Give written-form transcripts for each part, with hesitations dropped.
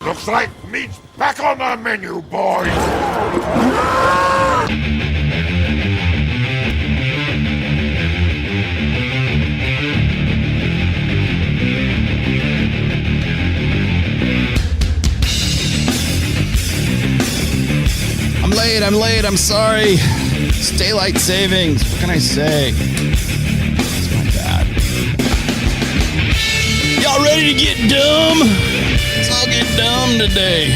Looks like meat's back on the menu, boys! I'm late, I'm sorry. It's daylight savings. What can I say? It's my bad. Y'all ready to get dumb? Let's all get dumb today.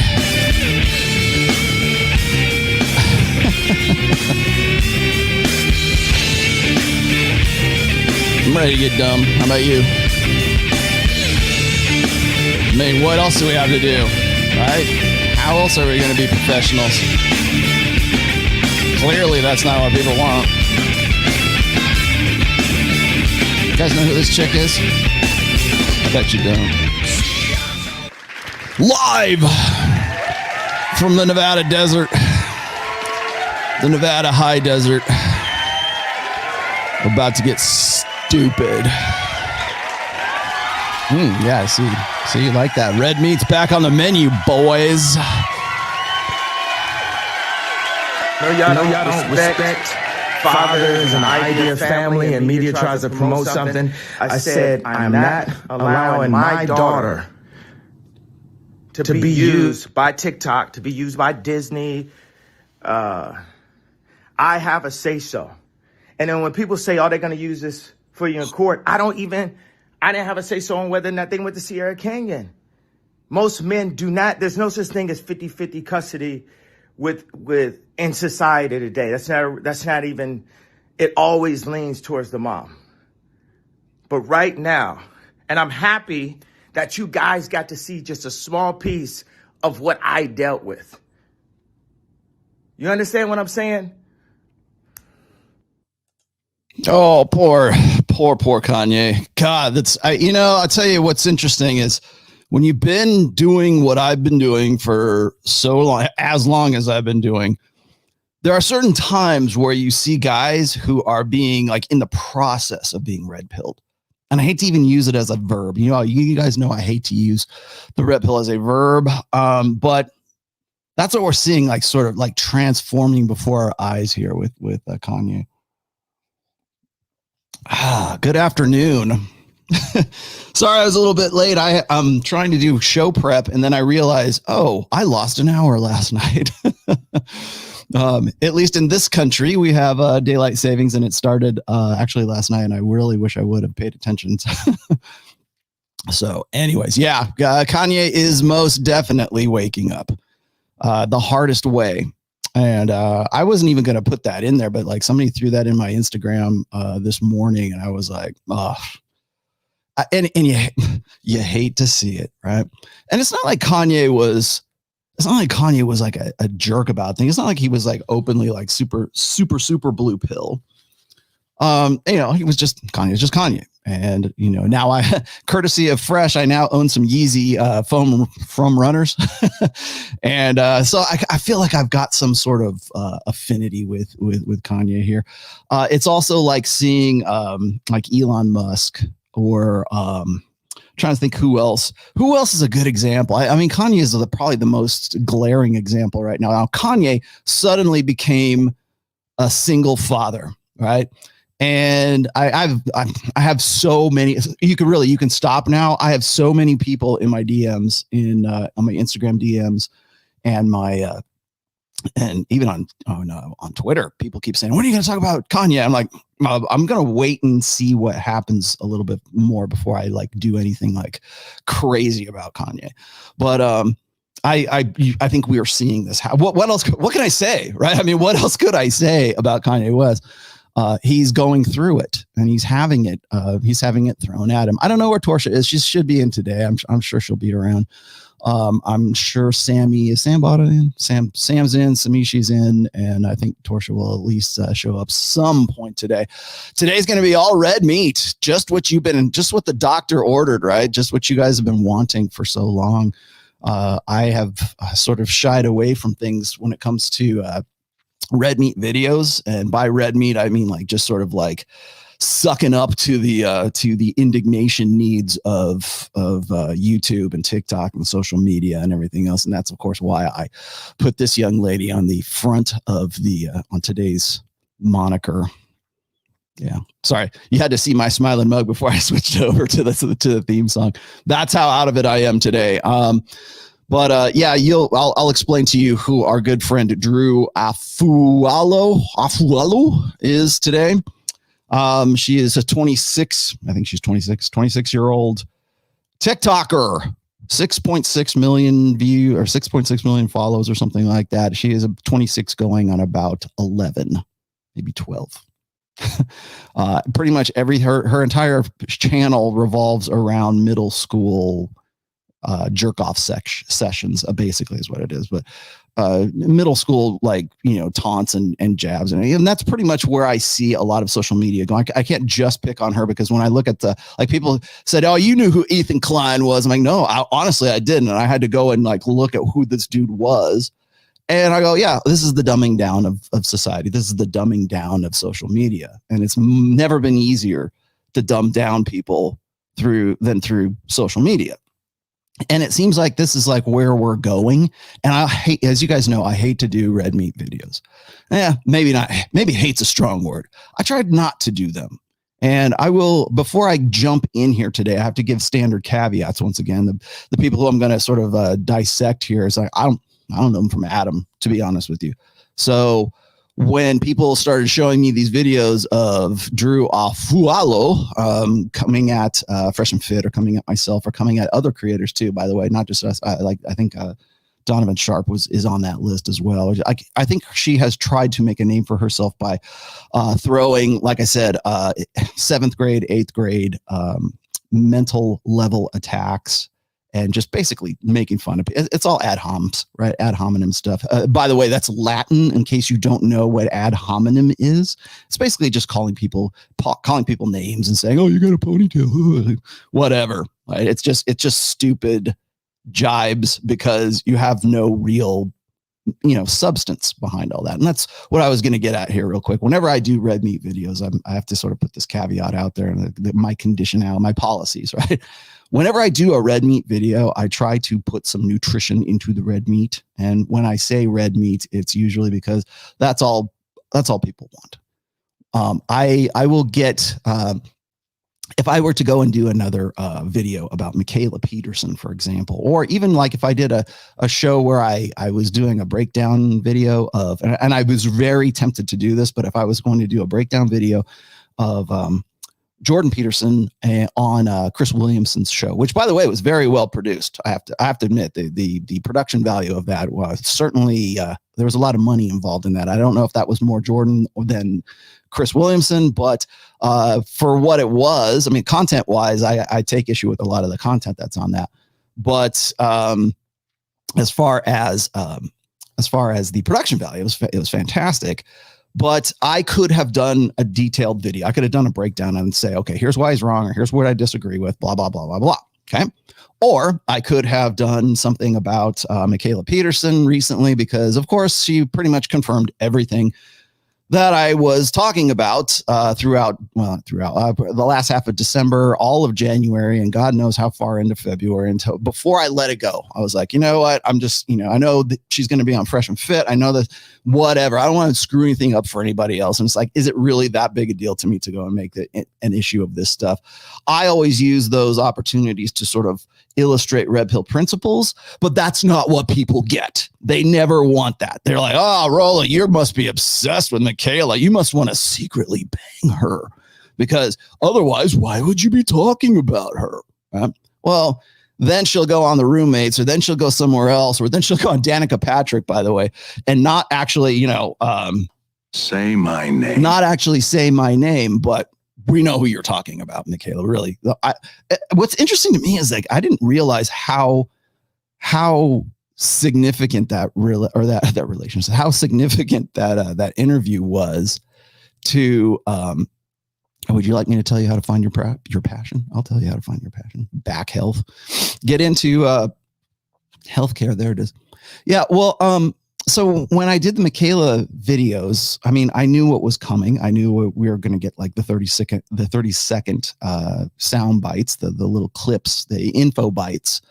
I'm ready to get dumb. How about you? I mean, what else do we have to do, right? How else are we going to be professionals? Clearly, that's not what people want. You guys know who this chick is? I bet you don't. Live from the Nevada desert, the Nevada high desert. We're about to get stupid. Yeah, I see. So you like that. Red meat's back on the menu, boys. No, y'all don't respect fathers and idea of family, and media tries to promote something. I said, I'm not allowing my daughter to be used by TikTok, to be used by Disney. I have a say-so. And then when people say, oh, they're going to use this for you in court, I didn't have a say-so on whether or not they went to Sierra Canyon. Most men do not. There's no such thing as 50-50 custody with in society today. That's not even, it always leans towards the mom. But right now, and I'm happy that you guys got to see just a small piece of what I dealt with. You understand what I'm saying? Oh, poor Kanye. God, I'll tell you what's interesting is when you've been doing what I've been doing for so long, as long as I've been doing, there are certain times where you see guys who are being like in the process of being red pilled. And I hate to even use it as a verb. You know, you guys know I hate to use the red pill as a verb. But that's what we're seeing, like sort of like transforming before our eyes here with Kanye. Good afternoon. Sorry, I was a little bit late. I'm trying to do show prep, and then I realized, I lost an hour last night. At least in this country, we have daylight savings, and it started actually last night, and I really wish I would have paid attention. So anyways, yeah, Kanye is most definitely waking up the hardest way. And I wasn't even going to put that in there, but like somebody threw that in my Instagram this morning, and I was like, and you hate to see it, right? And it's not like Kanye was like a jerk about things. It's not like he was like openly like super blue pill. He was just Kanye. And, now courtesy of Fresh, I now own some Yeezy foam from runners. And so I feel like I've got some sort of affinity with Kanye here. It's also like seeing like Elon Musk or trying to think who else is a good example. I mean, Kanye is probably the most glaring example right now. Now, Kanye suddenly became a single father, right? And I have so many. You can stop now. I have so many people in my DMs on my Instagram DMs and my and even on Twitter. People keep saying, "When are you going to talk about Kanye?" I'm like, I'm going to wait and see what happens a little bit more before I like do anything like crazy about Kanye. But I think we are seeing this. What else? What can I say? Right? I mean, what else could I say about Kanye West? He's going through it and he's having it thrown at him. I don't know where Torsia is. She should be in today. I'm sure she'll be around. I'm sure Sam's in, Samishi's in, and I think Torsia will at least show up some point today. Today's going to be all red meat, just what the doctor ordered, right? Just what you guys have been wanting for so long. I have sort of shied away from things when it comes to red meat videos, and by red meat I mean like just sort of like sucking up to the indignation needs of YouTube and TikTok and social media and everything else. And that's of course why I put this young lady on the front of the on today's moniker. Yeah, sorry, you had to see my smiling mug before I switched over to the theme song. That's how out of it I am today. But yeah, I'll explain to you who our good friend Drew Afualo is today. She is a 26-year-old TikToker, 6.6 million view or 6.6 million follows or something like that. She is a 26 going on about 11, maybe 12. Pretty much her entire channel revolves around middle school jerk off sessions, basically is what it is. But middle school, like, taunts and jabs. And that's pretty much where I see a lot of social media going. I can't just pick on her because when I look at people said, oh, you knew who Ethan Klein was. I'm like, no, honestly, I didn't. And I had to go and look at who this dude was. And I go, yeah, this is the dumbing down of society. This is the dumbing down of social media. And it's never been easier to dumb down people than through social media. And it seems like this is where we're going. And I hate, as you guys know, I hate to do red meat videos. Yeah, maybe not. Maybe hate's a strong word. I tried not to do them. And I will, before I jump in here today, I have to give standard caveats. Once again, the people who I'm going to sort of dissect here is I don't know them from Adam, to be honest with you. So when people started showing me these videos of Drew Afualo coming at Fresh and Fit, or coming at myself, or coming at other creators too, by the way, not just us. I think Donovan Sharp is on that list as well. I think she has tried to make a name for herself by throwing, like I said, 7th grade, 8th grade mental level attacks, and just basically making fun of it. It's all ad homs, right? Ad hominem stuff. By the way, that's Latin, in case you don't know what ad hominem is. It's basically just calling people names and saying, oh, you got a ponytail, whatever. Right? It's just stupid jibes because you have no real, substance behind all that. And that's what I was going to get at here real quick. Whenever I do red meat videos, I have to sort of put this caveat out there, and my conditionality, my policies, right? Whenever I do a red meat video, I try to put some nutrition into the red meat. And when I say red meat, it's usually because that's all people want. I will get, if I were to go and do another video about Michaela Peterson, for example, or even if I did a show where I was doing a breakdown video of, and I was very tempted to do this, but if I was going to do a breakdown video of Jordan Peterson on Chris Williamson's show, which, by the way, was very well produced. I have to admit the production value of that was certainly there was a lot of money involved in that. I don't know if that was more Jordan than Chris Williamson, but for what it was, I mean, content wise, I take issue with a lot of the content that's on that. But as far as the production value, it was fantastic. But I could have done a detailed video. I could have done a breakdown and say, okay, here's why he's wrong, or here's what I disagree with, blah, blah, blah, blah, blah. Okay. Or I could have done something about Michaela Peterson recently, because of course she pretty much confirmed everything that I was talking about throughout the last half of December, all of January, and God knows how far into February, until before I let it go. I was like, you know what? I'm just, I know that she's going to be on Fresh and Fit. I know that whatever. I don't want to screw anything up for anybody else. And it's like, is it really that big a deal to me to go and make an issue of this stuff? I always use those opportunities to sort of illustrate red pill principles, but that's not what people get. They never want that. They're like, oh, Rollo, you must be obsessed with Michaela. You must want to secretly bang her, because otherwise, why would you be talking about her? Well, then she'll go on The Roommates, or then she'll go somewhere else, or then she'll go on Danica Patrick, by the way, and not actually, say my name. Not actually say my name, but we know who you're talking about, Michaela. Really, what's interesting to me is I didn't realize how significant that relationship, how significant that interview was to. Would you like me to tell you how to find your passion? I'll tell you how to find your passion. Back health. Get into healthcare. There it is. Yeah. Well, So when I did the Michaela videos, I mean, I knew what was coming. I knew we were going to get like the 30-second sound bites, the little clips, the info bites,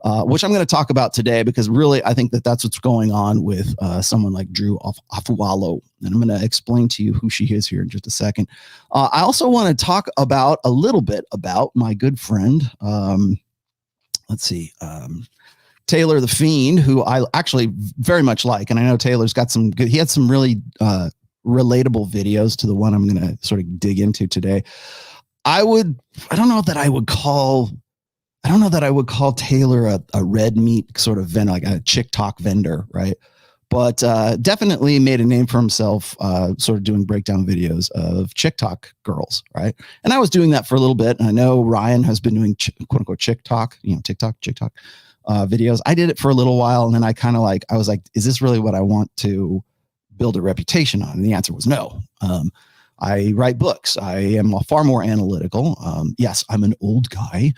which I'm going to talk about today, because really I think that's what's going on with someone like Drew Afualo. And I'm going to explain to you who she is here in just a second. I also want to talk about a little bit about my good friend. Let's see. Taylor the Fiend, who I actually very much like. And I know Taylor's got some good, he had some really relatable videos to the one I'm going to sort of dig into today. I don't know that I would call Taylor a red meat sort of vendor, like a chick talk vendor, right? But definitely made a name for himself, sort of doing breakdown videos of chick talk girls, right? And I was doing that for a little bit. And I know Ryan has been doing quote unquote chick talk, TikTok, videos. I did it for a little while, and then I was like, is this really what I want to build a reputation on? And the answer was no. I write books. I am far more analytical. Yes, I'm an old guy.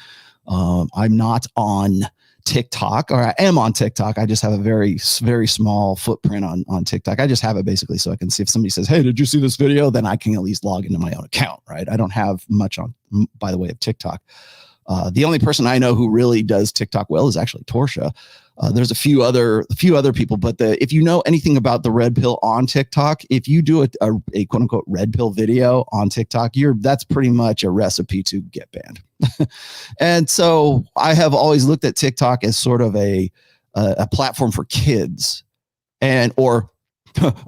I'm not on TikTok, or I am on TikTok. I just have a very, very small footprint on TikTok. I just have it basically so I can see if somebody says, hey, did you see this video? Then I can at least log into my own account, right? I don't have much on, by the way, of TikTok. The only person I know who really does TikTok well is actually Torsia. There's a few other people, but if you know anything about the red pill on TikTok, if you do a quote unquote red pill video on TikTok, that's pretty much a recipe to get banned. And so I have always looked at TikTok as sort of a platform for kids or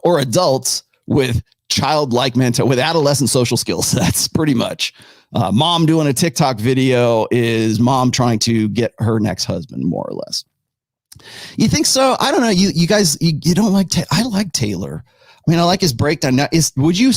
adults with childlike mental, with adolescent social skills. That's pretty much mom doing a TikTok video is mom trying to get her next husband, more or less. You think so? I don't know. You guys, you don't like, I like Taylor. I mean, I like his breakdown. Now, would you,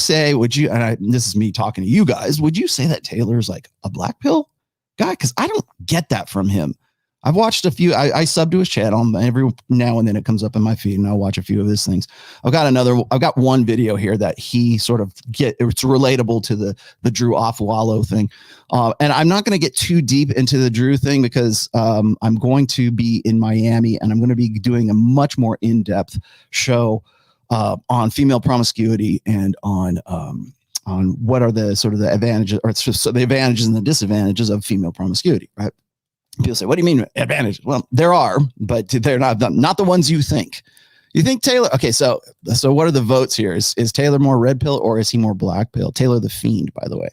and this is me talking to you guys, would you say that Taylor's like a black pill guy? Because I don't get that from him. I've watched a few, I sub to his channel every now and then it comes up in my feed and I'll watch a few of his things. I've got one video here that he sort of it's relatable to the Drew Afualo thing. And I'm not going to get too deep into the Drew thing because I'm going to be in Miami and I'm going to be doing a much more in-depth show on female promiscuity and on what are the sort of the advantages or so the advantages and the disadvantages of female promiscuity, right? People say, what do you mean advantage? Well, there are, but they're not the ones you think. You think Taylor? Okay, so what are the votes here? Is Taylor more red pill or is he more black pill? Taylor the Fiend, by the way.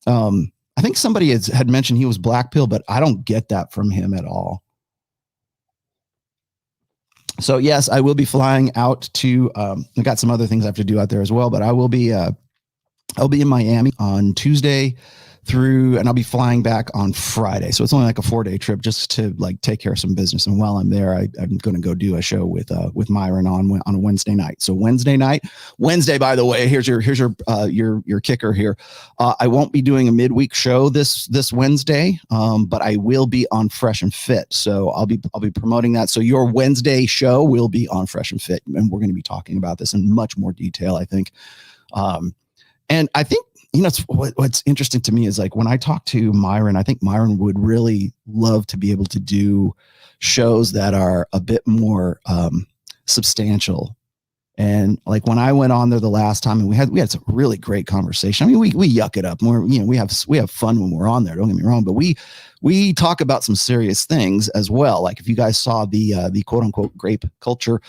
I think somebody had mentioned he was black pill, but I don't get that from him at all. So yes, I will be flying out to. I got some other things I have to do out there as well, but I will be. I'll be in Miami on Tuesday and I'll be flying back on Friday. So it's only like a 4-day trip just to like take care of some business. And while I'm there, I'm going to go do a show with Myron on a Wednesday night. So Wednesday, by the way, here's your kicker here. I won't be doing a midweek show this Wednesday, but I will be on Fresh and Fit. So I'll be promoting that. So your Wednesday show will be on Fresh and Fit. And we're going to be talking about this in much more detail, I think. And I think, what's interesting to me is like when I talk to Myron, I think Myron would really love to be able to do shows that are a bit more substantial. And like when I went on there the last time and we had some really great conversation. I mean, we yuck it up more, we have fun when we're on there. Don't get me wrong, but we talk about some serious things as well. Like if you guys saw the quote unquote grape culture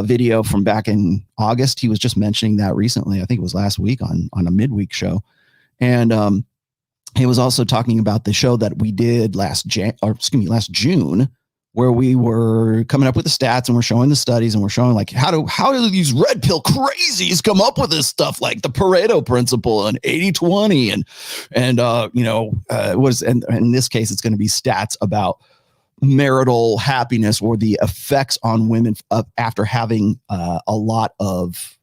video from back in August, he was just mentioning that recently. I think it was last week on a midweek show. And he was also talking about the show that we did last June, where we were coming up with the stats and we're showing the studies and we're showing like how do these red pill crazies come up with this stuff like the Pareto principle and 80-20 and in this case it's going to be stats about marital happiness or the effects on women after having a lot of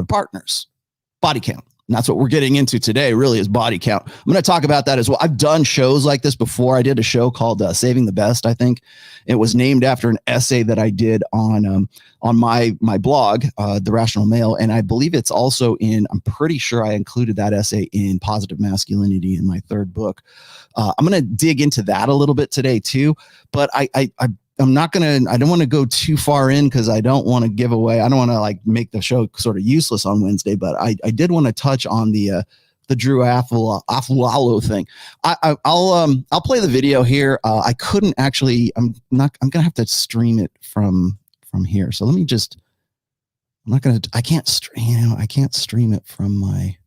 partners, body count. And that's what we're getting into today, really, is body count. I'm going to talk about that as well. I've done shows like this before. I did a show called Saving the Best, I think. It was named after an essay that I did on my blog, The Rational Male. And I believe it's also I'm pretty sure I included that essay in Positive Masculinity in my third book. I'm going to dig into that a little bit today, too. But I I don't want to go too far in because I don't want to give away. I don't want to like make the show sort of useless on Wednesday, but I did want to touch on the Drew Afualo thing. I'll play the video here. I couldn't actually, I'm going to have to stream it from here. So let me just, I can't stream it from my,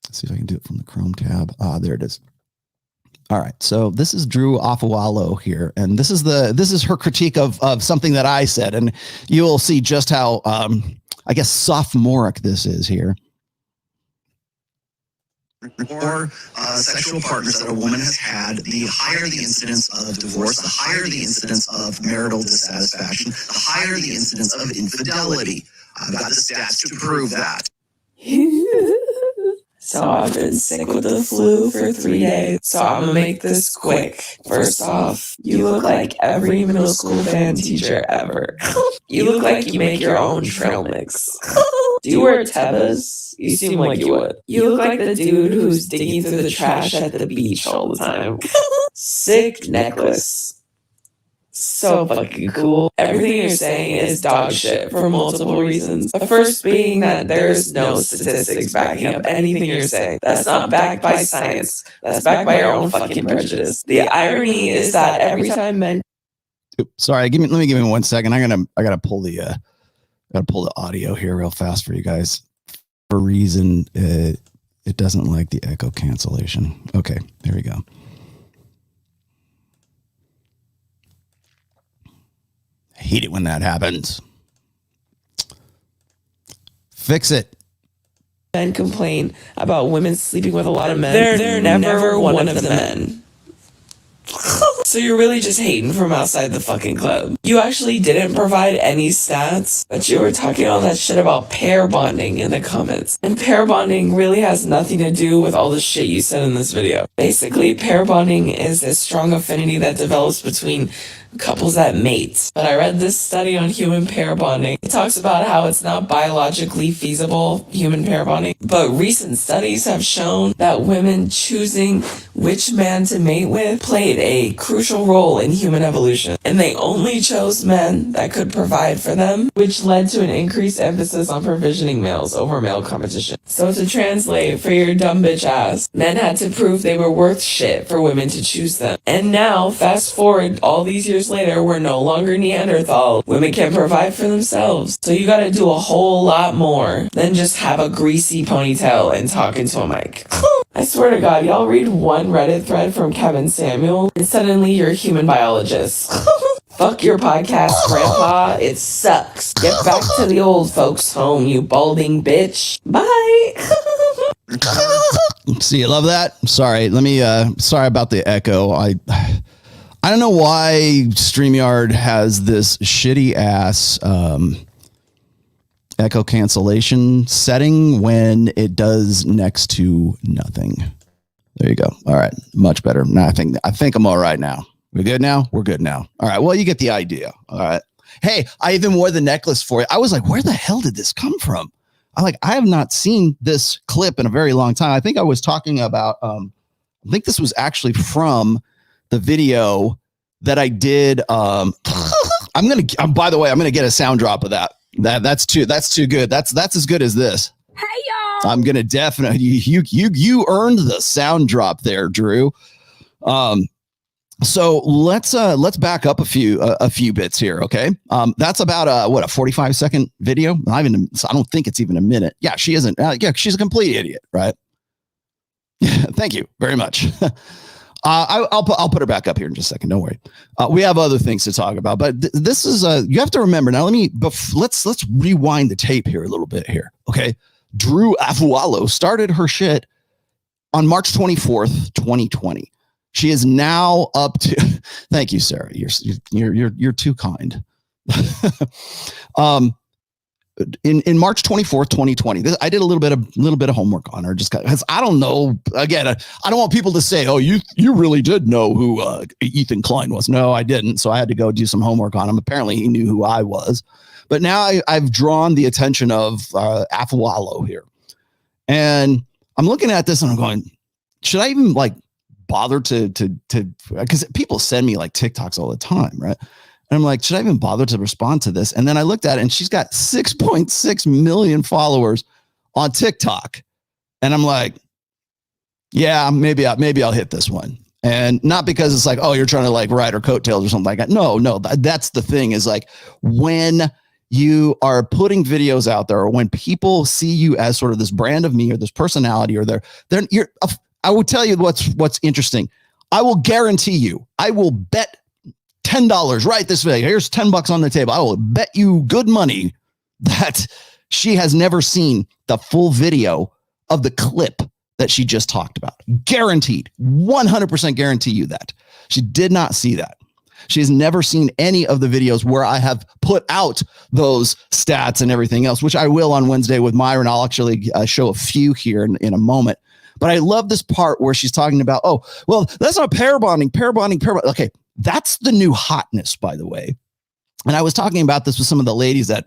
let's see if I can do it from the Chrome tab. There it is. All right, so this is Drew Afualo here, and this is her critique of something that I said, and you'll see just how I guess sophomoric this is here. More sexual partners that a woman has had, the higher the incidence of divorce, the higher the incidence of marital dissatisfaction, the higher the incidence of infidelity. I've got the stats to prove that. So I've been sick with the flu for 3 days, so I'm gonna make this quick. First off, you look like every middle school band teacher ever. You look like you make your own trail mix. Do you wear tebas? You seem like you would. You look like the dude who's digging through the trash at the beach all the time. Sick necklace. So fucking cool. Everything you're saying is dog shit for multiple reasons. The first being that there's no statistics backing up anything you're saying. That's not backed by science. That's backed by your own fucking prejudice. The irony is that every time men. Sorry, let me give me 1 second. I gotta pull the audio here real fast for you guys. For a reason it doesn't like the echo cancellation. Okay, there we go. I hate it when that happens. Fix it. Men complain about women sleeping with a lot of men. They're never one of the men. So you're really just hating from outside the fucking club. You actually didn't provide any stats, but you were talking all that shit about pair bonding in the comments. And pair bonding really has nothing to do with all the shit you said in this video. Basically, pair bonding is a strong affinity that develops between couples that mate. But I read this study on human pair bonding. It talks about how it's not biologically feasible, human pair bonding, but recent studies have shown that women choosing which man to mate with played a crucial role in human evolution. And they only chose men that could provide for them, which led to an increased emphasis on provisioning males over male competition. So to translate for your dumb bitch ass, men had to prove they were worth shit for women to choose them. And now, fast forward all these years later, we're no longer Neanderthal. Women can provide for themselves. So you gotta do a whole lot more than just have a greasy ponytail and talk into a mic. I swear to God, y'all read one Reddit thread from Kevin Samuel and suddenly you're a human biologist. Fuck your podcast, Grandpa. It sucks. Get back to the old folks' home, you balding bitch. Bye. See, you love that? Sorry. Sorry about the echo. I don't know why StreamYard has this shitty ass echo cancellation setting when it does next to nothing. There you go. All right. Much better. Now I think I'm all right now. We're good now? We're good now. All right. Well, you get the idea. All right. Hey, I even wore the necklace for it. I was like, where the hell did this come from? I have not seen this clip in a very long time. I think I was talking about, I think this was actually from the video that I did. By the way, I'm going to get a sound drop of that. That's too good. That's as good as this. Hey y'all. I'm going to definitely, you earned the sound drop there, Drew. So let's back up a few bits here. Okay. That's about a 45-second video. I don't think it's even a minute. Yeah, she isn't. Yeah, she's a complete idiot, right? Thank you very much. I'll put her back up here in just a second. Don't worry. We have other things to talk about, but this is you have to remember now. Let's rewind the tape here a little bit here. Okay. Drew Afualo started her shit on March 24th, 2020. She is now up to, thank you, Sarah. You're too kind. In March 24th, 2020, I did a little bit of homework on her just because I don't know. Again, I don't want people to say, "Oh, you really did know who Ethan Klein was." No, I didn't. So I had to go do some homework on him. Apparently, he knew who I was. But now I've drawn the attention of Afualo here, and I'm looking at this and I'm going, should I even bother to because people send me like TikToks all the time, right? And I'm like, should I even bother to respond to this? And then I looked at it and she's got 6.6 million followers on TikTok. And I'm like, yeah, maybe I'll hit this one. And not because it's like, oh, you're trying to like ride her coattails or something like that. No, that's the thing is like when you are putting videos out there or when people see you as sort of this brand of me or this personality or I will tell you what's interesting. I will guarantee you, I will bet $10 right this way. Here's $10 on the table. I will bet you good money that she has never seen the full video of the clip that she just talked about. Guaranteed. 100% guarantee you that. She did not see that. She has never seen any of the videos where I have put out those stats and everything else, which I will on Wednesday with Myron. I'll actually show a few here in a moment. But I love this part where she's talking about, oh, well, that's not pair bonding. Okay, that's the new hotness, by the way. And I was talking about this with some of the ladies that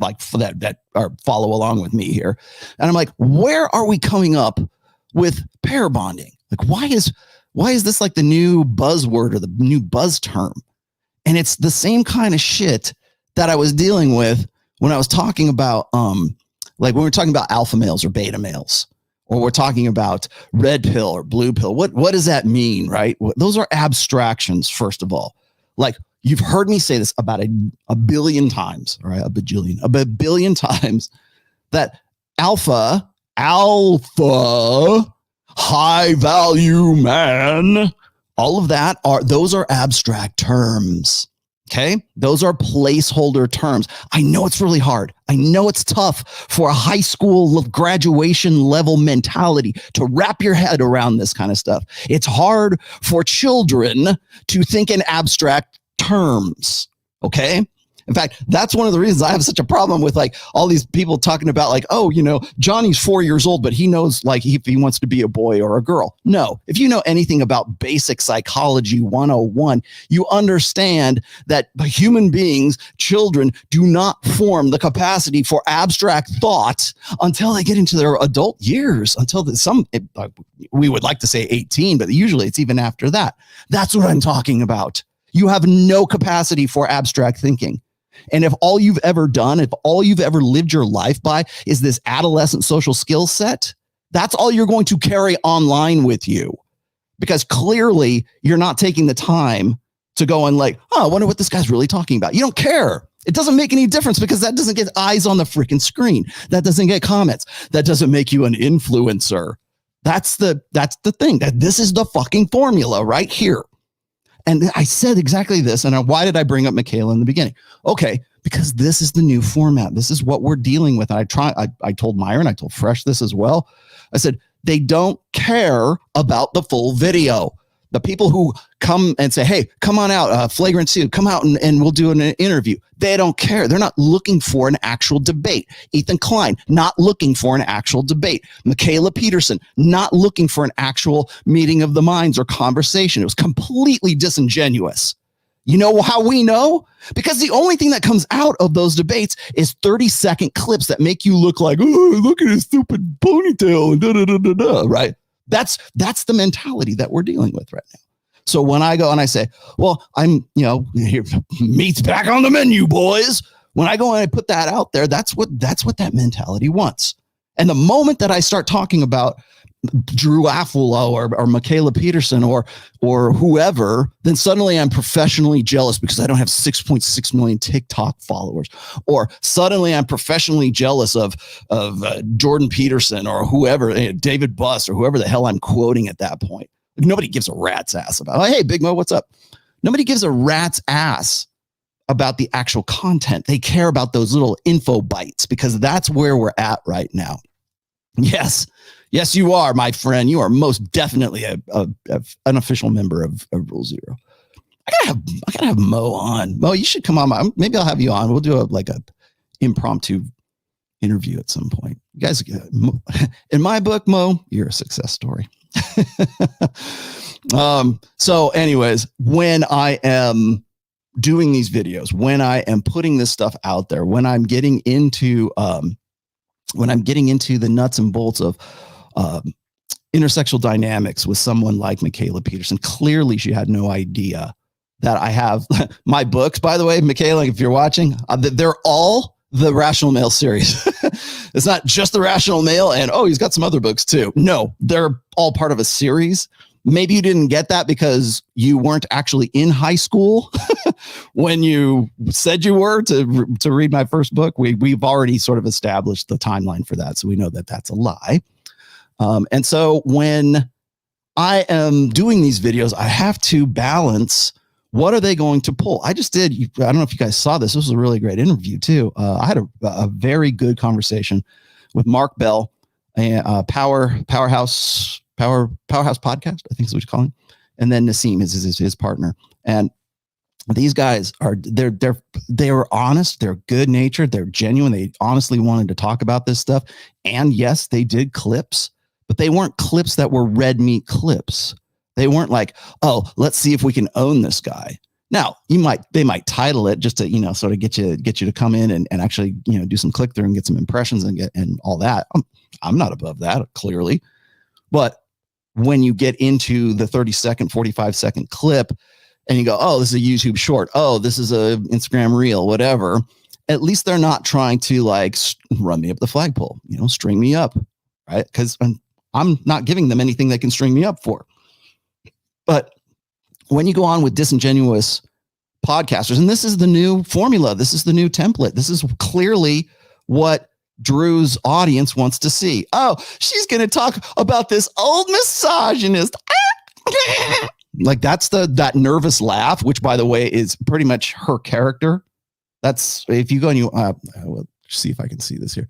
follow along with me here. And I'm like, where are we coming up with pair bonding? Like, why is this like the new buzzword or the new buzz term? And it's the same kind of shit that I was dealing with when I was talking about, like when we're talking about alpha males or beta males, or we're talking about red pill or blue pill. What does that mean, right? Those are abstractions, first of all. Like, you've heard me say this about a billion times, all right? A billion times that alpha, high value man, all of those are abstract terms. Okay. Those are placeholder terms. I know it's really hard. I know it's tough for a high school graduation level mentality to wrap your head around this kind of stuff. It's hard for children to think in abstract terms. Okay. In fact, that's one of the reasons I have such a problem with like all these people talking about like, oh, Johnny's 4 years old, but he knows like if he wants to be a boy or a girl. No, if you know anything about basic psychology 101, you understand that human beings, children, do not form the capacity for abstract thought until they get into their adult years, we would like to say 18, but usually it's even after that. That's what I'm talking about. You have no capacity for abstract thinking. And if all you've ever done, if all you've ever lived your life by is this adolescent social skill set, that's all you're going to carry online with you. Because clearly you're not taking the time to go and like, oh, I wonder what this guy's really talking about. You don't care. It doesn't make any difference because that doesn't get eyes on the freaking screen. That doesn't get comments. That doesn't make you an influencer. That's the thing. That this is the fucking formula right here. And I said exactly this. And why did I bring up Michaela in the beginning? Okay, because this is the new format. This is what we're dealing with. And I told Myron, I told Fresh this as well. I said, they don't care about the full video. The people who come and say, hey, come on out, Flagrant 2, come out and we'll do an interview. They don't care. They're not looking for an actual debate. Ethan Klein, not looking for an actual debate. Michaela Peterson, not looking for an actual meeting of the minds or conversation. It was completely disingenuous. You know how we know? Because the only thing that comes out of those debates is 30-second clips that make you look like, oh, look at his stupid ponytail and da-da-da-da-da, right? That's the mentality that we're dealing with right now. So when I go and I say, well, I'm, here, meat's back on the menu, boys. When I go and I put that out there, that's what that mentality wants. And the moment that I start talking about Drew Afualo or Michaela Peterson or whoever, then suddenly I'm professionally jealous because I don't have 6.6 million TikTok followers. Or suddenly I'm professionally jealous of Jordan Peterson or whoever, David Buss or whoever the hell I'm quoting at that point. Nobody gives a rat's ass about, hey, Big Mo, what's up? Nobody gives a rat's ass about the actual content. They care about those little info bites because that's where we're at right now. Yes, you are, my friend. You are most definitely an official member of Rule Zero. I gotta have Mo on. Mo, you should come on. Maybe I'll have you on. We'll do a impromptu interview at some point. You guys, in my book, Mo, you're a success story. So anyways, when I am doing these videos, when I am putting this stuff out there, when I'm getting into the nuts and bolts of intersexual dynamics with someone like Michaela Peterson. Clearly, she had no idea that I have my books, by the way, Michaela, if you're watching, they're all the Rational Male series. It's not just the Rational Male and, oh, he's got some other books too. No, they're all part of a series. Maybe you didn't get that because you weren't actually in high school when you said you were to read my first book. We've already sort of established the timeline for that. So we know that that's a lie. And so when I am doing these videos, I have to balance what are they going to pull. I just did. I don't know if you guys saw this. This was a really great interview too. I had a very good conversation with Mark Bell, Powerhouse Podcast, I think is what you call him. And then Nassim is his partner. And these guys they were honest. They're good natured. They're genuine. They honestly wanted to talk about this stuff. And yes, they did clips, but they weren't clips that were red meat clips. They weren't like, oh, let's see if we can own this guy. Now they might title it just to, sort of get you to come in and actually, do some click through and get some impressions and all that. I'm not above that, clearly. But when you get into the 30-second, 45-second clip and you go, oh, this is a YouTube short. Oh, this is a Instagram reel, whatever. At least they're not trying to like run me up the flagpole, string me up, right? Because I'm not giving them anything they can string me up for. But when you go on with disingenuous podcasters, and this is the new formula, this is the new template, this is clearly what Drew's audience wants to see. Oh, she's going to talk about this old misogynist. Like that's that nervous laugh, which by the way is pretty much her character. That's if you go and we'll see if I can see this here.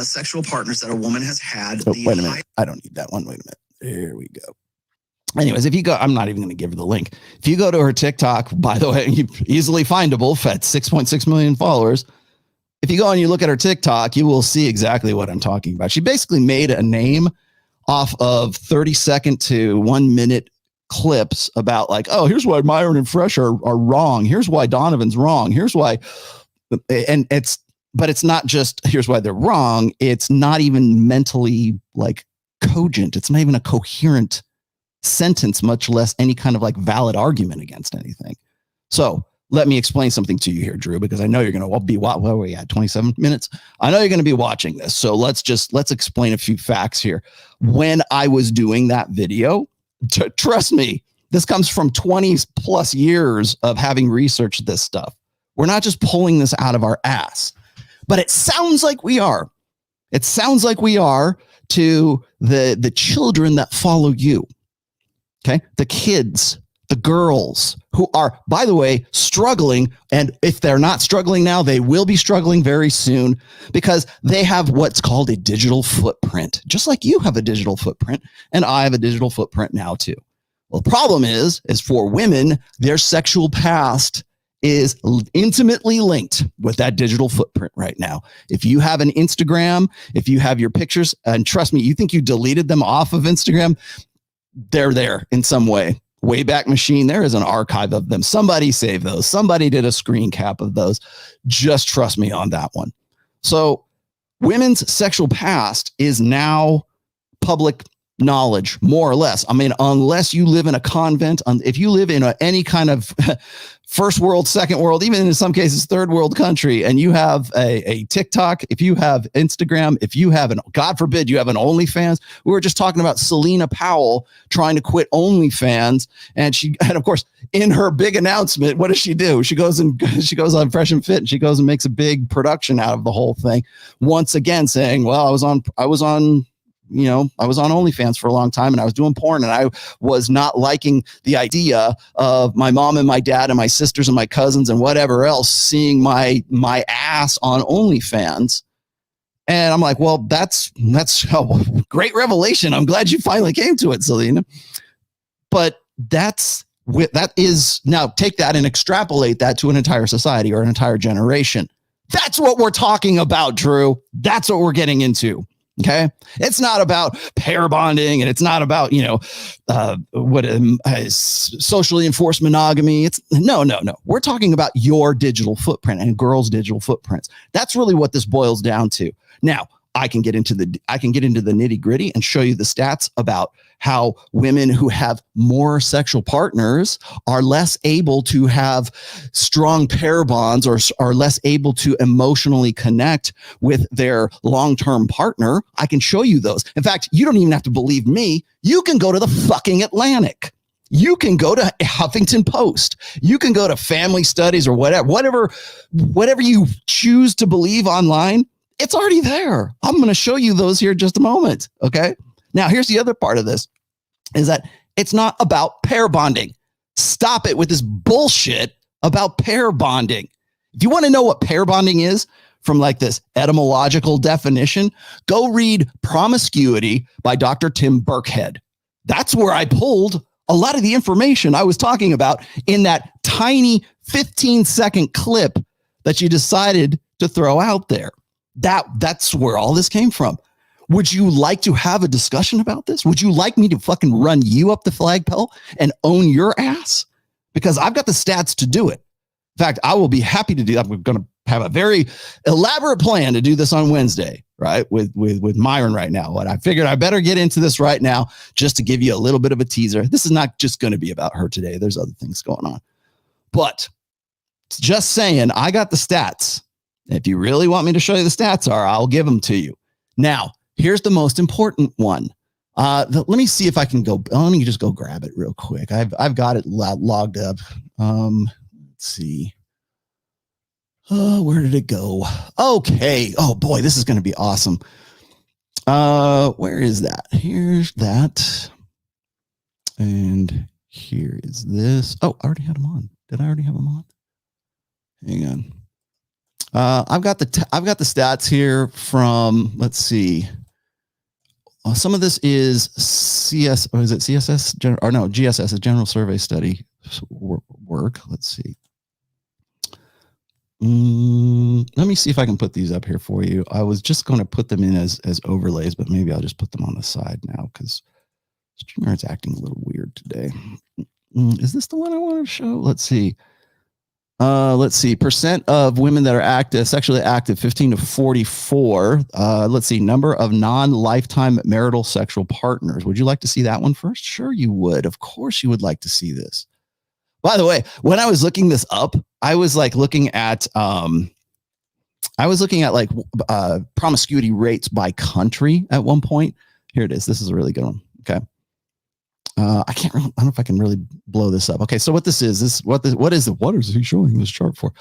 Sexual partners that a woman has had. Wait a minute. I don't need that one. Wait a minute. There we go. Anyways, if you go, I'm not even going to give her the link. If you go to her TikTok, by the way, easily findable at 6.6 million followers. If you go and you look at her TikTok, you will see exactly what I'm talking about. She basically made a name off of 30-second to 1 minute clips about like, oh, here's why Myron and Fresh are wrong. Here's why Donovan's wrong. Here's why. But it's not just here's why they're wrong. It's not even mentally like cogent. It's not even a coherent sentence, much less any kind of like valid argument against anything. So let me explain something to you here, Drew, because I know you're going to be, where are we at, 27 minutes? I know you're going to be watching this. So let's explain a few facts here. When I was doing that video, trust me, this comes from 20 plus years of having researched this stuff. We're not just pulling this out of our ass, but it sounds like we are. It sounds like we are to the children that follow you. Okay. The kids, the girls who are, by the way, struggling. And if they're not struggling now, they will be struggling very soon because they have what's called a digital footprint, just like you have a digital footprint and I have a digital footprint now too. Well, the problem is for women, their sexual past is intimately linked with that digital footprint right now. If you have an Instagram, if you have your pictures, and trust me, you think you deleted them off of Instagram, they're there in some way. Wayback Machine, there is an archive of them. Somebody saved those. Somebody did a screen cap of those. Just trust me on that one. So women's sexual past is now public knowledge, more or less. I mean, unless you live in a convent, if you live in any kind of first world, second world, even in some cases, third world country, and you have a TikTok, if you have Instagram, if you have God forbid, you have an OnlyFans. We were just talking about Selena Powell trying to quit OnlyFans. And of course, in her big announcement, what does she do? She goes on Fresh and Fit and she goes and makes a big production out of the whole thing. Once again, saying, well, I was on OnlyFans for a long time and I was doing porn and I was not liking the idea of my mom and my dad and my sisters and my cousins and whatever else seeing my ass on OnlyFans. And I'm like, well, that's a great revelation. I'm glad you finally came to it, Selena. But that is now take that and extrapolate that to an entire society or an entire generation. That's what we're talking about, Drew. That's what we're getting into. Okay. It's not about pair bonding and it's not about, socially enforced monogamy. It's no. We're talking about your digital footprint and girls' digital footprints. That's really what this boils down to. Now, I can get into the nitty gritty and show you the stats about how women who have more sexual partners are less able to have strong pair bonds or are less able to emotionally connect with their long-term partner. I can show you those. In fact, you don't even have to believe me. You can go to the fucking Atlantic. You can go to Huffington Post. You can go to Family Studies or whatever you choose to believe online. It's already there. I'm going to show you those here in just a moment. Okay. Now, here's the other part of this is that it's not about pair bonding. Stop it with this bullshit about pair bonding. If you want to know what pair bonding is from like this etymological definition, go read Promiscuity by Dr. Tim Burkhead. That's where I pulled a lot of the information I was talking about in that tiny 15-second clip that you decided to throw out there. That's where all this came from. Would you like to have a discussion about this? Would you like me to fucking run you up the flagpole and own your ass? Because I've got the stats to do it. In fact, I will be happy to do that. We're going to have a very elaborate plan to do this on Wednesday, right? With Myron right now. But I figured I better get into this right now just to give you a little bit of a teaser. This is not just going to be about her today. There's other things going on. But just saying, I got the stats. If you really want me to show you the stats I'll give them to you. Now, here's the most important one. Let me see if I can go. Let me just go grab it real quick. I've got it logged up. Let's see. Where did it go? Okay. Oh boy, this is going to be awesome. Where is that? Here's that. And here is this. Oh, I already had them on. Did I already have them on? Hang on. I've got the stats here from, let's see. Some of this is GSS, a general survey study work. Let's see. Let me see if I can put these up here for you. I was just going to put them in as overlays, but maybe I'll just put them on the side now because StreamYard's acting a little weird today. Is this the one I want to show? Let's see. Percent of women that are sexually active, 15 to 44. Let's see. Number of non-lifetime marital sexual partners. Would you like to see that one first? Sure, you would. Of course you would like to see this. By the way, when I was looking this up, I was like looking at promiscuity rates by country at one point. Here it is. This is a really good one. Okay. I don't know if I can really blow this up. Okay, so what this is what is he showing this chart for?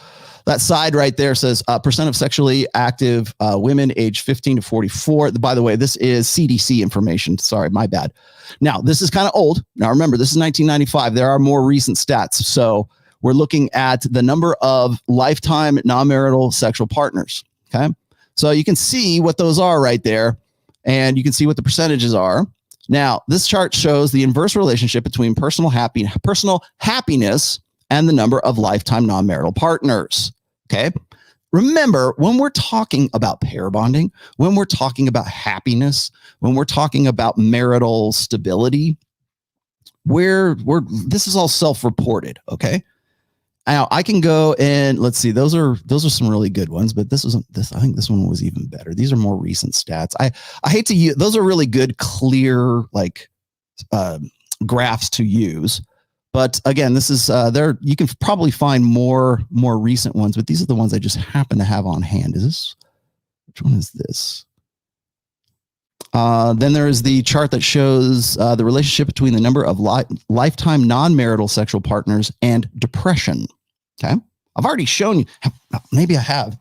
That side right there says percent of sexually active women age 15 to 44. By the way, this is CDC information. Sorry, my bad. Now, this is kind of old. Now, remember, this is 1995. There are more recent stats. So we're looking at the number of lifetime non-marital sexual partners. Okay, so you can see what those are right there, and you can see what the percentages are. Now, this chart shows the inverse relationship between personal happiness and the number of lifetime non-marital partners. Okay. Remember, when we're talking about pair bonding, when we're talking about happiness, when we're talking about marital stability, this is all self-reported. Okay. Now I can go and let's see, those are some really good ones, but I think this one was even better. These are more recent stats. I hate to use, those are really good, clear, graphs to use. But again, this is there. You can probably find more recent ones, but these are the ones I just happen to have on hand. Which one is this? Then there is the chart that shows the relationship between the number of lifetime non-marital sexual partners and depression. Okay. I've already shown you, maybe I have.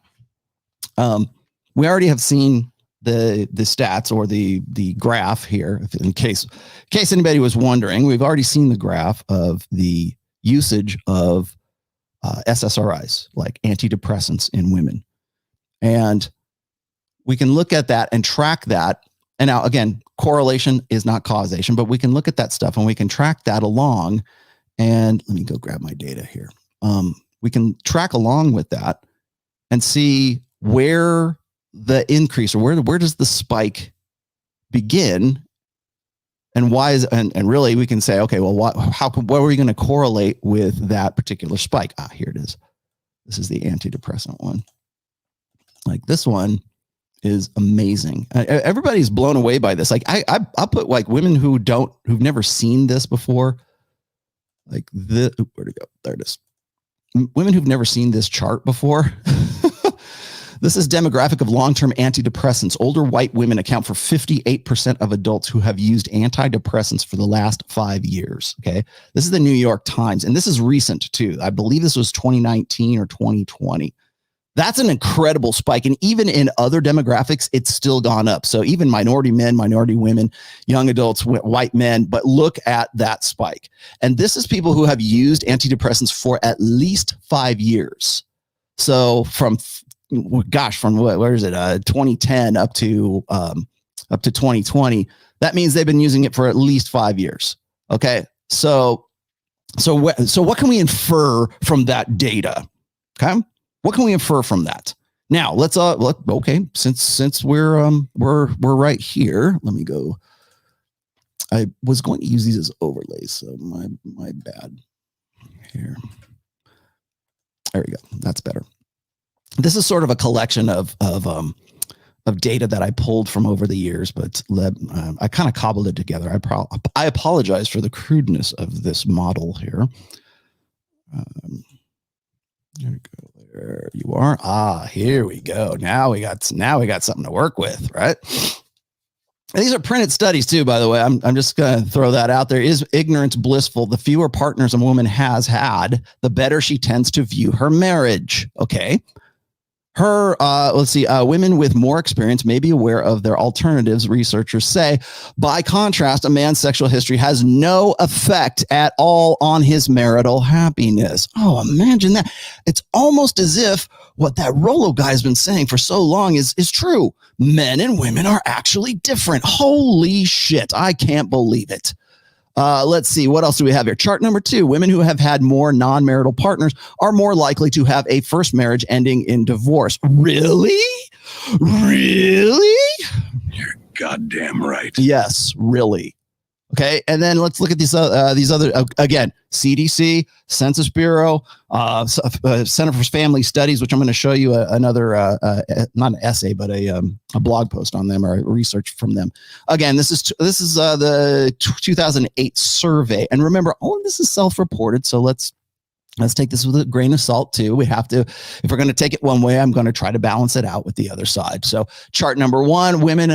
We already have seen the stats or the graph here. In case anybody was wondering, we've already seen the graph of the usage of SSRIs, like antidepressants in women. And we can look at that and track that. And now, again, correlation is not causation, but we can look at that stuff and we can track that along. And let me go grab my data here. We can track along with that and see where the increase or where does the spike begin and why is, and really we can say, okay, well, what are we going to correlate with that particular spike? Here it is. This is the antidepressant one. Like this one is amazing. Everybody's blown away by this. Like I put like women who've never seen this before. Like where'd it go? There it is. Women who've never seen this chart before. This is demographic of long-term antidepressants. Older white women account for 58% of adults who have used antidepressants for the last 5 years. Okay. This is the New York Times, and this is recent too. I believe this was 2019 or 2020. That's an incredible spike. And even in other demographics, it's still gone up. So even minority men, minority women, young adults, white men, but look at that spike. And this is people who have used antidepressants for at least 5 years. So from where is it? 2010 up to 2020. That means they've been using it for at least 5 years. Okay. So what can we infer from that data? Okay. What can we infer from that? Now let's okay, since we're right here, let me go. I was going to use these as overlays, so my bad. Here. There we go. That's better. This is sort of a collection of data that I pulled from over the years, but I kind of cobbled it together. I apologize for the crudeness of this model here. There we go. There you are. Here we go. Now we got something to work with, right? These are printed studies too, by the way. I'm just going to throw that out there. Is ignorance blissful? The fewer partners a woman has had, the better she tends to view her marriage. Okay. Women with more experience may be aware of their alternatives, researchers say. By contrast, a man's sexual history has no effect at all on his marital happiness. Oh, imagine that. It's almost as if what that Rollo guy's been saying for so long is true. Men and women are actually different. Holy shit. I can't believe it. Let's see. What else do we have here? Chart number 2. Women who have had more non-marital partners are more likely to have a first marriage ending in divorce. Really? Really? You're goddamn right. Yes, really. Okay. And then let's look at these other, again, CDC, Census Bureau, Center for Family Studies, which I'm going to show you another, not an essay, but a blog post on them or research from them. Again, this is the 2008 survey. And remember, all of this is self-reported. So let's take this with a grain of salt too. We have to, if we're going to take it one way, I'm going to try to balance it out with the other side. So chart number 1, women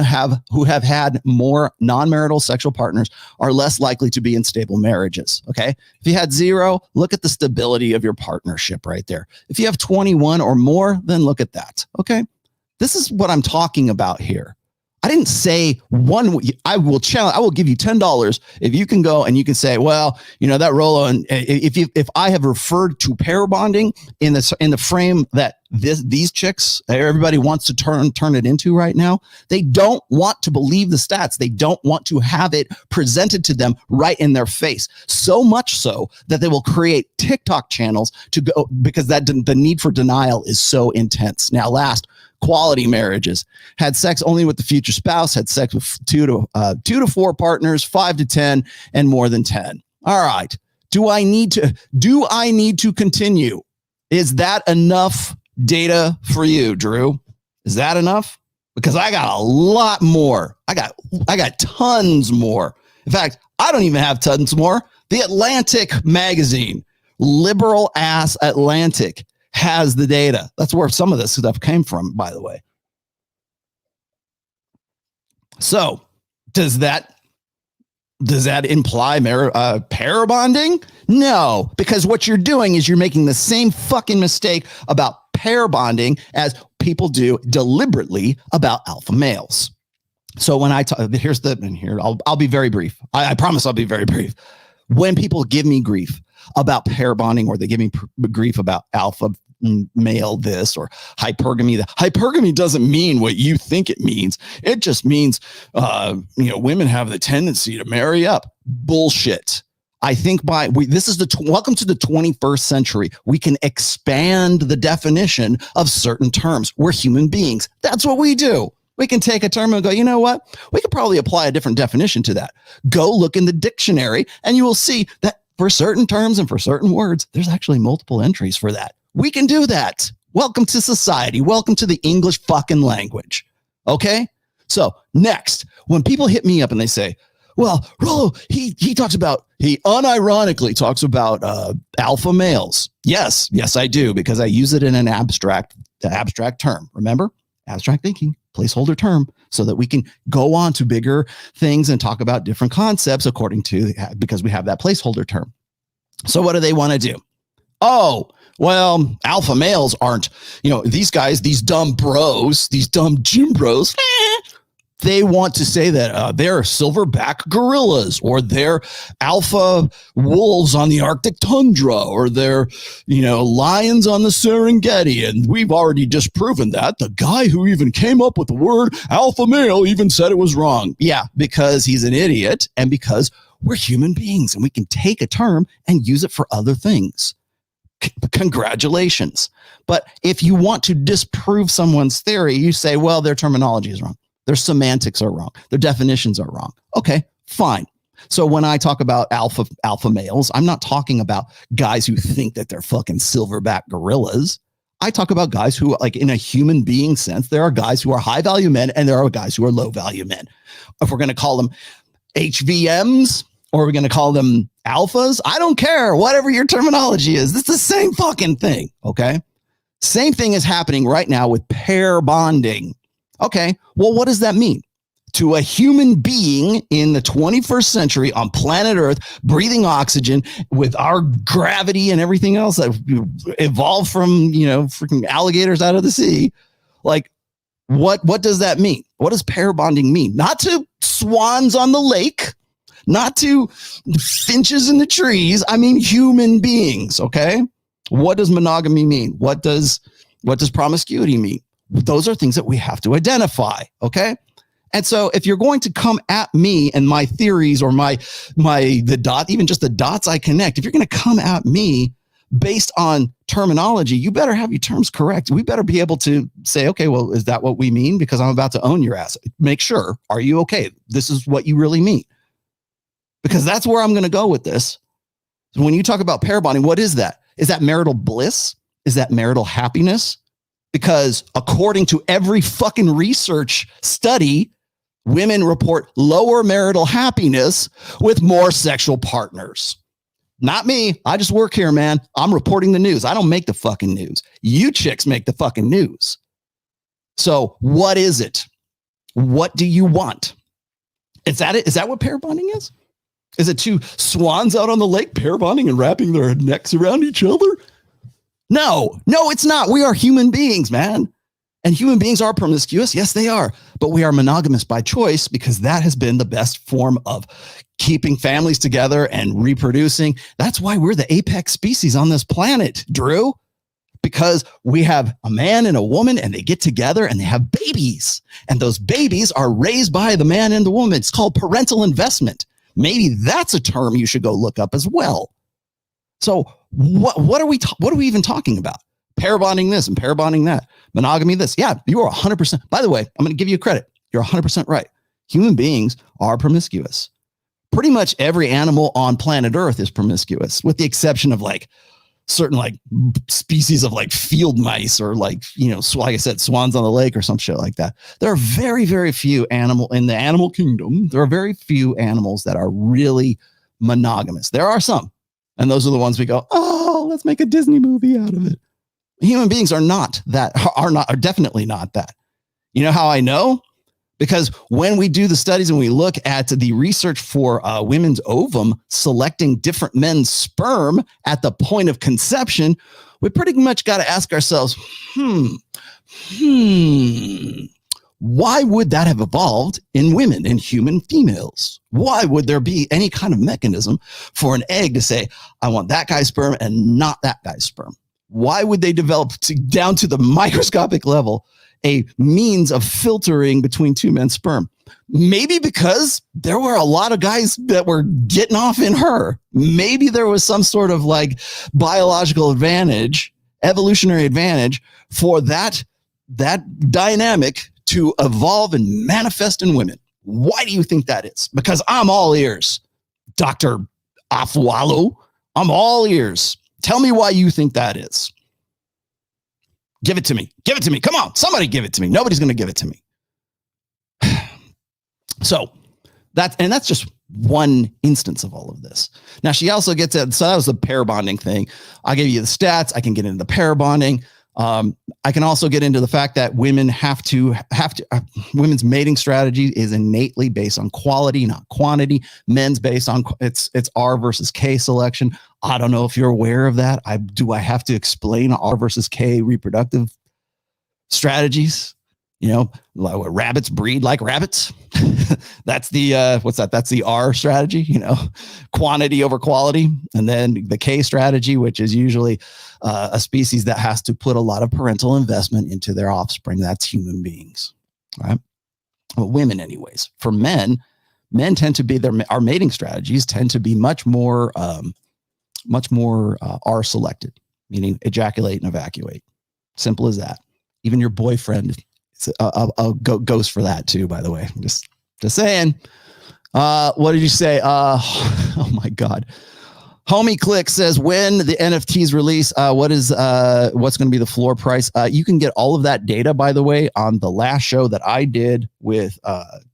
who have had more non-marital sexual partners are less likely to be in stable marriages. Okay. If you had 0, look at the stability of your partnership right there. If you have 21 or more, then look at that. Okay. This is what I'm talking about here. I didn't say one. I will give you $10 if you can go and you can say, well, you know, that Rollo, and if I have referred to pair bonding in the frame that these chicks, everybody wants to turn it into right now, they don't want to believe the stats. They don't want to have it presented to them right in their face. So much so that they will create TikTok channels to go, because the need for denial is so intense. Now, last. Quality marriages. Had sex only with the future spouse, had sex with 2 to 4 partners, 5 to 10, and more than 10. All right. Do I need to continue? Is that enough data for you, Drew? Is that enough? Because I got a lot more. I got tons more. In fact, I don't even have tons more. The Atlantic magazine, liberal ass Atlantic, has the data. That's where some of this stuff came from, by the way. So does that imply pair bonding? No, because what you're doing is you're making the same fucking mistake about pair bonding as people do deliberately about alpha males. So when I talk, I'll be very brief. I promise I'll be very brief. When people give me grief about pair bonding, or they give me grief about alpha male this or hypergamy, hypergamy doesn't mean what you think it means. It just means, women have the tendency to marry up. Bullshit. I think this is welcome to the 21st century. We can expand the definition of certain terms. We're human beings. That's what we do. We can take a term and go, you know what? We could probably apply a different definition to that. Go look in the dictionary and you will see that for certain terms and for certain words, there's actually multiple entries for that. We can do that. Welcome to society. Welcome to the English fucking language. Okay. So next, when people hit me up and they say, well, Rollo, he unironically talks about alpha males. Yes, I do, because I use it in an abstract term. Remember, abstract thinking, placeholder term, so that we can go on to bigger things and talk about different concepts because we have that placeholder term. So what do they want to do? Oh, well, alpha males aren't, these guys, these dumb bros, these dumb gym bros. They want to say that they're silverback gorillas, or they're alpha wolves on the Arctic tundra, or they're, lions on the Serengeti. And we've already disproven that. The guy who even came up with the word alpha male even said it was wrong. Yeah, because he's an idiot, and because we're human beings and we can take a term and use it for other things. Congratulations. But if you want to disprove someone's theory, you say, well, their terminology is wrong. Their semantics are wrong. Their definitions are wrong. Okay, fine. So when I talk about alpha males, I'm not talking about guys who think that they're fucking silverback gorillas. I talk about guys who, like, in a human being sense, there are guys who are high value men and there are guys who are low value men. If we're going to call them HVMs or we're going to call them alphas, I don't care. Whatever your terminology is, it's the same fucking thing. Okay. Same thing is happening right now with pair bonding. Okay, well, what does that mean? To a human being in the 21st century on planet Earth, breathing oxygen with our gravity and everything else that evolved from, freaking alligators out of the sea. Like, what does that mean? What does pair bonding mean? Not to swans on the lake, not to finches in the trees. I mean, human beings. Okay. What does monogamy mean? What does promiscuity mean? Those are things that we have to identify. Okay. And so if you're going to come at me and my theories or even just the dots I connect, if you're going to come at me based on terminology, you better have your terms correct. We better be able to say, okay, well, is that what we mean? Because I'm about to own your ass. Make sure. Are you okay? This is what you really mean. Because that's where I'm going to go with this. So when you talk about pair bonding, what is that? Is that marital bliss? Is that marital happiness? Because according to every fucking research study, women report lower marital happiness with more sexual partners. Not me. I just work here, man. I'm reporting the news. I don't make the fucking news. You chicks make the fucking news. So what is it? What do you want? Is that it? Is that what pair bonding is? Is it two swans out on the lake pair bonding and wrapping their necks around each other? No, it's not. We are human beings, man. And human beings are promiscuous. Yes, they are. But we are monogamous by choice because that has been the best form of keeping families together and reproducing. That's why we're the apex species on this planet, Drew. Because we have a man and a woman and they get together and they have babies. And those babies are raised by the man and the woman. It's called parental investment. Maybe that's a term you should go look up as well. So what are we even talking about? Pair bonding this and pair bonding that. Monogamy this. Yeah, you are 100%. By the way, I'm going to give you credit. You're 100% right. Human beings are promiscuous. Pretty much every animal on planet Earth is promiscuous, with the exception of like certain like species of like field mice or like, like I said, swans on the lake or some shit like that. There are very, very few in the animal kingdom. There are very few animals that are really monogamous. There are some. And those are the ones we go, oh, let's make a Disney movie out of it. Human beings are definitely not that. You know how I know? Because when we do the studies and we look at the research for women's ovum selecting different men's sperm at the point of conception, we pretty much got to ask ourselves, why would that have evolved in women, in human females? Why would there be any kind of mechanism for an egg to say, I want that guy's sperm and not that guy's sperm? Why would they develop down to the microscopic level a means of filtering between two men's sperm? Maybe because there were a lot of guys that were getting off in her. Maybe there was some sort of like biological advantage, evolutionary advantage for that dynamic to evolve and manifest in women. Why do you think that is? Because I'm all ears, Dr. Afualo. I'm all ears. Tell me why you think that is. Give it to me. Give it to me. Come on. Somebody give it to me. Nobody's going to give it to me. So that's just one instance of all of this. Now she also gets at, so that was the pair bonding thing. I gave you the stats. I can get into the pair bonding. I can also get into the fact that women have to women's mating strategy is innately based on quality, not quantity. Men's based on it's R versus K selection. I don't know if you're aware of that. I have to explain R versus K reproductive strategies? You know, rabbits breed like rabbits. That's the what's that? That's the R strategy, you know, quantity over quality. And then the K strategy, which is usually a species that has to put a lot of parental investment into their offspring. That's human beings, right? Well, women, anyways. For men tend to be our mating strategies tend to be much more R selected, meaning ejaculate and evacuate. Simple as that. Even your boyfriend goes for that too, by the way. Just saying. What did you say? Oh my God. Homie Click says, when the NFTs release, what's going to be the floor price? You can get all of that data, by the way, on the last show that I did with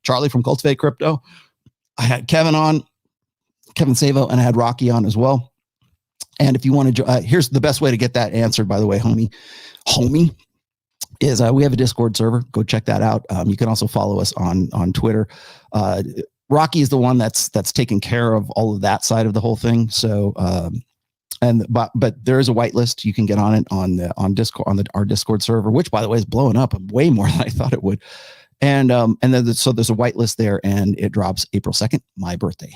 Charlie from Cultivate Crypto. I had Kevin Savo, and I had Rocky on as well. And if you want to, here's the best way to get that answered, by the way, homie, is we have a Discord server. Go check that out. You can also follow us on Twitter. Rocky is the one that's taking care of all of that side of the whole thing. So, but there is a whitelist. You can get on it on Discord, our Discord server, which, by the way, is blowing up way more than I thought it would. And then so there's a whitelist there, and it drops April 2nd, my birthday.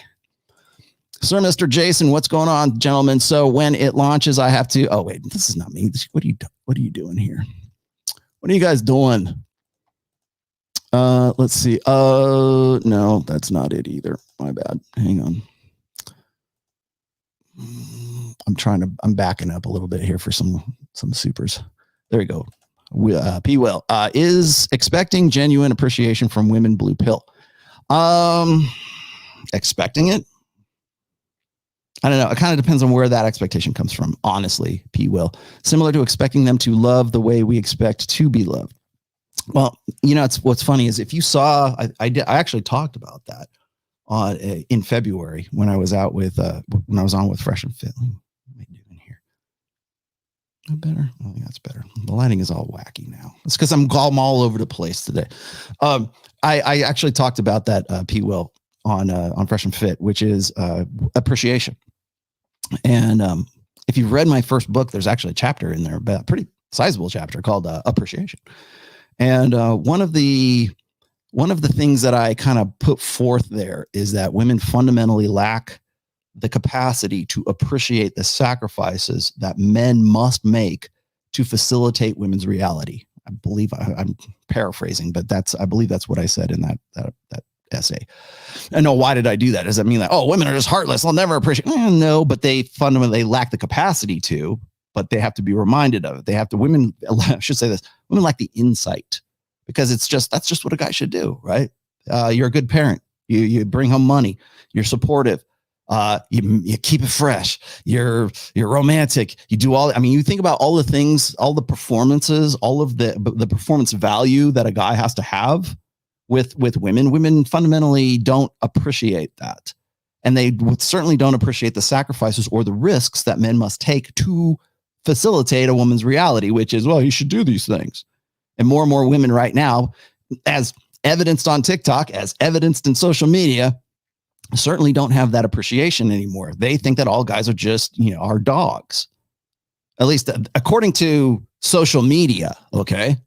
Sir, Mr. Jason, what's going on, gentlemen? So when it launches, I have to. Oh wait, this is not me. What are you doing here? What are you guys doing? Let's see. No, that's not it either. My bad. Hang on. I'm backing up a little bit here for some supers. There we go. P. Will is expecting genuine appreciation from women blue pill. Expecting it. I don't know. It kind of depends on where that expectation comes from. Honestly, P. Will, similar to expecting them to love the way we expect to be loved. Well, you know, what's funny is if you saw, I actually talked about that in February when I was on with Fresh and Fit. What am I doing here? Better? I think that's better. The lighting is all wacky now. It's because I'm all over the place today. I actually talked about that P. Will on Fresh and Fit, which is appreciation. And if you've read my first book, there's actually a chapter in there, a pretty sizable chapter called Appreciation. And one of the things that I kind of put forth there is that women fundamentally lack the capacity to appreciate the sacrifices that men must make to facilitate women's reality. I believe I'm paraphrasing, but I believe that's what I said in that essay. And no, why did I do that? Does that mean that, oh, women are just heartless, I'll never appreciate? No, but they fundamentally lack the capacity to, but they have to be reminded of it. Women, I should say this, women lack the insight, because that's just what a guy should do, right? You're a good parent. You bring home money. You're supportive. You keep it fresh. You're romantic. You do all, I mean, you think about all the things, all the performances, all of the performance value that a guy has to have with women. Women fundamentally don't appreciate that. And they certainly don't appreciate the sacrifices or the risks that men must take to facilitate a woman's reality, which is, well, you should do these things. And more women right now, as evidenced on TikTok, as evidenced in social media, certainly don't have that appreciation anymore. They think that all guys are just, are dogs. At least according to social media. Okay.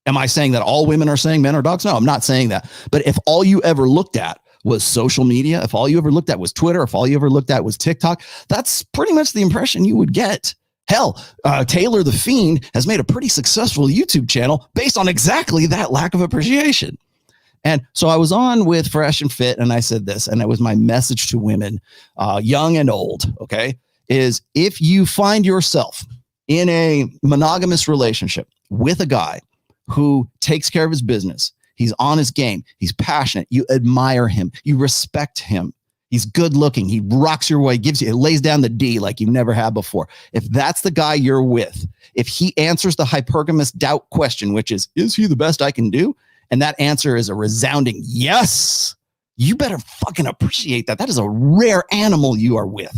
Am I saying that all women are saying men are dogs? No, I'm not saying that. But if all you ever looked at was social media, if all you ever looked at was Twitter, if all you ever looked at was TikTok, that's pretty much the impression you would get. Hell, Taylor the Fiend has made a pretty successful YouTube channel based on exactly that lack of appreciation. And so I was on with Fresh and Fit, and I said this, and it was my message to women, young and old, okay, is if you find yourself in a monogamous relationship with a guy who takes care of his business, he's on his game, he's passionate, you admire him, you respect him, he's good looking, he rocks your way, it lays down the D like you never had before. If that's the guy you're with, if he answers the hypergamous doubt question, which is he the best I can do? And that answer is a resounding yes, you better fucking appreciate that. That is a rare animal you are with.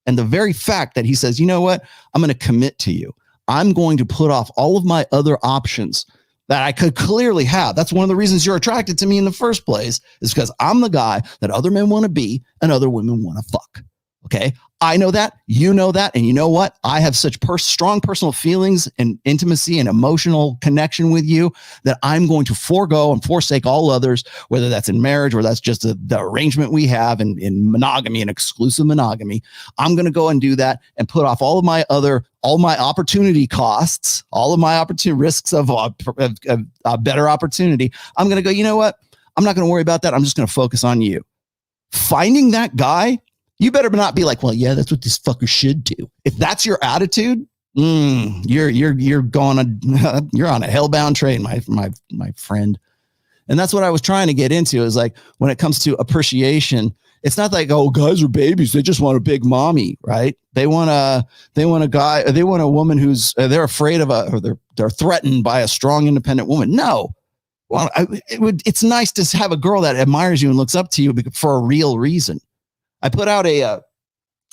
And the very fact that he says, you know what, I'm going to commit to you. I'm going to put off all of my other options that I could clearly have. That's one of the reasons you're attracted to me in the first place, is because I'm the guy that other men want to be and other women want to fuck. Okay. I know that, you know that. And you know what? I have such strong personal feelings and intimacy and emotional connection with you that I'm going to forego and forsake all others, whether that's in marriage or that's just the arrangement we have in monogamy and exclusive monogamy. I'm going to go and do that and put off all my opportunity costs, all of my opportunity risks of better opportunity. I'm going to go, you know what? I'm not going to worry about that. I'm just going to focus on you. Finding that guy, you better not be like, well, yeah, that's what this fucker should do. If that's your attitude, you're going on, you're on a hellbound train, my friend. And that's what I was trying to get into, is like, when it comes to appreciation, it's not like, oh, guys are babies. They just want a big mommy, right? They want a guy, they want a woman who's, they're afraid of they're threatened by a strong, independent woman. No. Well, it's nice to have a girl that admires you and looks up to you for a real reason. I put out I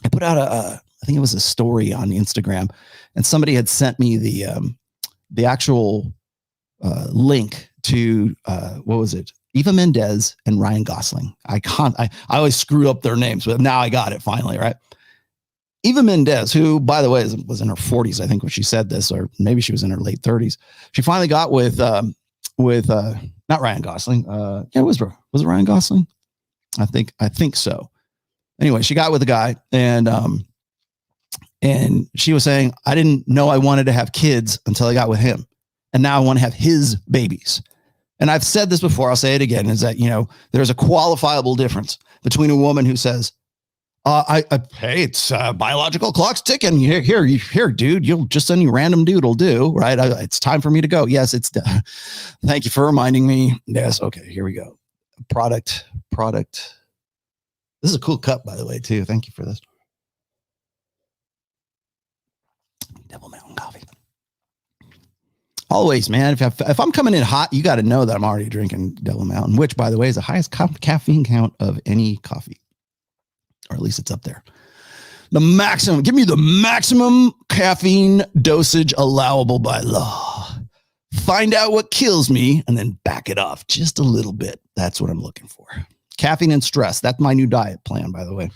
think it was a story on Instagram, and somebody had sent me the actual link to what was it? Eva Mendes and Ryan Gosling. I always screw up their names, but now I got it finally, right? Eva Mendes, who, by the way, was in her 40s, I think, when she said this, or maybe she was in her late 30s. She finally got with not Ryan Gosling. Yeah, was it Ryan Gosling? I think so. Anyway, she got with a guy, and she was saying, I didn't know I wanted to have kids until I got with him. And now I want to have his babies. And I've said this before, I'll say it again, is that, there's a qualifiable difference between a woman who says, hey, it's biological clock's ticking. Here, dude, you'll just any random dude will do, right? It's time for me to go. Yes, it's thank you for reminding me. Yes. Okay, here we go. Product. This is a cool cup, by the way, too. Thank you for this. Devil Mountain Coffee. Always, man. If I'm coming in hot, you got to know that I'm already drinking Devil Mountain, which, by the way, is the highest caffeine count of any coffee. Or at least it's up there. The maximum. Give me the maximum caffeine dosage allowable by law. Find out what kills me and then back it off just a little bit. That's what I'm looking for. Caffeine and stress. That's my new diet plan, by the way.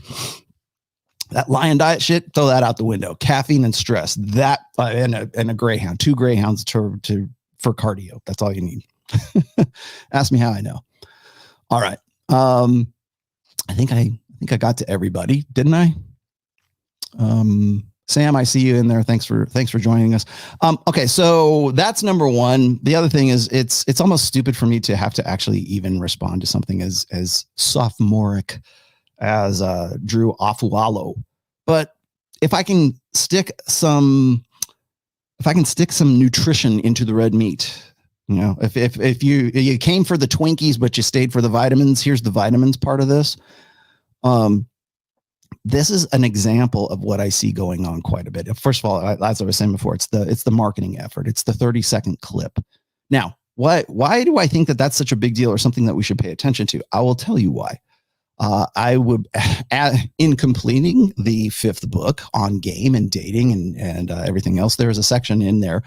That lion diet shit, throw that out the window. Caffeine and stress. That and a greyhound. 2 greyhounds for cardio. That's all you need. Ask me how I know. All right. I think I got to everybody, didn't I? Sam, I see you in there. Thanks for joining us. Okay, so that's number one. The other thing is it's almost stupid for me to have to actually even respond to something as sophomoric as Drew Afualo. But if I can stick some nutrition into the red meat, if you came for the Twinkies but you stayed for the vitamins, here's the vitamins part of this. This is an example of what I see going on quite a bit. First of all, as I was saying before, it's the marketing effort. It's the 30-second clip. Now, why do I think that that's such a big deal or something that we should pay attention to? I will tell you why. I would, in completing the 5th book on game and dating and everything else, there is a section in there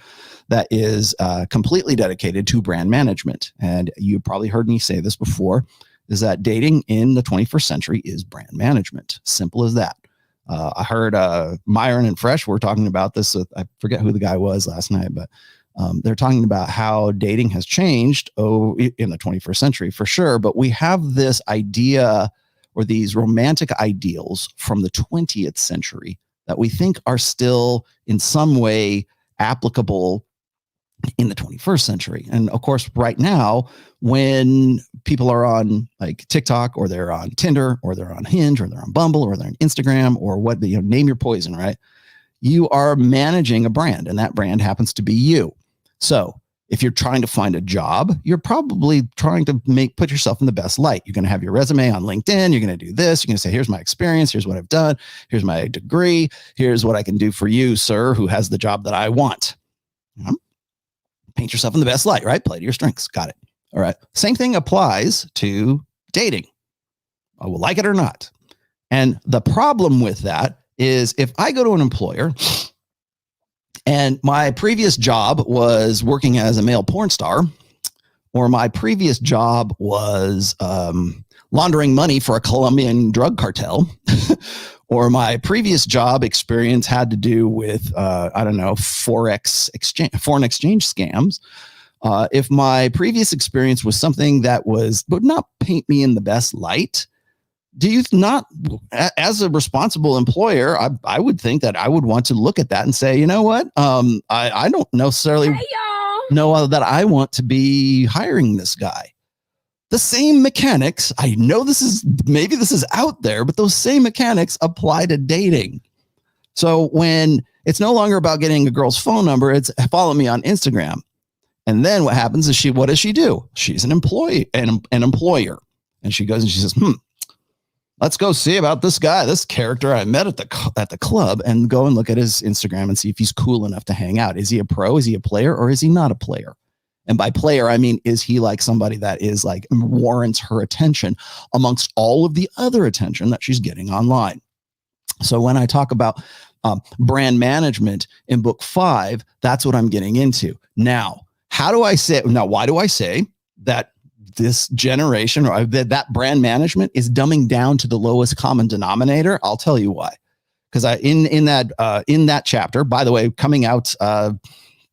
that is completely dedicated to brand management. And you probably heard me say this before, is that dating in the 21st century is brand management. Simple as that. I heard Myron and Fresh were talking about this. I forget who the guy was last night, but they're talking about how dating has changed in the 21st century for sure. But we have this idea or these romantic ideals from the 20th century that we think are still in some way applicable in the 21st century. And of course, right now, when people are on like TikTok or they're on Tinder or they're on Hinge or they're on Bumble or they're on Instagram or what, name your poison, right? You are managing a brand and that brand happens to be you. So if you're trying to find a job, you're probably trying to put yourself in the best light. You're going to have your resume on LinkedIn. You're going to do this. You're going to say, here's my experience. Here's what I've done. Here's my degree. Here's what I can do for you, sir, who has the job that I want. Paint yourself in the best light, right? Play to your strengths. Got it. All right. Same thing applies to dating. I will like it or not. And the problem with that is if I go to an employer and my previous job was working as a male porn star, or my previous job was laundering money for a Colombian drug cartel, or my previous job experience had to do with, foreign exchange scams. If my previous experience was something that would not paint me in the best light, do you not, as a responsible employer, I would think that I would want to look at that and say, you know what? I don't necessarily know that I want to be hiring this guy. The same mechanics, I know maybe this is out there, but those same mechanics apply to dating. So when it's no longer about getting a girl's phone number, it's follow me on Instagram. And then what happens is what does she do? She's an employee and an employer. And she goes and she says, let's go see about this guy, this character I met at the club, and go and look at his Instagram and see if he's cool enough to hang out. Is he a pro? Is he a player? Or is he not a player? And by player, I mean, is he like somebody that is like warrants her attention amongst all of the other attention that she's getting online? So when I talk about brand management in book 5, that's what I'm getting into. Now, why do I say that this generation or that brand management is dumbing down to the lowest common denominator? I'll tell you why. Because in that chapter, by the way, coming out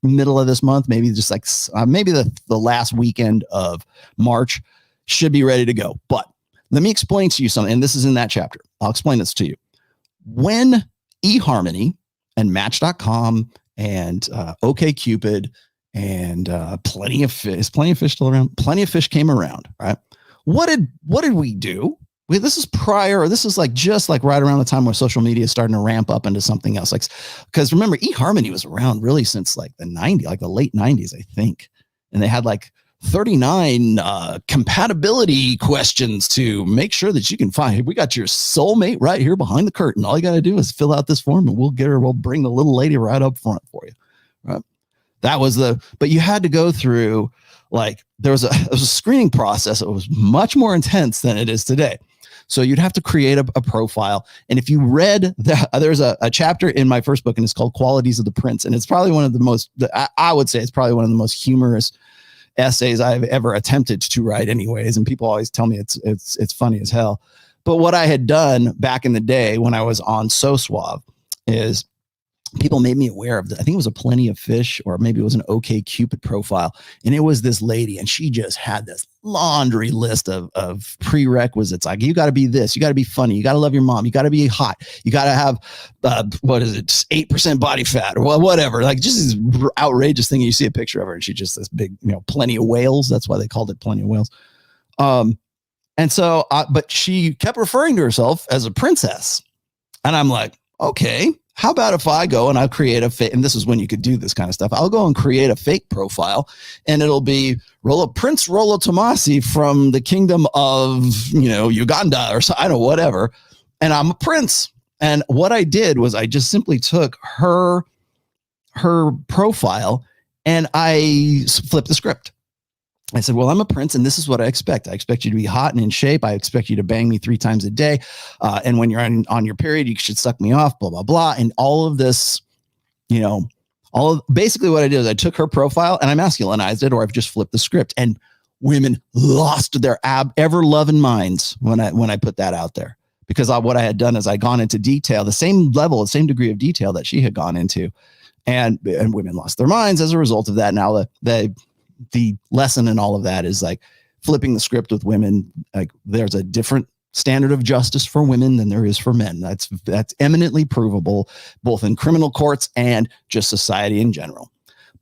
middle of this month, maybe just like maybe the last weekend of March, should be ready to go. But let me explain to you something, and this is in that chapter. I'll explain this to you. When eHarmony and Match.com and OkCupid and Plenty of Fish still around? Plenty of Fish came around, right? What did we do? This is just like right around the time where social media is starting to ramp up into something else. Like, because remember, eHarmony was around really since like the late 90s, I think. And they had like 39 compatibility questions to make sure that you can find, we got your soulmate right here behind the curtain. All you got to do is fill out this form and we'll bring the little lady right up front for you. Right. But you had to go through, like, there was a screening process that was much more intense than it is today. So you'd have to create a profile. And if you read there's a chapter in my first book, and it's called Qualities of the Prince. And it's probably one of the most, I would say it's probably one of the most humorous essays I've ever attempted to write anyways. And people always tell me it's funny as hell. But what I had done back in the day when I was on So Suave is people made me aware of I think it was a Plenty of Fish, or maybe it was an OkCupid profile. And it was this lady, and she just had this laundry list of prerequisites. Like, you got to be this, you got to be funny, you got to love your mom, you got to be hot, you got to have, 8% body fat or whatever. Like, just this outrageous thing. You see a picture of her and she's just this big, Plenty of Whales. That's why they called it Plenty of Whales. And so, but she kept referring to herself as a princess. And I'm like, okay, how about if I go and I'll create a fake, and this is when you could do this kind of stuff. I'll go and create a fake profile, and it'll be Prince Rollo TOMASSI from the kingdom of, Uganda, or so, I don't know, whatever. And I'm a prince. And what I did was I just simply took her profile and I flipped the script. I said, well, I'm a prince, and this is what I expect. I expect you to be hot and in shape. I expect you to bang me 3 times a day. And when you're on your period, you should suck me off, blah, blah, blah. And all of this, basically what I did is I took her profile and I masculinized it, or I've just flipped the script. And women lost their ever loving minds when I put that out there, because what I had done is I gone into detail, the same degree of detail that she had gone into, and women lost their minds as a result of that. Now the lesson in all of that is like flipping the script with women. Like, there's a different standard of justice for women than there is for men. That's eminently provable, both in criminal courts and just society in general.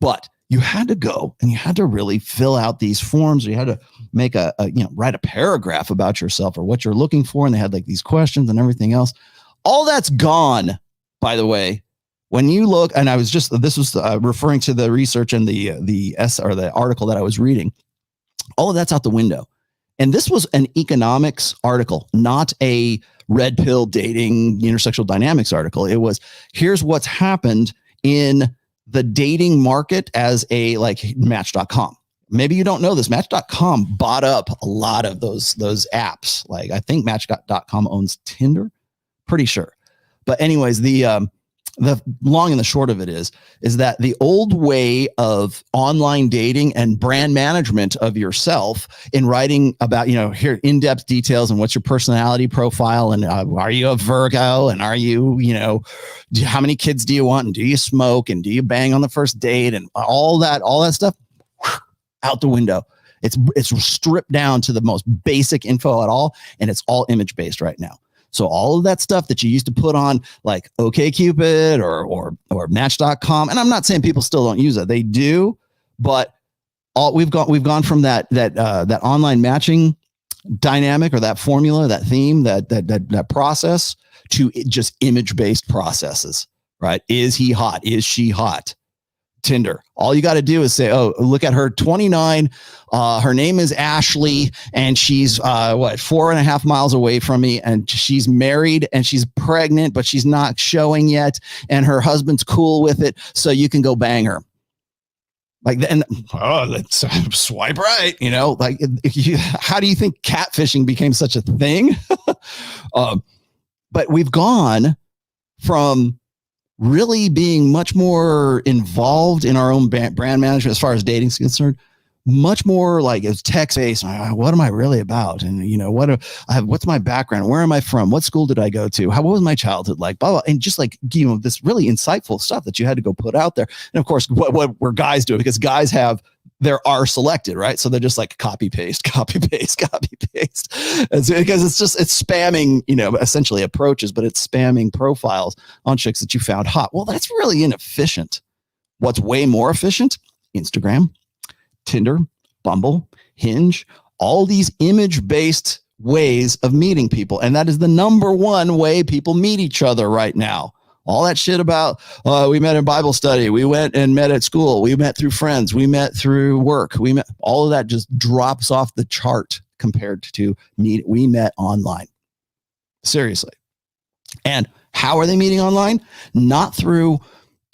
But you had to go and you had to really fill out these forms, or you had to make write a paragraph about yourself or what you're looking for. And they had like these questions and everything else. All that's gone, by the way. When you look, and this was referring to the research and the article that I was reading, all of that's out the window. And this was an economics article, not a red pill dating intersexual dynamics article. It was, here's what's happened in the dating market as a, like, Match.com. maybe you don't know this. Match.com bought up a lot of those apps. Like I think Match.com owns Tinder, pretty sure. But anyways, the long and the short of it is that the old way of online dating and brand management of yourself in writing about, here in-depth details and what's your personality profile and are you a Virgo and are you, how many kids do you want and do you smoke and do you bang on the first date and all that stuff out the window. It's stripped down to the most basic info at all, and it's all image based right now. So all of that stuff that you used to put on like OkCupid or Match.com, and I'm not saying people still don't use it, they do, but we've gone from that online matching dynamic or that formula, that theme, that process to just image based processes, right? Is he hot? Is she hot? Tinder. All you got to do is say, oh, look at her, 29. Her name is Ashley, and she's 4.5 miles away from me, and she's married and she's pregnant, but she's not showing yet, and her husband's cool with it, so you can go bang her. Like then, let's swipe right. How do you think catfishing became such a thing? But we've gone from really being much more involved in our own brand management as far as dating is concerned, much more like it's text-based. What am I really about? And what's my background? Where am I from? What school did I go to? What was my childhood like? Blah, blah. And just like, this really insightful stuff that you had to go put out there. And of course, what were guys doing? Because guys have there are selected, right? So they're just like copy paste. Because it's spamming, essentially approaches, but it's spamming profiles on chicks that you found hot. Well, that's really inefficient. What's way more efficient? Instagram, Tinder, Bumble, Hinge, all these image-based ways of meeting people. And that is the number one way people meet each other right now. All that shit about, we met in Bible study. We went and met at school. We met through friends. We met through work. All of that just drops off the chart compared to we met online. Seriously. And how are they meeting online? Not through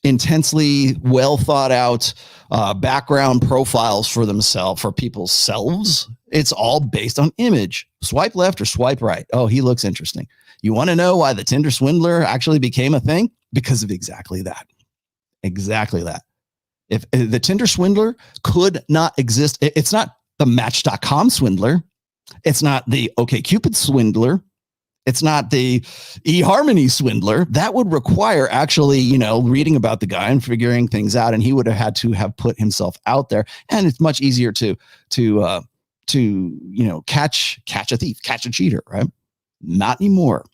intensely well thought out background profiles for people's selves. It's all based on image. Swipe left or swipe right. Oh, he looks interesting. You want to know why the Tinder swindler actually became a thing? Because of exactly that. Exactly that. If the Tinder swindler could not exist, it's not the Match.com swindler. It's not the OkCupid swindler. It's not the eHarmony swindler. That would require actually, reading about the guy and figuring things out. And he would have had to have put himself out there. And it's much easier to catch a thief, catch a cheater, right? Not anymore.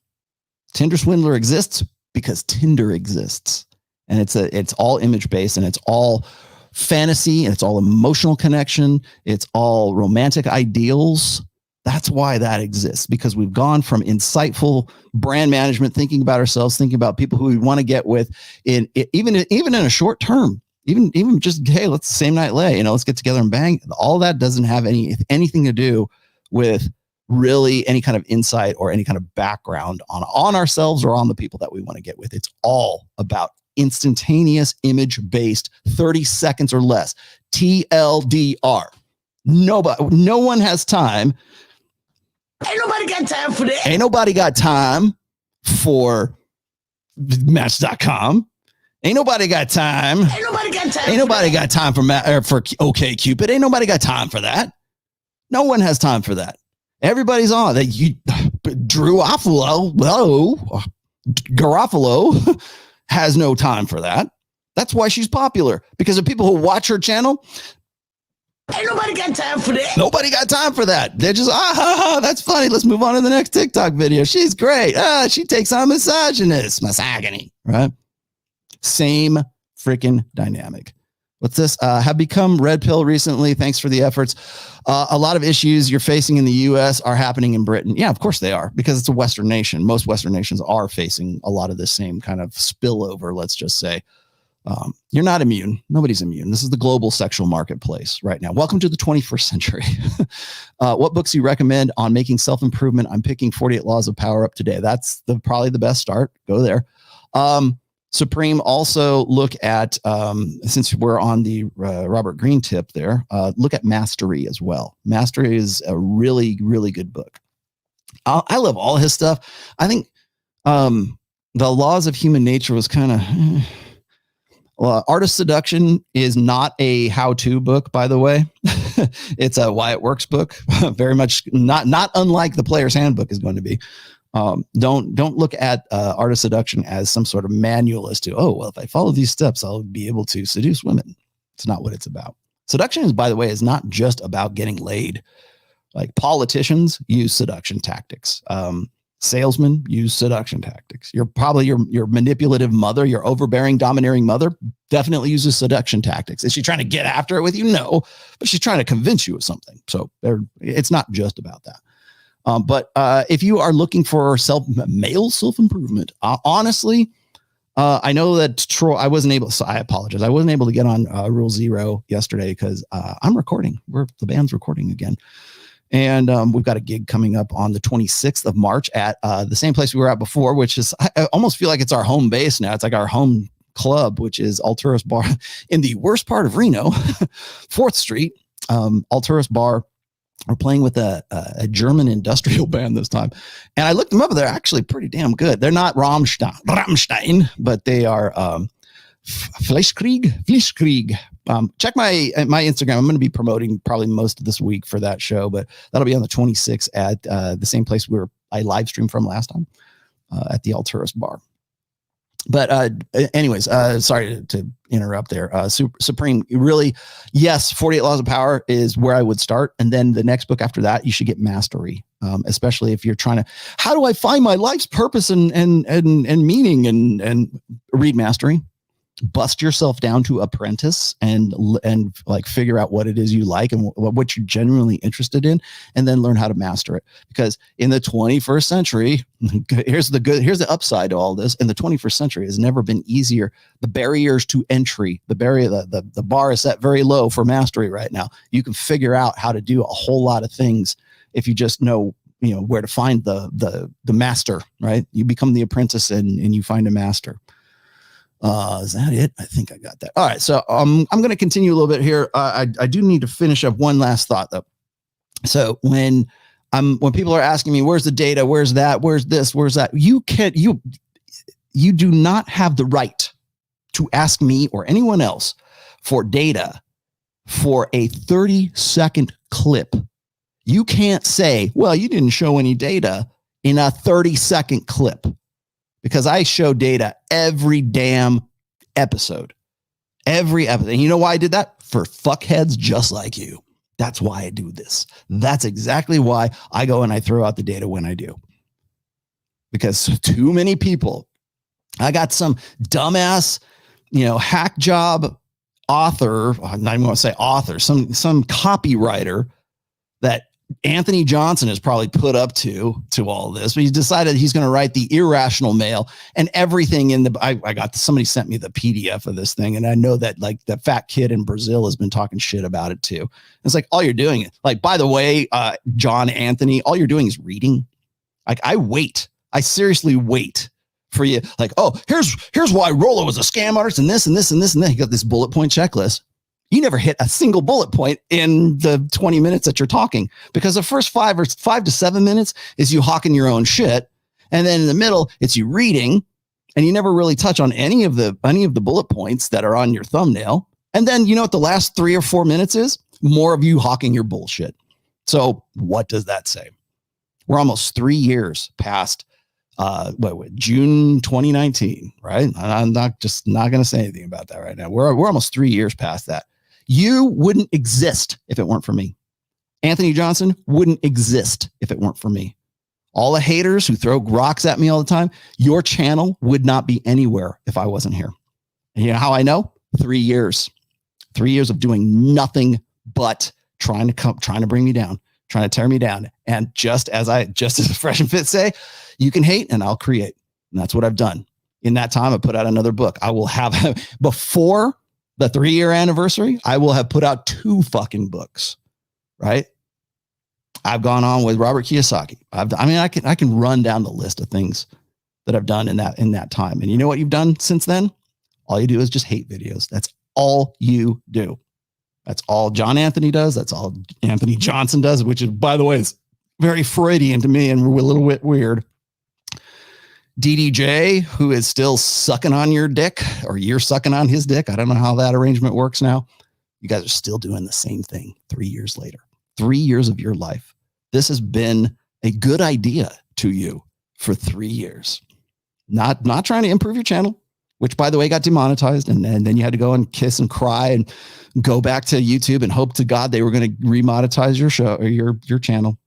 Tinder swindler exists because Tinder exists, and it's all image based, and it's all fantasy, and it's all emotional connection. It's all romantic ideals. That's why that exists, because we've gone from insightful brand management, thinking about ourselves, thinking about people who we want to get with even in a short term, even just, hey, let's same night lay, let's get together and bang. All that doesn't have anything to do with really any kind of insight or any kind of background on ourselves or on the people that we want to get with. It's all about instantaneous image-based 30 seconds or less. TLDR. No one has time. Ain't nobody got time for that. Ain't nobody got time for Match.com. Ain't nobody got time. Ain't nobody got time. Ain't nobody got time for OkCupid. Ain't nobody got time for that. No one has time for that. Everybody's on that. Drew Garofalo has no time for that. That's why she's popular, because the people who watch her channel, ain't nobody got time for that. Nobody got time for that. They're just, that's funny. Let's move on to the next TikTok video. She's great. She takes on misogyny, right? Same freaking dynamic. What's this? Have become red pill recently. Thanks for the efforts. A lot of issues you're facing in the U.S. are happening in Britain. Yeah, of course they are, because it's a Western nation. Most Western nations are facing a lot of the same kind of spillover, let's just say. You're not immune. Nobody's immune. This is the global sexual marketplace right now. Welcome to the 21st century. What books do you recommend on making self-improvement? I'm picking 48 Laws of Power up today. That's probably the best start. Go there. Supreme, also look at, since we're on the Robert Greene tip there, look at Mastery as well. Mastery is a really, really good book. I love all his stuff. I think the Laws of Human Nature was kind of... Art of Seduction is not a how-to book, by the way. It's a why it works book. Very much not unlike the Player's Handbook is going to be. Don't look at Art of Seduction as some sort of manual as to, oh, well, if I follow these steps, I'll be able to seduce women. It's not what it's about. Seduction is, by the way, is not just about getting laid. Like politicians use seduction tactics. Salesmen use seduction tactics. You're probably your manipulative mother, your overbearing, domineering mother definitely uses seduction tactics. Is she trying to get after it with you? No, but she's trying to convince you of something. So it's not just about that. But if you are looking for male self-improvement, honestly, I know that Troy, I apologize. I wasn't able to get on Rule Zero yesterday because I'm recording. The band's recording again. And we've got a gig coming up on the 26th of March at the same place we were at before, which is, I almost feel like it's our home base now. It's like our home club, which is Alturas Bar in the worst part of Reno, 4th Street, Alturas Bar. We're playing with a German industrial band this time. And I looked them up. They're actually pretty damn good. They're not Rammstein, but they are Fleischkrieg. Check my Instagram. I'm going to be promoting probably most of this week for that show, but that'll be on the 26th at the same place I live streamed from last time at the Alturas Bar. But anyways, sorry to interrupt there. Supreme, really, yes, 48 Laws of Power is where I would start. And then the next book after that, you should get Mastery, especially if you're trying to, how do I find my life's purpose and meaning, and read Mastery. Bust yourself down to apprentice and like figure out what it is you like and what you're genuinely interested in, and then learn how to master it. Because in the 21st century, here's the upside to all this. In the 21st century, has never been easier. The barriers to entry, the bar is set very low for mastery right now. You can figure out how to do a whole lot of things if you just know where to find the master, right? You become the apprentice and you find a master. Is that it? I think I got that. All right. So I'm going to continue a little bit here. I do need to finish up one last thought though. So when people are asking me, where's the data? Where's that? Where's this? Where's that? You do not have the right to ask me or anyone else for data for a 30-second clip. You can't say, well, you didn't show any data in a 30-second clip. Because I show data every damn episode. Every episode. And you know why I did that? For fuckheads just like you. That's why I do this. That's exactly why I go and I throw out the data when I do. Because too many people, I got some dumbass, hack job author, I'm not even going to say author, some copywriter that Anthony Johnson has probably put up to all this, but he's decided he's going to write the irrational male and everything in somebody sent me the PDF of this thing. And I know that like the fat kid in Brazil has been talking shit about it too. It's like, all you're doing is like, by the way, John Anthony, all you're doing is reading. Like I seriously wait for you. Like, oh, here's why Rollo was a scam artist and this and this and this and that. You got this bullet point checklist. You never hit a single bullet point in the 20 minutes that you're talking, because the first 5 to 7 minutes is you hawking your own shit. And then in the middle, it's you reading, and you never really touch on any of the bullet points that are on your thumbnail. And then, what the last 3 or 4 minutes is? More of you hawking your bullshit. So what does that say? We're almost 3 years past June 2019, right? I'm not going to say anything about that right now. We're almost 3 years past that. You wouldn't exist if it weren't for me. Anthony Johnson wouldn't exist if it weren't for me. All the haters who throw rocks at me all the time, your channel would not be anywhere if I wasn't here. And you know how I know? 3 years. 3 years of doing nothing but trying to bring me down, trying to tear me down. And just as Fresh and Fit say, you can hate and I'll create. And that's what I've done. In that time, I put out another book. I will have, before the 3-year anniversary, I will have put out 2 fucking books, right? I've gone on with Robert Kiyosaki. I can run down the list of things that I've done in that time. And you know what you've done since then? All you do is just hate videos. That's all you do. That's all John Anthony does. That's all Anthony Johnson does, which is, by the way, is very Freudian to me and a little bit weird. DDJ, who is still sucking on your dick, or you're sucking on his dick. I don't know how that arrangement works now. You guys are still doing the same thing 3 years later. 3 years of your life. This has been a good idea to you for 3 years. Not trying to improve your channel, which, by the way, got demonetized. And then you had to go and kiss and cry and go back to YouTube and hope to God they were going to remonetize your show or your channel.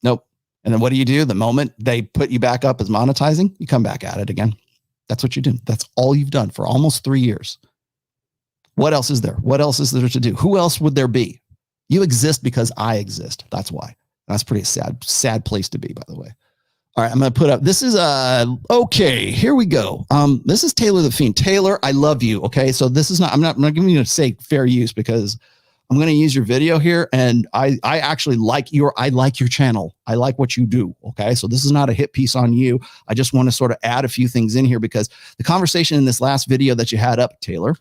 Nope. And then what do? The moment they put you back up as monetizing, you come back at it again. That's what you do. That's all you've done for almost 3 years. What else is there? What else is there to do? Who else would there be? You exist because I exist. That's why. That's pretty sad place to be, by the way. All right, I'm going to put up, this is, okay, here we go. This is Taylor the Fiend. Taylor, I love you, okay? So this is not, I'm not giving you fair use because I'm going to use your video here, and I actually like your channel. I like what you do, okay? So this is not a hit piece on you. I just want to sort of add a few things in here because the conversation in this last video that you had up, Taylor,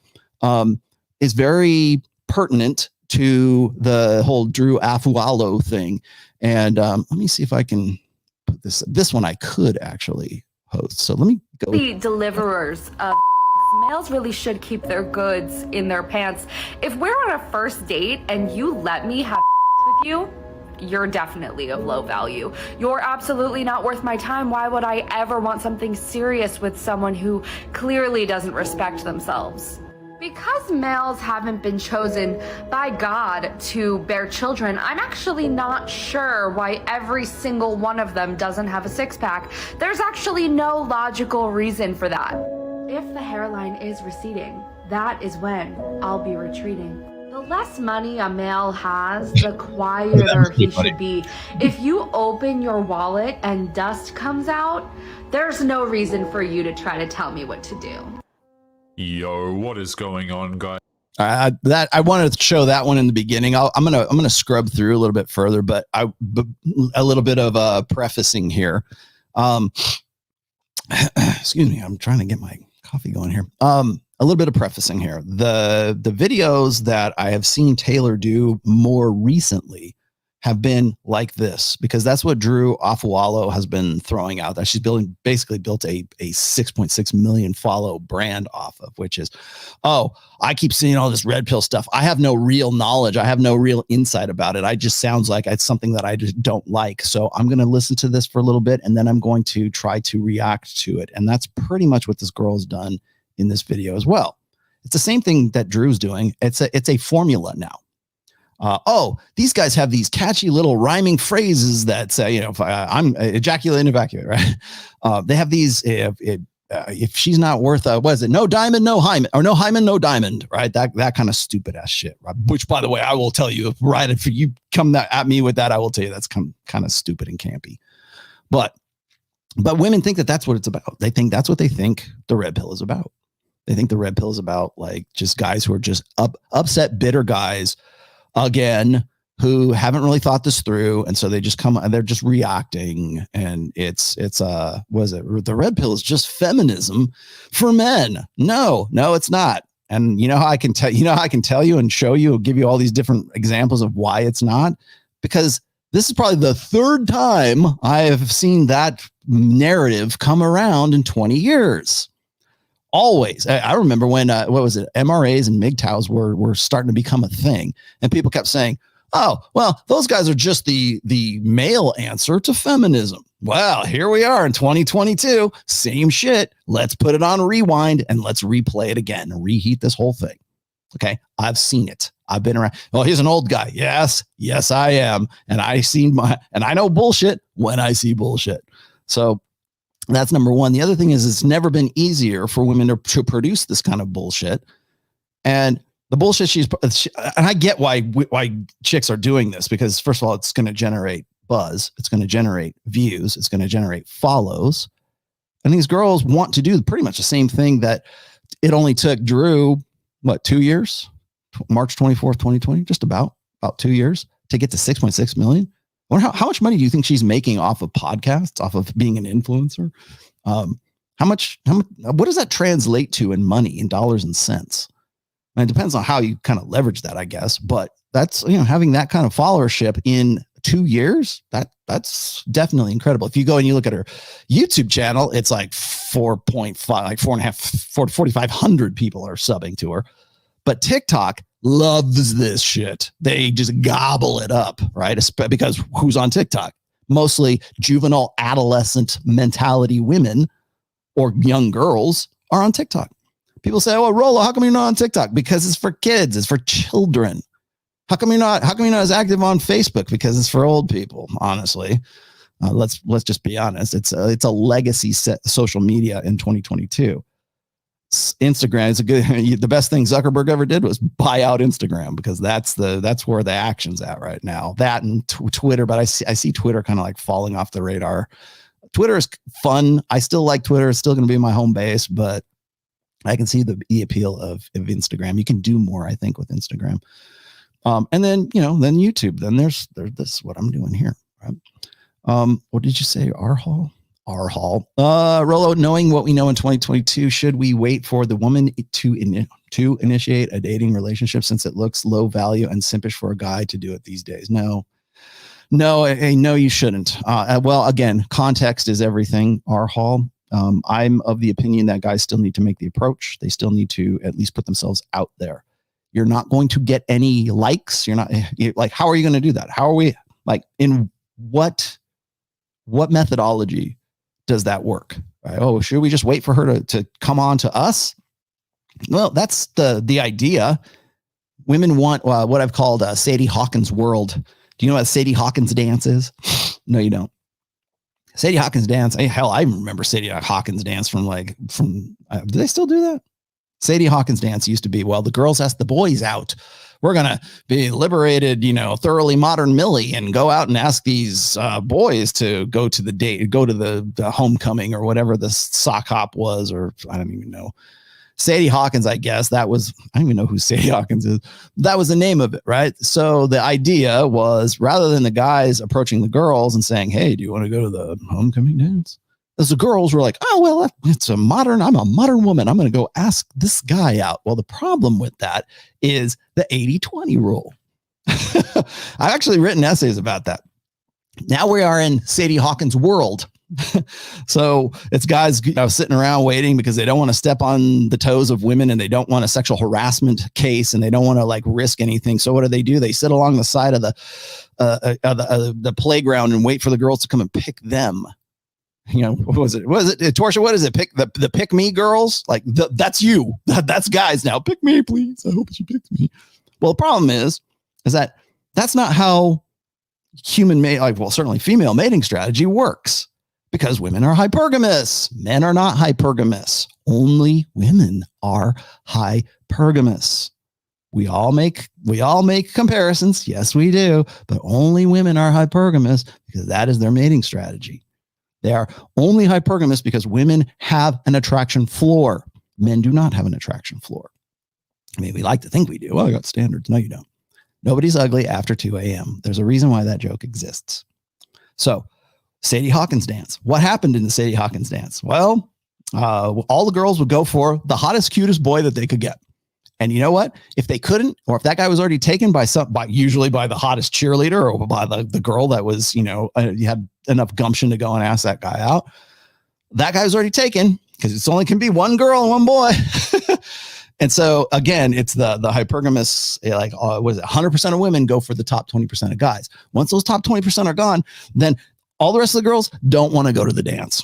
is very pertinent to the whole Drew Afualo thing. And let me see if I can put this one I could actually host. So let me go. The deliverers of males really should keep their goods in their pants. If we're on a first date and you let me have with you, you're definitely of low value. You're absolutely not worth my time. Why would I ever want something serious with someone who clearly doesn't respect themselves? Because males haven't been chosen by God to bear children, I'm actually not sure why every single one of them doesn't have a six-pack. There's actually no logical reason for that. If the hairline is receding, that is when I'll be retreating. The less money a male has, the quieter he should be. If you open your wallet and dust comes out, there's no reason for you to try to tell me what to do. Yo, what is going on, guys? That I wanted to show that one in the beginning. I'm gonna scrub through a little bit further, but a little bit of prefacing here. Excuse me, I'm trying to get my coffee going here. A little bit of prefacing here. The videos that I have seen Taylor do more recently have been like this, because that's what Drew Afualo has been throwing out, that she's basically built a 6.6 million follow brand off of, which is, oh, I keep seeing all this red pill stuff. I have no real knowledge. I have no real insight about it. I just sounds like it's something that I just don't like. So I'm going to listen to this for a little bit, and then I'm going to try to react to it. And that's pretty much what this girl's done in this video as well. It's the same thing that Drew's doing. It's a formula now. Oh, these guys have these catchy little rhyming phrases that say, I'm ejaculate and evacuate, right? They have these, if she's not worth, what is it? No diamond, no hymen, or no hymen, no diamond, right? That kind of stupid ass shit, right? Which, by the way, I will tell you, if you come at me with that, I will tell you that's kind of stupid and campy. But women think that that's what it's about. They think that's what they think the red pill is about. They think the red pill is about like just guys who are just upset, bitter guys, again, who haven't really thought this through, and so they just come and they're just reacting, and it's what is it? The red pill is just feminism for men. No, it's not. And you know how I can tell you and show you, give you all these different examples of why it's not, because this is probably the third time I have seen that narrative come around in 20 years. Always. I remember when, what was it? MRAs and MGTOWs were starting to become a thing. And people kept saying, oh, well, those guys are just the male answer to feminism. Well, here we are in 2022. Same shit. Let's put it on rewind and let's replay it again and reheat this whole thing. Okay. I've seen it. I've been around. Oh, he's an old guy. Yes, I am. And I know bullshit when I see bullshit. So that's number one. The other thing is it's never been easier for women to produce this kind of bullshit. And the bullshit and I get why chicks are doing this, because first of all, it's going to generate buzz. It's going to generate views. It's going to generate follows. And these girls want to do pretty much the same thing that it only took Drew, 2 years? March 24th, 2020, just about 2 years to get to 6.6 million. How much money do you think she's making off of podcasts, off of being an influencer? What does that translate to in money, in dollars and cents? And it depends on how you kind of leverage that, I guess. But that's, having that kind of followership in 2 years, that's definitely incredible. If you go and you look at her YouTube channel, it's like 4.5, like 4,500 people are subbing to her. But TikTok loves this shit. They just gobble it up, right? Because who's on TikTok? Mostly juvenile adolescent mentality women or young girls are on TikTok. People say, "Oh, Rollo, how come you're not on TikTok?" Because it's for kids. It's for children. How come you're not as active on Facebook? Because it's for old people. Honestly, let's just be honest. It's a legacy social media in 2022. Instagram is the best thing Zuckerberg ever did was buy out Instagram, because that's where the action's at right now. That and Twitter, but I see Twitter kind of like falling off the radar. Twitter is fun. I still like Twitter. It's still going to be my home base, but I can see the appeal of Instagram. You can do more, I think, with Instagram. And then, then YouTube, then there's this, what I'm doing here. Right? What did you say? Our hall. Rollo, knowing what we know in 2022, should we wait for the woman to initiate a dating relationship, since it looks low value and simpish for a guy to do it these days? No, you shouldn't. Well, again, context is everything. Our hall. I'm of the opinion that guys still need to make the approach. They still need to at least put themselves out there. You're not going to get any likes. You're like, how are you going to do that? How are we, like, in what methodology does that work? Right? Oh, should we just wait for her to come on to us? Well, that's the idea. Women want what I've called Sadie Hawkins world. Do you know what Sadie Hawkins dance is? No, you don't. Sadie Hawkins dance. Hell, I remember Sadie Hawkins dance from do they still do that? Sadie Hawkins dance used to be, well, the girls ask the boys out. We're going to be liberated, thoroughly modern Millie, and go out and ask these boys to go to the date, go to the homecoming or whatever the sock hop was, or I don't even know. Sadie Hawkins, I guess I don't even know who Sadie Hawkins is. That was the name of it, right? So the idea was, rather than the guys approaching the girls and saying, "Hey, do you want to go to the homecoming dance?" As the girls were like, "Oh, well, I'm a modern woman. I'm going to go ask this guy out." Well, the problem with that is the 80-20 rule. I've actually written essays about that. Now we are in Sadie Hawkins world. So it's guys sitting around waiting because they don't want to step on the toes of women, and they don't want a sexual harassment case, and they don't want to risk anything. So what do? They sit along the side of the playground and wait for the girls to come and pick them. What was it? Torsia? What is it? Pick the pick me girls? That's you. That's guys now. Pick me, please. I hope she picks me. Well, the problem is that that's not how certainly female mating strategy works, because women are hypergamous. Men are not hypergamous. Only women are hypergamous. We all make comparisons. Yes, we do. But only women are hypergamous because that is their mating strategy. They are only hypergamous because women have an attraction floor. Men do not have an attraction floor. I mean, we like to think we do. Well, I got standards. No, you don't. Nobody's ugly after 2 a.m. There's a reason why that joke exists. So, Sadie Hawkins dance. What happened in the Sadie Hawkins dance? Well, all the girls would go for the hottest, cutest boy that they could get. And you know what? If they couldn't, or if that guy was already taken usually by the hottest cheerleader, or by the girl that was, you had enough gumption to go and ask that guy out, that guy was already taken, because it's only can be one girl and one boy. And so again, it's the hypergamous, was it 100% of women go for the top 20% of guys. Once those top 20% are gone, then all the rest of the girls don't want to go to the dance.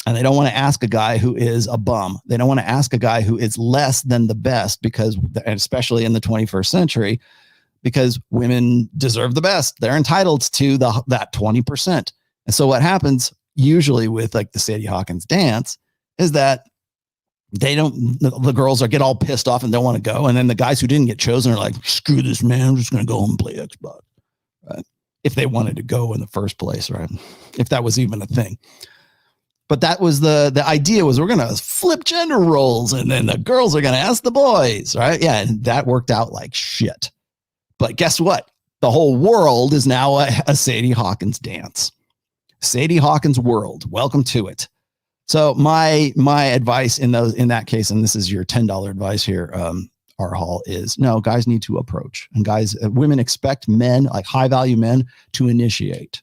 And they don't want to ask a guy who is a bum. They don't want to ask a guy who is less than the best, because, and especially in the 21st century, because women deserve the best. They're entitled to that 20%. And so what happens usually with the Sadie Hawkins dance is that the girls get all pissed off and don't want to go. And then the guys who didn't get chosen are like, "Screw this, man. I'm just going to go home and play Xbox." Right? If they wanted to go in the first place, right? If that was even a thing. But that was the idea, was we're going to flip gender roles, and then the girls are going to ask the boys, right? Yeah. And that worked out like shit. But guess what? The whole world is now a Sadie Hawkins dance. Sadie Hawkins world. Welcome to it. So my advice in that case, and this is your $10 advice here, R Hall, is no, guys need to approach, and women expect men, like high value men, to initiate,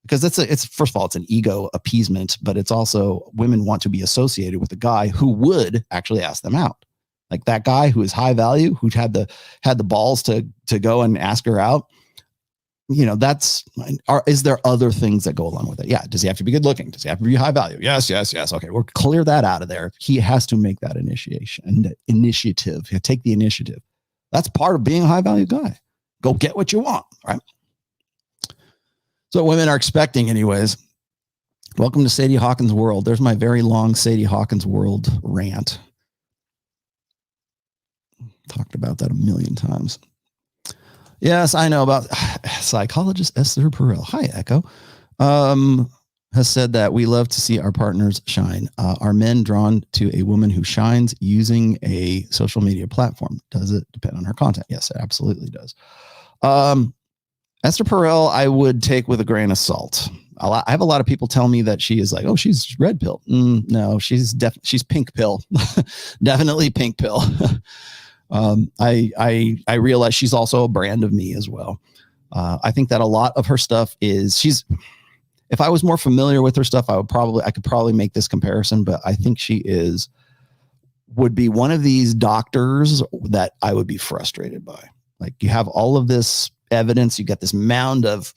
because it's first of all, it's an ego appeasement, but it's also women want to be associated with a guy who would actually ask them out. Like that guy who is high value, who had the balls to go and ask her out. You know, is there other things that go along with it? Yeah. Does he have to be good looking? Does he have to be high value? Yes. Okay. We'll clear that out of there. He has to make that initiative. He'll take the initiative. That's part of being a high value guy. Go get what you want. Right. So women are expecting anyways. Welcome to Sadie Hawkins' world. There's my very long Sadie Hawkins' world rant. Talked about that a million times. Yes, I know about psychologist Esther Perel. Hi, Echo. Has said that we love to see our partners shine. Are men drawn to a woman who shines using a social media platform? Does it depend on her content? Yes, it absolutely does. Esther Perel, I would take with a grain of salt. I have a lot of people tell me that she is like, oh, she's red pill. No, she's pink pill. Definitely pink pill. I realize she's also a brand of me as well. I think that a lot of her stuff if I was more familiar with her stuff, I could probably make this comparison, but I think she would be one of these doctors that I would be frustrated by. Like, you have all of this evidence, you get this mound of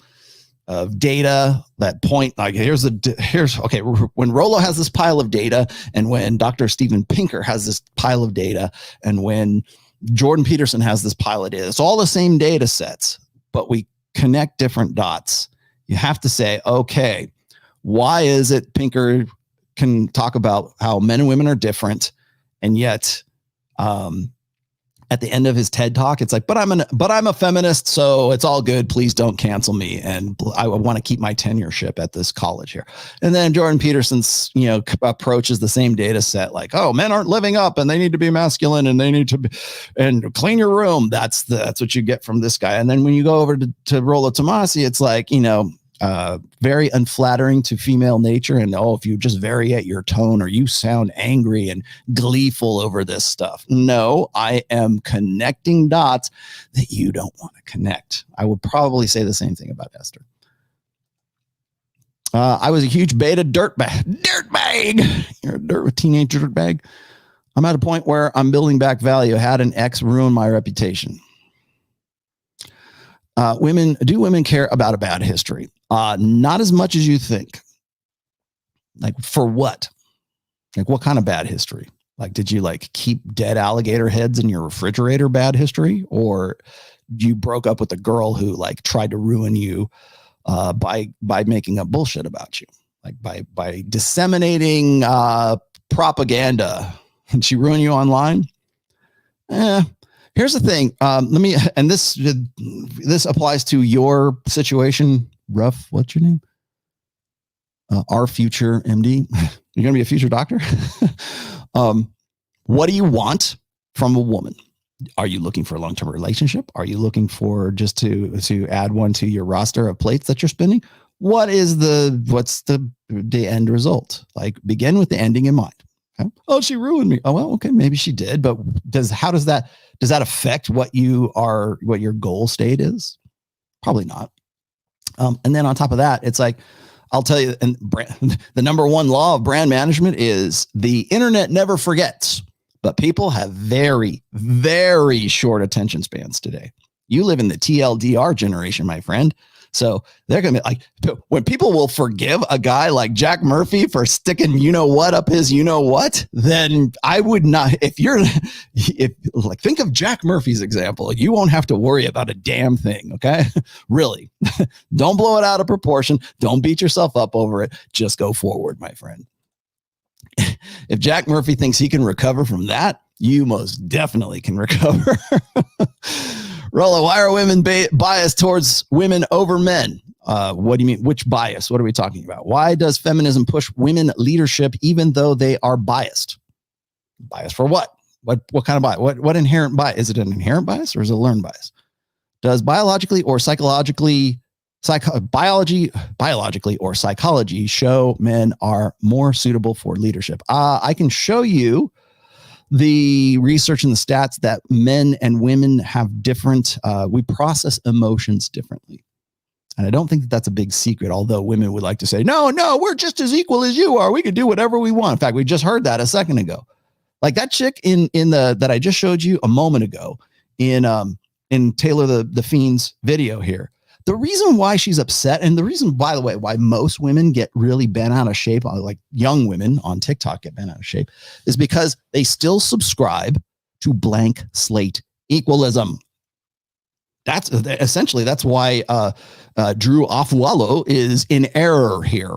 data that point, like here's okay, when Rollo has this pile of data, and when Dr. Steven Pinker has this pile of data, and when Jordan Peterson has this pile of data, it's all the same data sets, but we connect different dots. You have to say, okay, why is it Pinker can talk about how men and women are different, and yet at the end of his TED talk, it's like, but I'm a feminist, so it's all good. Please don't cancel me, and I want to keep my tenureship at this college here. And then Jordan Peterson's, approach is the same data set, like, oh, men aren't living up, and they need to be masculine, and they need to and clean your room. That's what you get from this guy. And then when you go over to Rollo Tomassi, it's like, very unflattering to female nature. And if you just vary at your tone, or you sound angry and gleeful over this stuff. No, I am connecting dots that you don't want to connect. I would probably say the same thing about Esther. I was a huge beta dirtbag. You're a teenage dirtbag. I'm at a point where I'm building back value. I had an ex ruin my reputation. Do women care about a bad history? Not as much as you think. Like, for what? Like, what kind of bad history? Like, did you keep dead alligator heads in your refrigerator bad history? Or you broke up with a girl who tried to ruin you by making up bullshit about you? Like by disseminating propaganda, and she ruined you online? Here's the thing. This applies to your situation. Ruff, what's your name? Our future MD. You're going to be a future doctor. What do you want from a woman? Are you looking for a long-term relationship? Are you looking for just to add one to your roster of plates that you're spinning? What's the end result? Like, begin with the ending in mind. Okay? Oh, she ruined me. Oh, well, okay, maybe she did, but how does that affect what your goal state is? Probably not. And then on top of that, it's like, I'll tell you, and the number one law of brand management is the internet never forgets, but people have very, very short attention spans today. You live in the TLDR generation, my friend. So they're going to be like, when people will forgive a guy like Jack Murphy for sticking you-know-what up his you-know-what, then I would not. Think of Jack Murphy's example. You won't have to worry about a damn thing, okay? Really. Don't blow it out of proportion. Don't beat yourself up over it. Just go forward, my friend. If Jack Murphy thinks he can recover from that, you most definitely can recover. Rollo, why are women biased towards women over men? What do you mean? Which bias? What are we talking about? Why does feminism push women leadership even though they are biased? Biased for what? What kind of bias? What inherent bias? Is it an inherent bias or is it a learned bias? Does biologically or psychologically biologically or psychology show men are more suitable for leadership. I can show you the research and the stats that men and women have different, we process emotions differently. And I don't think that that's a big secret, although women would like to say, no, we're just as equal as you are. We could do whatever we want. In fact, we just heard that a second ago. Like that chick that I just showed you a moment ago in Taylor the Fiend's video here. The reason why she's upset, and the reason, by the way, why most women get really bent out of shape, like young women on TikTok get bent out of shape, is because they still subscribe to blank slate equalism. That's essentially, that's why Drew Afualo is in error here.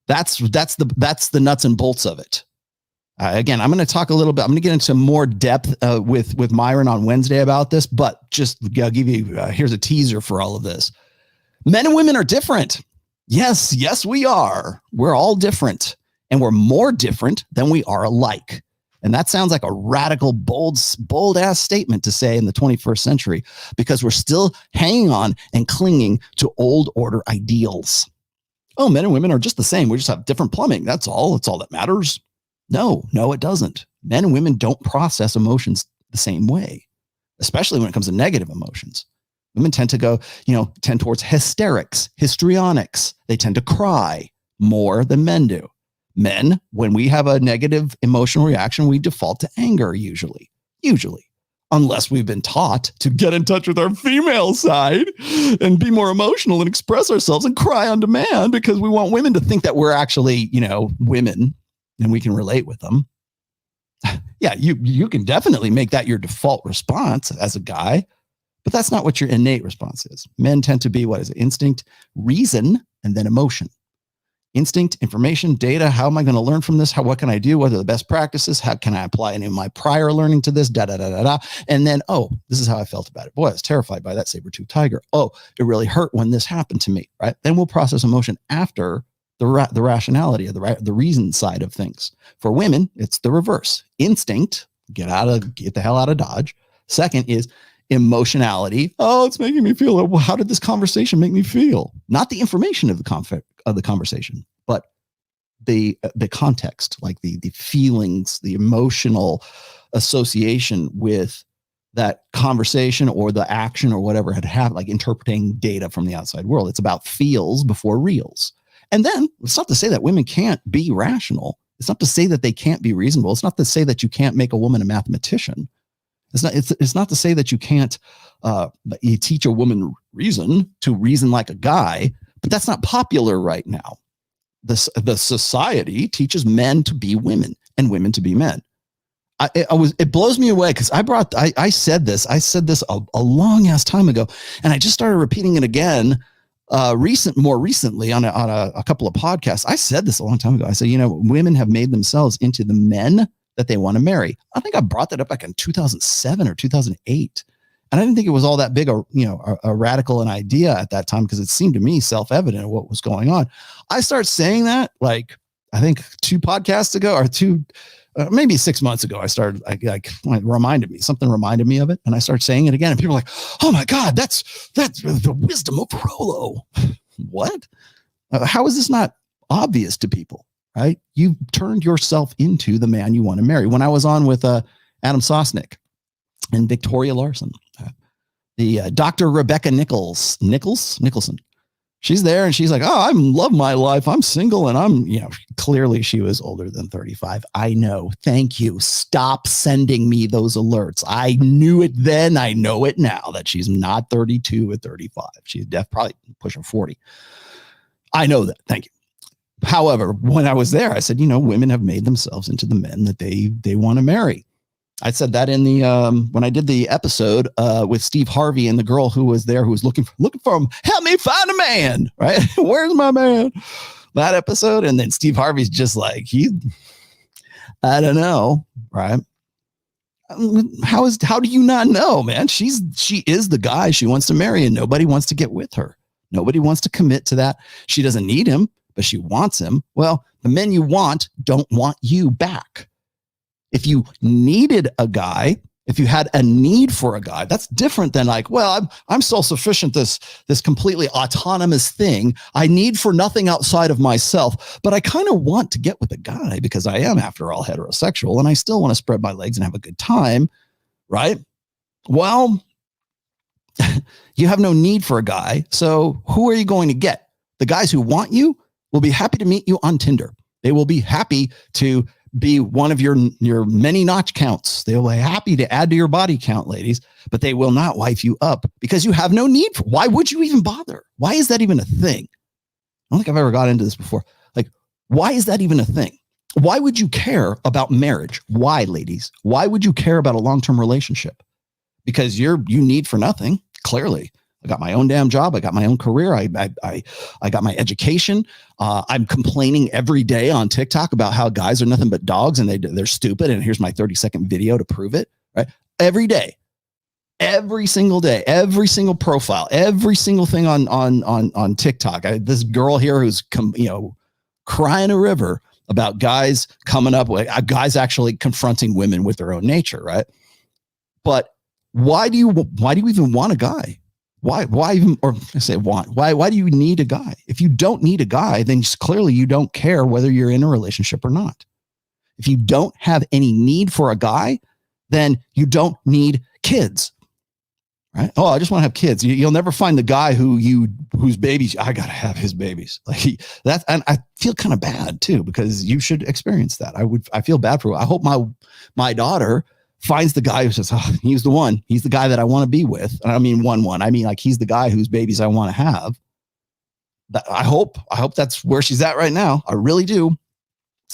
That's the nuts and bolts of it. Again, I'm going to talk a little bit. I'm going to get into more depth with Myron on Wednesday about this, but just I'll give you, here's a teaser for all of this. Men and women are different. Yes, we are. We're all different, and we're more different than we are alike. And that sounds like a radical, bold ass statement to say in the 21st century, because we're still hanging on and clinging to old order ideals. Oh, men and women are just the same. We just have different plumbing. That's all. That's all that matters. No, it doesn't. Men and women don't process emotions the same way, especially when it comes to negative emotions. Women tend to go, tend towards hysterics, histrionics. They tend to cry more than men do. Men, when we have a negative emotional reaction, we default to anger usually, unless we've been taught to get in touch with our female side and be more emotional and express ourselves and cry on demand because we want women to think that we're actually, women and we can relate with them. Yeah, you can definitely make that your default response as a guy, but that's not what your innate response is. Men tend to be, instinct, reason, and then emotion. Instinct, information, data. How am I going to learn from this? What can I do? What are the best practices? How can I apply any of my prior learning to this? And then, this is how I felt about it. Boy, I was terrified by that saber-toothed tiger. Oh, it really hurt when this happened to me, right? Then we'll process emotion after the rationality of the reason side of things. For women, it's the reverse. Instinct, get the hell out of Dodge. Second is emotionality. Oh, it's making me feel. Well, how did this conversation make me feel? Not the information of the conversation, but the context, like the feelings, the emotional association with that conversation or the action or whatever had happened, like interpreting data from the outside world. It's about feels before reals. And then it's not to say that women can't be rational. It's not to say that they can't be reasonable. It's not to say that you can't make a woman a mathematician. It's not to say that you can't you teach a woman to reason like a guy, but that's not popular right now. The society teaches men to be women and women to be men. It blows me away because I said this a long ass time ago, and I just started repeating it again more recently on a couple of podcasts. I said this a long time ago. I said, women have made themselves into the men that they want to marry. I think I brought that up back in 2007 or 2008. And I didn't think it was all that big a radical an idea at that time, because it seemed to me self-evident what was going on. I started saying that like, I think 2 podcasts ago or maybe 6 months ago. Something reminded me of it. And I started saying it again, and people are like, oh my God, that's the wisdom of Rollo. What? How is this not obvious to people? Right? You've turned yourself into the man you want to marry. When I was on with Adam Sosnick and Victoria Larson, the Dr. Rebecca Nicholson, she's there and she's like, oh, I love my life. I'm single. And I'm, clearly she was older than 35. I know. Thank you. Stop sending me those alerts. I knew it then. I know it now that she's not 32 or 35. She's probably pushing 40. I know that. Thank you. However, when I was there, I said, women have made themselves into the men that they want to marry. I said that in the when I did the episode with Steve Harvey and the girl who was there who was looking for him. Help me find a man, right? Where's my man? That episode, and then Steve Harvey's just like I don't know, right? How do you not know, man? She is the guy she wants to marry, and nobody wants to get with her. Nobody wants to commit to that. She doesn't need him, but she wants him. Well, the men you want don't want you back. If you needed a guy If you had a need for a guy, that's different than like, well, I'm self-sufficient, this completely autonomous thing. I need for nothing outside of myself, but I kind of want to get with a guy because I am, after all, heterosexual, and I still want to spread my legs and have a good time, right? Well, you have no need for a guy, so who are you going to get? The guys who want you will be happy to meet you on Tinder. They will be happy to be one of your many notch counts. They will be happy to add to your body count, ladies, but they will not wife you up because you have no need for. Why would you even bother? Why is that even a thing? I don't think I've ever got into this before. Like, why is that even a thing? Why would you care about marriage? Why, ladies? Why would you care about a long-term relationship? Because you need for nothing. Clearly, I got my own damn job. I got my own career. I got my education. I'm complaining every day on TikTok about how guys are nothing but dogs and they're stupid. And here's my 30-second video to prove it. Right? Every day, every single day, every single profile, every single thing on TikTok. This girl here who's crying a river about guys coming up with guys actually confronting women with their own nature. Right? But why do you even want a guy? Why even, or I say want, why do you need a guy? If you don't need a guy, then clearly you don't care whether you're in a relationship or not. If you don't have any need for a guy, then you don't need kids, right? Oh, I just want to have kids. You'll never find the guy whose babies, I got to have his babies. Like and I feel kind of bad too, because you should experience that. I feel bad for, I hope my daughter finds the guy who says, oh, he's the one. He's the guy that I want to be with. And I mean, one. I mean, like, he's the guy whose babies I want to have. I hope that's where she's at right now. I really do.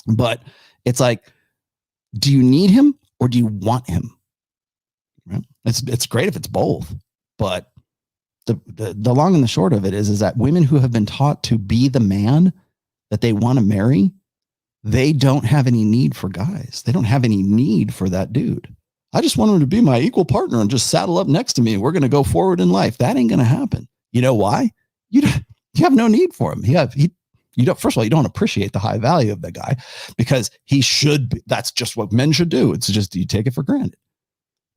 But it's like, do you need him or do you want him? Right? It's great if it's both. But the long and the short of it is that women who have been taught to be the man that they want to marry, they don't have any need for guys. They don't have any need for that dude. I just want him to be my equal partner and just saddle up next to me. We're going to go forward in life. That ain't going to happen. You know why? You have no need for him. You don't, first of all, you don't appreciate the high value of the guy because he should be, that's just what men should do. It's just, you take it for granted.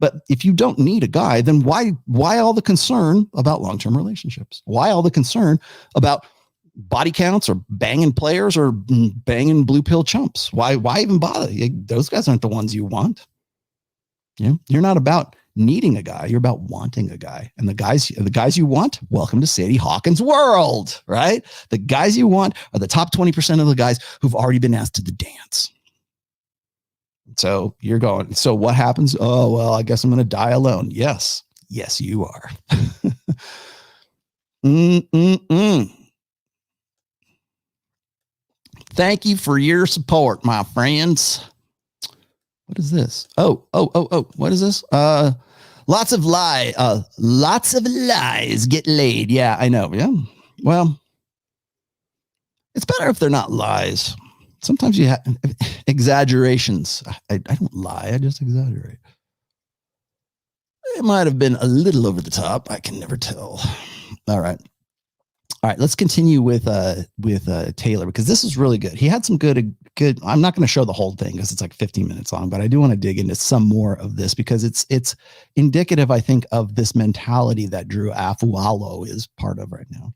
But if you don't need a guy, then why all the concern about long-term relationships? Why all the concern about body counts or banging players or banging blue pill chumps? Why even bother? Those guys aren't the ones you want. You're not about needing a guy. You're about wanting a guy. And the guys you want, welcome to Sadie Hawkins' world, right? The guys you want are the top 20% of the guys who've already been asked to the dance. So you're going, so what happens? Oh, well, I guess I'm going to die alone. Yes, you are. Thank you for your support, my friends. What is this? Oh, what is this? Lots of lies get laid. Yeah, I know. Yeah. Well, it's better if they're not lies. Sometimes you have exaggerations. I don't lie. I just exaggerate. It might have been a little over the top. I can never tell. All right. Let's continue with Taylor, because this is really good. He had some good. I'm not going to show the whole thing because it's like 15 minutes long, but I do want to dig into some more of this because it's indicative, I think, of this mentality that Drew Afualo is part of right now.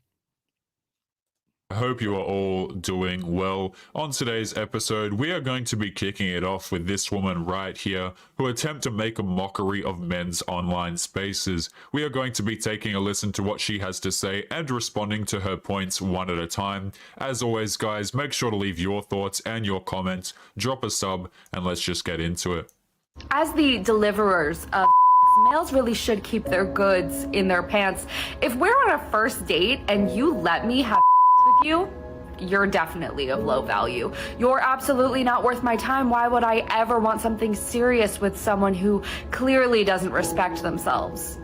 I hope you are all doing well. On today's episode, we are going to be kicking it off with this woman right here who attempt to make a mockery of men's online spaces. We are going to be taking a listen to what she has to say and responding to her points one at a time. As always, guys, make sure to leave your thoughts and your comments, drop a sub, and let's just get into it. As the deliverers of males really should keep their goods in their pants. If we're on a first date and you let me have with you're definitely of low value. You're absolutely not worth my time. Why would I ever want something serious with someone who clearly doesn't respect themselves?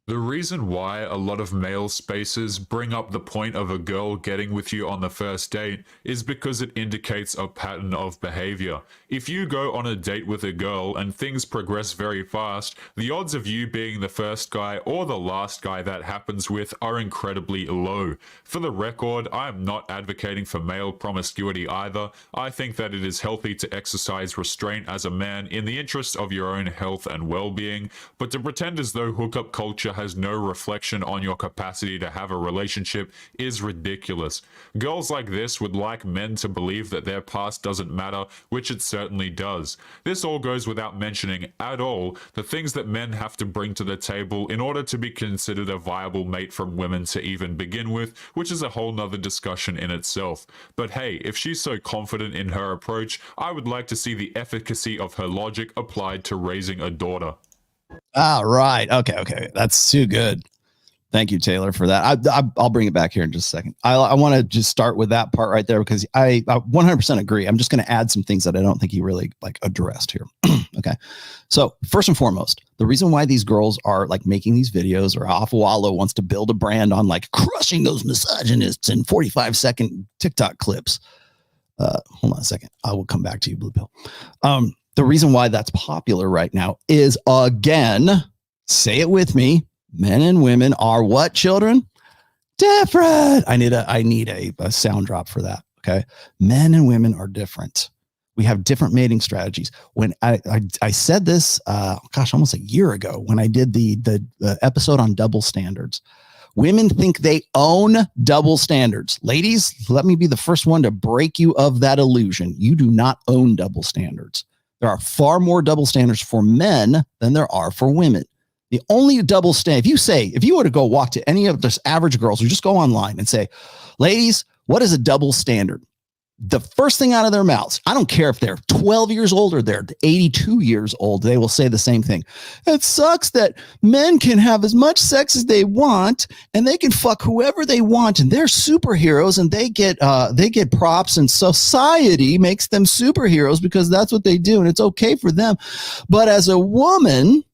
The reason why a lot of male spaces bring up the point of a girl getting with you on the first date is because it indicates a pattern of behavior. If you go on a date with a girl and things progress very fast, the odds of you being the first guy or the last guy that happens with are incredibly low. For the record, I am not advocating for male promiscuity either. I think that it is healthy to exercise restraint as a man in the interest of your own health and well-being, but to pretend as though hookup culture has no reflection on your capacity to have a relationship is ridiculous. Girls like this would like men to believe that their past doesn't matter, which it certainly does. This all goes without mentioning at all the things that men have to bring to the table in order to be considered a viable mate from women to even begin with, which is a whole nother discussion in itself. But hey, if she's so confident in her approach, I would like to see the efficacy of her logic applied to raising a daughter. All right. Okay. That's too good. Thank you, Taylor, for that. I'll bring it back here in just a second. I want to just start with that part right there because I 100% agree. I'm just going to add some things that I don't think he really like addressed here. Okay. So first and foremost, the reason why these girls are like making these videos, or Afualo wants to build a brand on like crushing those misogynists in 45-second TikTok clips. Hold on a second. I will come back to you, Blue Pill. The reason why that's popular right now is, again, say it with me, men and women are what, children? Different. I need a sound drop for that. Okay. Men and women are different. We have different mating strategies. When I said this, almost a year ago, when I did the episode on double standards. Women think they own double standards. Ladies, let me be the first one to break you of that illusion. You do not own double standards. There are far more double standards for men than there are for women. The only double standard, if you were to go walk to any of the average girls, or just go online and say, ladies, what is a double standard? The first thing out of their mouths, I don't care if they're 12 years old or they're 82 years old, they will say the same thing. It sucks that men can have as much sex as they want and they can fuck whoever they want and they're superheroes and they get props and society makes them superheroes because that's what they do and it's okay for them. But as a woman,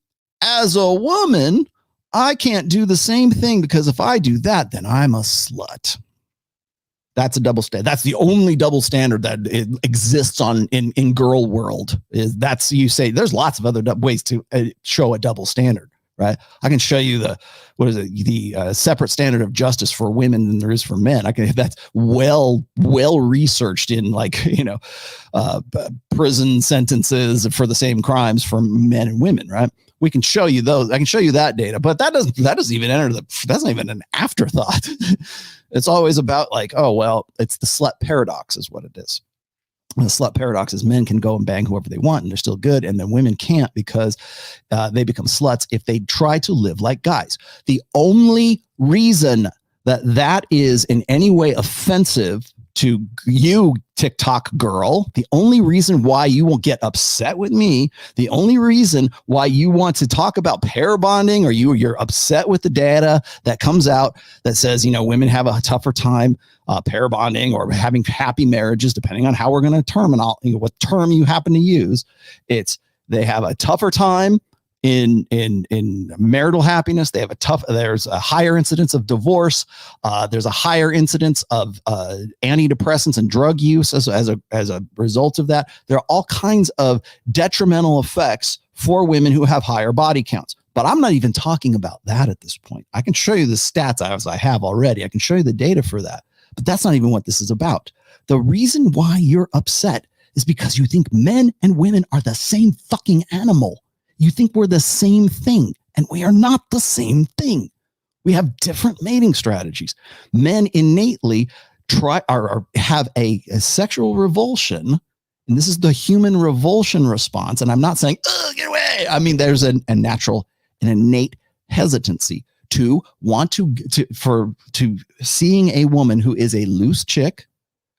I can't do the same thing because if I do that, then I'm a slut. That's a double standard. That's the only double standard that exists in girl world. Is that's you say there's lots of other ways to show a double standard, right? I can show you the separate standard of justice for women than there is for men. That's well researched in prison sentences for the same crimes for men and women, right? We can show you those. I can show you that data, but that doesn't even enter that's not even an afterthought. It's always about like, oh, well, it's the slut paradox is what it is. And the slut paradox is men can go and bang whoever they want and they're still good. And then women can't because they become sluts if they try to live like guys. The only reason that is in any way offensive to you, TikTok girl, the only reason why you won't get upset with me, the only reason why you want to talk about pair bonding or you're upset with the data that comes out that says, women have a tougher time pair bonding or having happy marriages, depending on how we're going to term and what term you happen to use. They have a tougher time in marital happiness. There's a higher incidence of divorce. There's a higher incidence of antidepressants and drug use as a result of that. There are all kinds of detrimental effects for women who have higher body counts. But I'm not even talking about that at this point. I can show you the stats as I have already. I can show you the data for that. But that's not even what this is about. The reason why you're upset is because you think men and women are the same fucking animal. You think we're the same thing, and we are not the same thing. We have different mating strategies. Men innately have a sexual revulsion, and this is the human revulsion response. And I'm not saying, "Oh, get away." I mean, there's an innate hesitancy to want to seeing a woman who is a loose chick,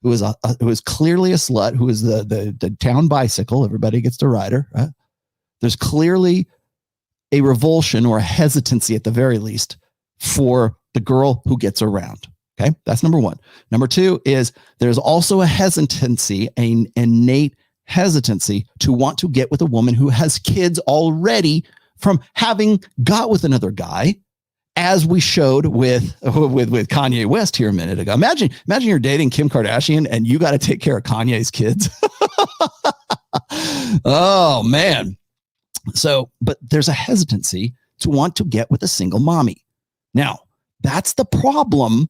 who is clearly a slut, who is the town bicycle. Everybody gets to ride her, right? There's clearly a revulsion or a hesitancy at the very least for the girl who gets around. Okay. That's number one. Number two is there's also a hesitancy, an innate hesitancy to want to get with a woman who has kids already from having got with another guy as we showed with Kanye West here a minute ago. Imagine you're dating Kim Kardashian and you got to take care of Kanye's kids. Oh man. So, but there's a hesitancy to want to get with a single mommy. Now, that's the problem.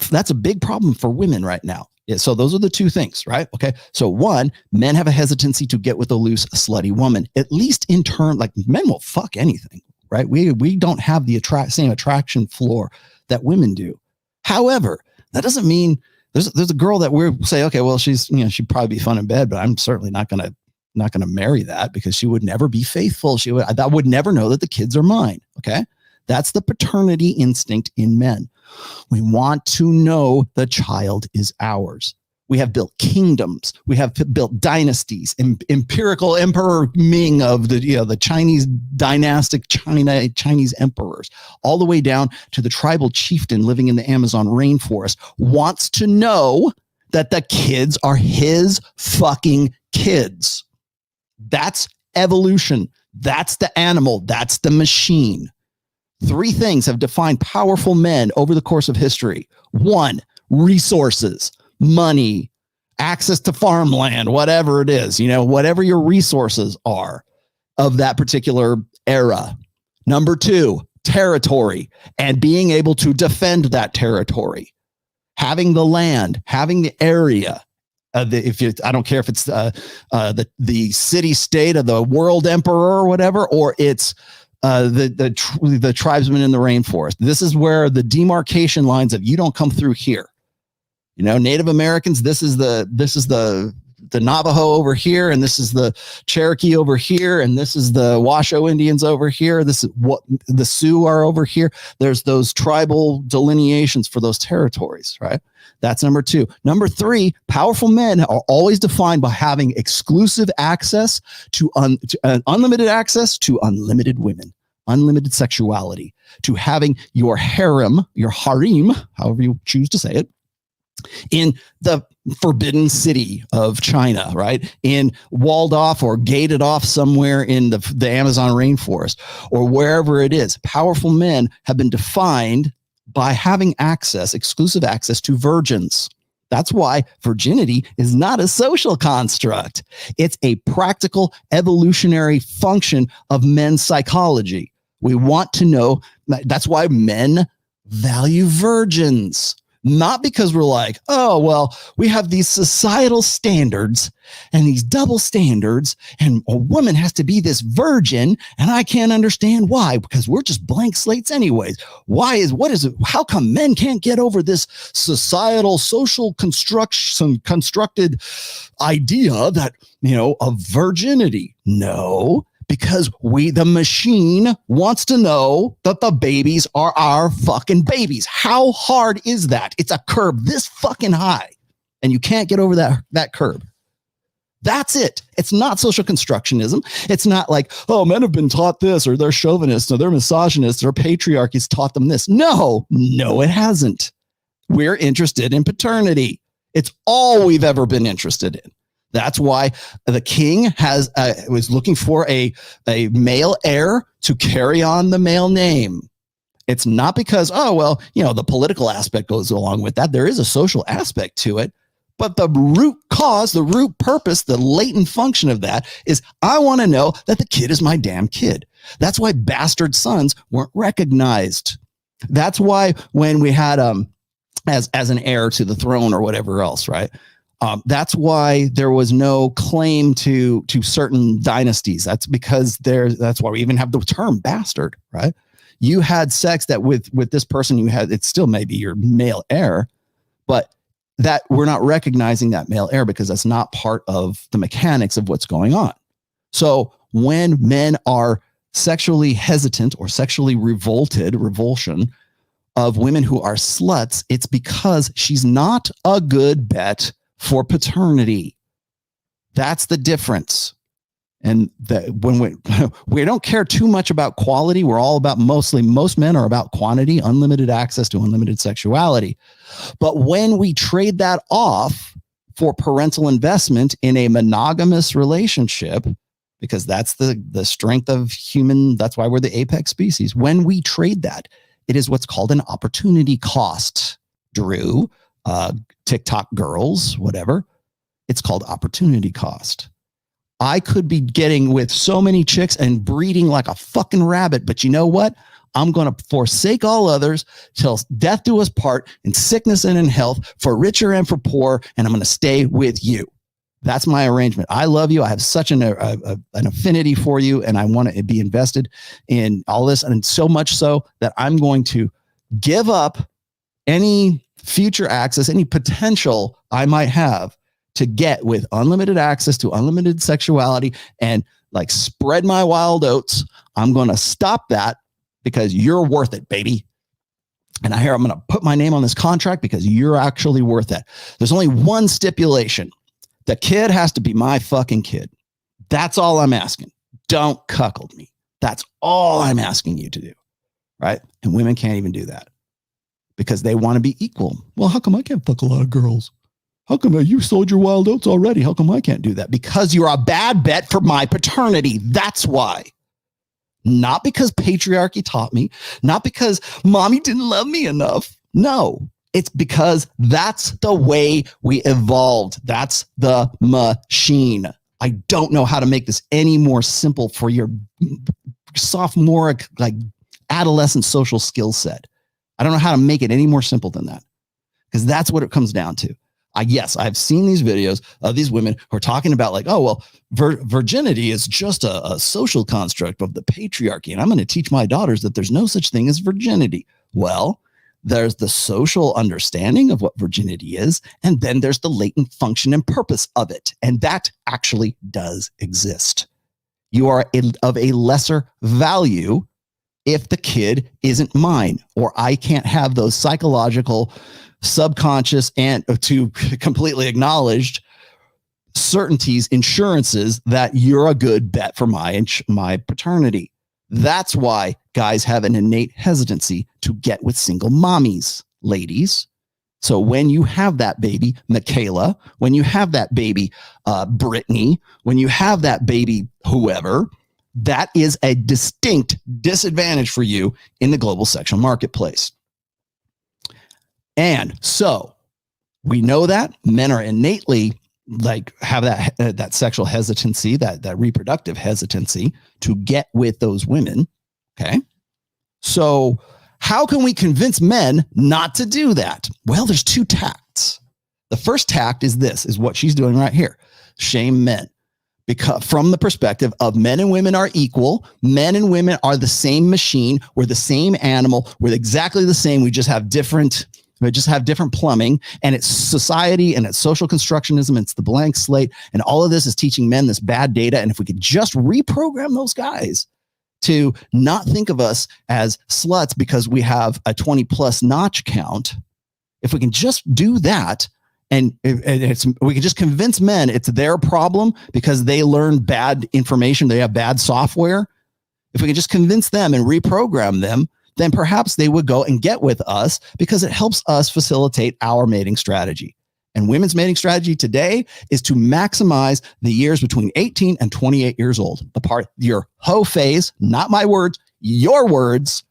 That's a big problem for women right now. Yeah, so those are the two things, right? Okay. So one, men have a hesitancy to get with a loose, slutty woman, at least in turn, like men will fuck anything, right? We don't have the same attraction floor that women do. However, that doesn't mean there's a girl that we're say, okay, well, she'd probably be fun in bed, but I'm certainly not going to marry that because she would never be faithful. I would never know that the kids are mine. Okay. That's the paternity instinct in men. We want to know the child is ours. We have built kingdoms. We have built dynasties. Empirical Emperor Ming of the Chinese dynastic Chinese emperors, all the way down to the tribal chieftain living in the Amazon rainforest, wants to know that the kids are his fucking kids. That's evolution. That's the animal. That's the machine. Three things have defined powerful men over the course of history. One, resources, money, access to farmland, whatever it is, whatever your resources are of that particular era. Number two, territory and being able to defend that territory. Having the land, having the area. I don't care if it's the city state of the world emperor or whatever, or it's the tribesmen in the rainforest. This is where the demarcation lines of you don't come through here. Native Americans, this is the Navajo over here, and this is the Cherokee over here, and this is the Washoe Indians over here. This is what the Sioux are over here. There's those tribal delineations for those territories, right? That's number two. Number three, powerful men are always defined by having exclusive access to unlimited access to unlimited women, unlimited sexuality, to having your harem, however you choose to say it, in the forbidden city of China, right? In walled off or gated off somewhere in the Amazon rainforest or wherever it is. Powerful men have been defined by having exclusive access to virgins. That's why virginity is not a social construct. It's a practical evolutionary function of men's psychology. We want to know, that's why men value virgins. Not because we're like, oh, well, we have these societal standards and these double standards, and a woman has to be this virgin, and I can't understand why, because we're just blank slates anyways. How come men can't get over this societal, social constructed idea that, of virginity? No. Because the machine wants to know that the babies are our fucking babies. How hard is that? It's a curb this fucking high, and you can't get over that curb. That's it. It's not social constructionism. It's not like, oh, men have been taught this, or they're chauvinists, or they're misogynists, or patriarchy's taught them this. No, it hasn't. We're interested in paternity. It's all we've ever been interested in. That's why the king was looking for a male heir to carry on the male name. It's not because, the political aspect goes along with that. There is a social aspect to it. But the root cause, the root purpose, the latent function of that is I want to know that the kid is my damn kid. That's why bastard sons weren't recognized. That's why when we had as an heir to the throne or whatever else, right? That's why there was no claim to certain dynasties. That's because that's why we even have the term bastard, right? You had sex that with this person it still may be your male heir, but that we're not recognizing that male heir because that's not part of the mechanics of what's going on. So when men are sexually hesitant or sexually revulsion of women who are sluts, it's because she's not a good bet for paternity. That's the difference. And when we don't care too much about quality, we're all about most men are about quantity, unlimited access to unlimited sexuality. But when we trade that off for parental investment in a monogamous relationship, because that's the strength of human, that's why we're the apex species. When we trade that, It is what's called an opportunity cost. Drew, TikTok girls, whatever. It's called opportunity cost. I could be getting with so many chicks and breeding like a fucking rabbit, but you know what? I'm going to forsake all others till death do us part, in sickness and in health, for richer and for poor, and I'm going to stay with you. That's my arrangement. I love you. I have such an affinity for you, and I want to be invested in all this, and so much so that I'm going to give up any future access, any potential I might have to get with unlimited access to unlimited sexuality and like spread my wild oats. I'm going to stop that because you're worth it, baby. And I'm going to put my name on this contract because you're actually worth it. There's only one stipulation. The kid has to be my fucking kid. That's all I'm asking. Don't cuckold me. That's all I'm asking you to do. Right? And women can't even do that because they want to be equal. Well, how come I can't fuck a lot of girls? How come you sold your wild oats already? How come I can't do that? Because you're a bad bet for my paternity. That's why. Not because patriarchy taught me, not because mommy didn't love me enough. No, it's because that's the way we evolved. That's the machine. I don't know how to make this any more simple for your sophomoric, like adolescent social skill set. I don't know how to make it any more simple than that, because that's what it comes down to. Yes, I've seen these videos of these women who are talking about like, oh, well, virginity is just a social construct of the patriarchy. And I'm going to teach my daughters that there's no such thing as virginity. Well, there's the social understanding of what virginity is. And then there's the latent function and purpose of it. And that actually does exist. You are of a lesser value if the kid isn't mine, or I can't have those psychological, subconscious, and to completely acknowledged certainties, insurances that you're a good bet for my paternity. That's why guys have an innate hesitancy to get with single mommies, ladies. So when you have that baby, Michaela, when you have that baby, Brittany, when you have that baby, whoever, that is a distinct disadvantage for you in the global sexual marketplace. And so we know that men are innately like have that sexual hesitancy, that reproductive hesitancy to get with those women. Okay. So how can we convince men not to do that? Well, there's two tacts. The first tact is what she's doing right here. Shame men. Because from the perspective of men and women are equal, men and women are the same machine. We're the same animal. We're exactly the same. We just have different plumbing, and it's society and it's social constructionism. It's the blank slate. And all of this is teaching men this bad data. And if we could just reprogram those guys to not think of us as sluts because we have a 20 plus notch count, if we can just do that, and we can just convince men it's their problem because they learn bad information, they have bad software. If we can just convince them and reprogram them, then perhaps they would go and get with us because it helps us facilitate our mating strategy. And women's mating strategy today is to maximize the years between 18 and 28 years old. The part, your hoe phase, not my words, your words.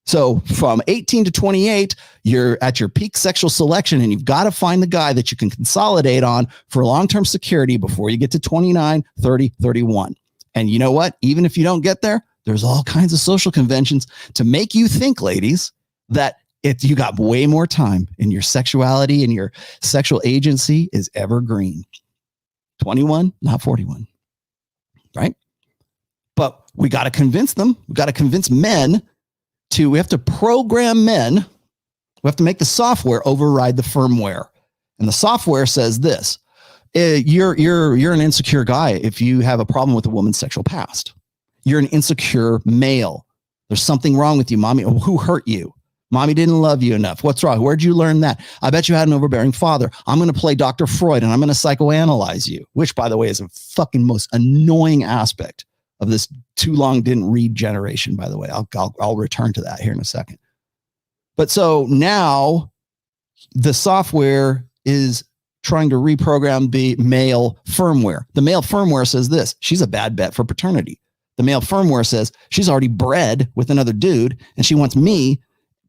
So from 18 to 28, you're at your peak sexual selection, and you've got to find the guy that you can consolidate on for long-term security before you get to 29, 30, 31. And you know what? Even if you don't get there, there's all kinds of social conventions to make you think, ladies, that you got way more time and your sexuality and your sexual agency is evergreen. 21, not 41. Right? But we got to convince them. We got to convince men we have to program men. We have to make the software override the firmware. And the software says this: you're an insecure guy if you have a problem with a woman's sexual past. You're an insecure male. There's something wrong with you, mommy. Who hurt you? Mommy didn't love you enough. What's wrong? Where'd you learn that? I bet you had an overbearing father. I'm going to play Dr. Freud and I'm going to psychoanalyze you, which, by the way, is a fucking most annoying aspect of this too long didn't read generation, by the way. I'll return to that here in a second. But so now the software is trying to reprogram the male firmware. The male firmware says this: she's a bad bet for paternity. The male firmware says she's already bred with another dude and she wants me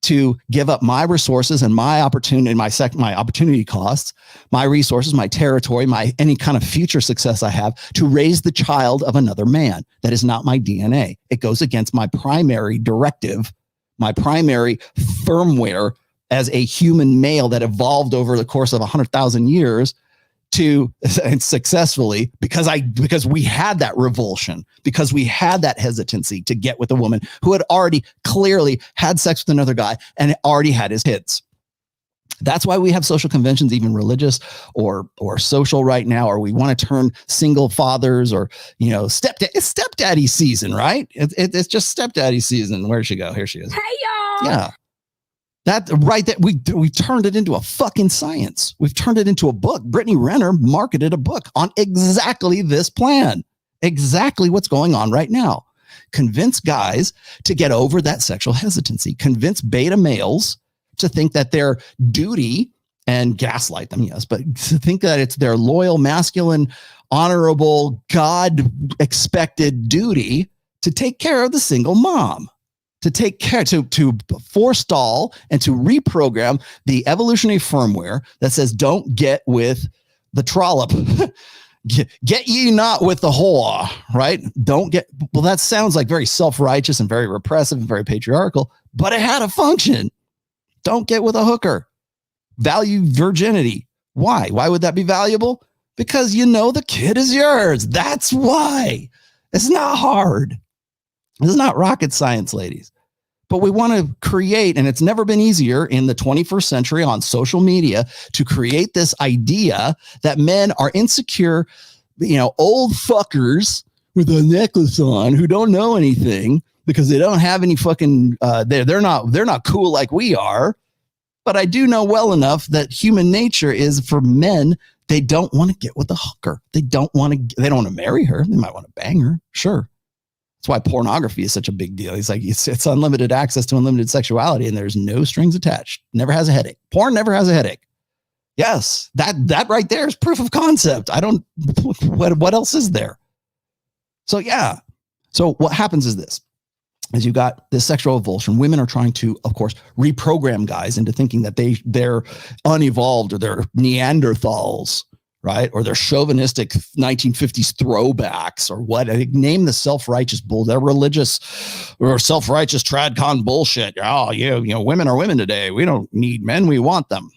to give up my resources and my opportunity, my opportunity costs, my resources, my territory, my any kind of future success I have to raise the child of another man. That is not my DNA. It goes against my primary directive, my primary firmware as a human male that evolved over the course of 100,000 years to and successfully because we had that revulsion, because we had that hesitancy to get with a woman who had already clearly had sex with another guy and already had his hits. That's why we have social conventions, even religious or social right now, or we want to turn single fathers or, it's stepdaddy season, right? It's just stepdaddy season. Where'd she go? Here she is. Hey, y'all. Yeah. That right, that we turned it into a fucking science. We've turned it into a book. Brittany Renner marketed a book on exactly this plan, exactly what's going on right now. Convince guys to get over that sexual hesitancy. Convince beta males to think that their duty, and gaslight them, yes, but to think that it's their loyal, masculine, honorable, God-expected duty to take care of the single mom. To take care, to forestall and to reprogram the evolutionary firmware that says, don't get with the trollop. get ye not with the whore, right? Well, that sounds like very self-righteous and very repressive and very patriarchal, but it had a function. Don't get with a hooker. Value virginity. Why? Why would that be valuable? Because the kid is yours. That's why. It's not hard. This is not rocket science, ladies. But we want to create, and it's never been easier in the 21st century on social media to create this idea that men are insecure, old fuckers with a necklace on who don't know anything because they don't have any fucking, they're not cool like we are. But I do know well enough that human nature is for men, they don't want to get with a hooker. They don't want to marry her. They might want to bang her. Sure. That's why pornography is such a big deal. He's like, it's unlimited access to unlimited sexuality and there's no strings attached. Never has a headache. Porn never has a headache. Yes, that right there is proof of concept. What else is there? So yeah. So what happens is this. As you got this sexual revulsion, women are trying to, of course, reprogram guys into thinking that they're unevolved or they're Neanderthals, right? Or they're chauvinistic 1950s throwbacks or what? Name the self-righteous bull. They're religious or self-righteous tradcon bullshit. Oh, women are women today. We don't need men. We want them.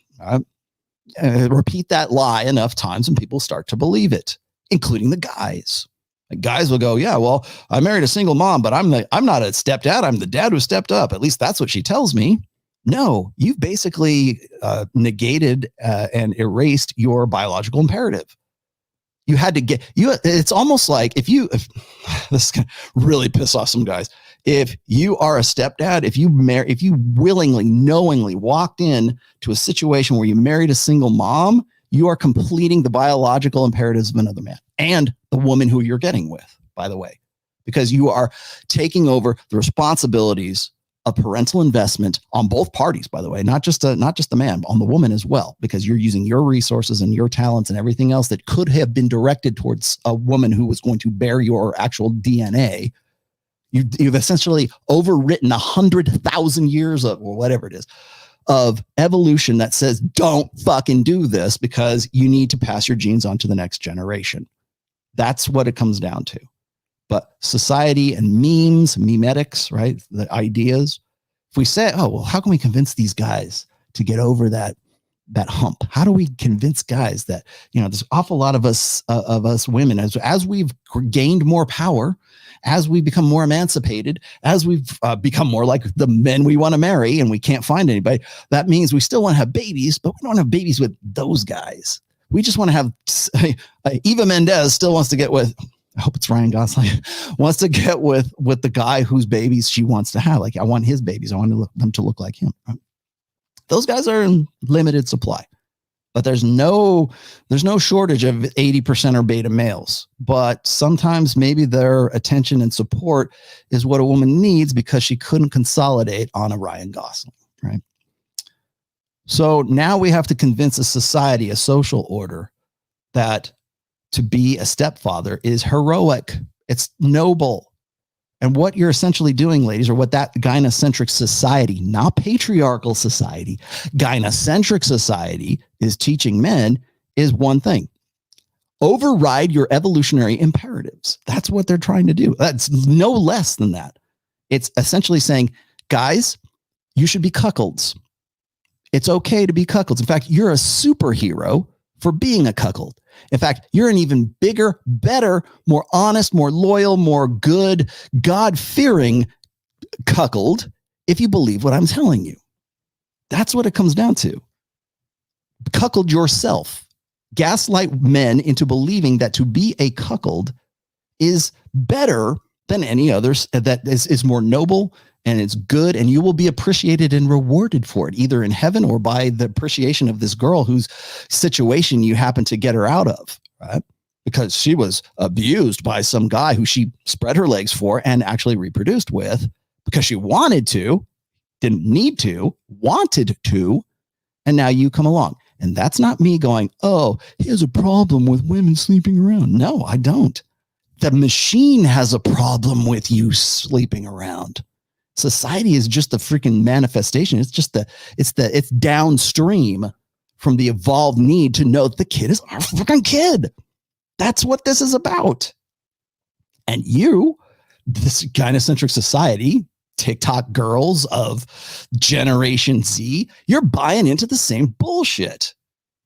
Repeat that lie enough times and people start to believe it, including the guys. Guys will go, yeah, well, I married a single mom, but I'm not a stepdad. I'm the dad who stepped up. At least that's what she tells me. No, you've basically negated and erased your biological imperative. You had to it's almost like if this is going to really piss off some guys. If you are a stepdad, if you willingly, knowingly walked in to a situation where you married a single mom, you are completing the biological imperatives of another man and the woman who you're getting with, by the way, because you are taking over the responsibilities of parental investment on both parties, by the way, not just the man, on the woman as well, because you're using your resources and your talents and everything else that could have been directed towards a woman who was going to bear your actual DNA. You've essentially overwritten 100,000 years of, or whatever it is, of evolution that says, don't fucking do this because you need to pass your genes on to the next generation. That's what it comes down to. But society and memes, memetics, right? The ideas. If we say, oh, well, how can we convince these guys to get over that hump? How do we convince guys that, there's an awful lot of us women, as we've gained more power, as we become more emancipated, as we've become more like the men we want to marry and we can't find anybody, that means we still want to have babies, but we don't have babies with those guys. We just want to have Eva Mendes still wants to get with, I hope it's Ryan Gosling, wants to get with the guy whose babies she wants to have. Like, I want his babies. I want them to look like him. Right? Those guys are in limited supply, but there's no shortage of 80% are beta males. But sometimes maybe their attention and support is what a woman needs because she couldn't consolidate on a Ryan Gosling, right? So now we have to convince a society, a social order, that to be a stepfather is heroic. It's noble. And what you're essentially doing, ladies, or what that gynocentric society, not patriarchal society, gynocentric society is teaching men is one thing. Override your evolutionary imperatives. That's what they're trying to do. That's no less than that. It's essentially saying, guys, you should be cuckolds. It's okay to be cuckolds. In fact, you're a superhero for being a cuckold. In fact, you're an even bigger, better, more honest, more loyal, more good, God-fearing cuckold if you believe what I'm telling you. That's what it comes down to. Cuckold yourself. Gaslight men into believing that to be a cuckold is better than any others, that is more noble and it's good, and you will be appreciated and rewarded for it, either in heaven or by the appreciation of this girl whose situation you happen to get her out of, right? Because she was abused by some guy who she spread her legs for and actually reproduced with because she wanted to, didn't need to, wanted to, and now you come along. And that's not me going, oh, he has a problem with women sleeping around. No, I don't. The machine has a problem with you sleeping around. Society is just the freaking manifestation. It's downstream from the evolved need to know the kid is our freaking kid. That's what this is about. And you, this gynocentric society, TikTok girls of Generation Z, you're buying into the same bullshit.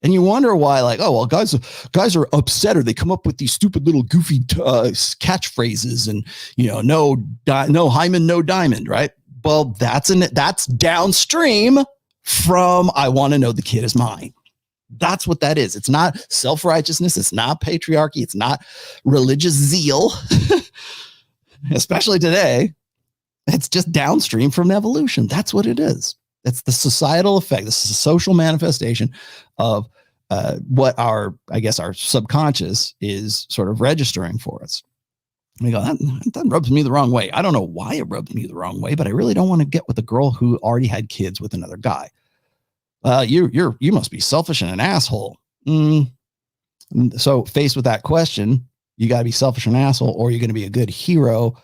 And you wonder why, like, oh, well, guys are upset, or they come up with these stupid little goofy catchphrases, and no hymen, no diamond, right? Well, that's downstream from I want to know the kid is mine. That's what that is. It's not self-righteousness. It's not patriarchy. It's not religious zeal, especially today. It's just downstream from evolution. That's what it is. It's the societal effect. This is a social manifestation of what our subconscious is sort of registering for us. And we go, that rubs me the wrong way. I don't know why it rubs me the wrong way, but I really don't want to get with a girl who already had kids with another guy. You must be selfish and an asshole. So faced with that question, you got to be selfish and an asshole, or you're going to be a good hero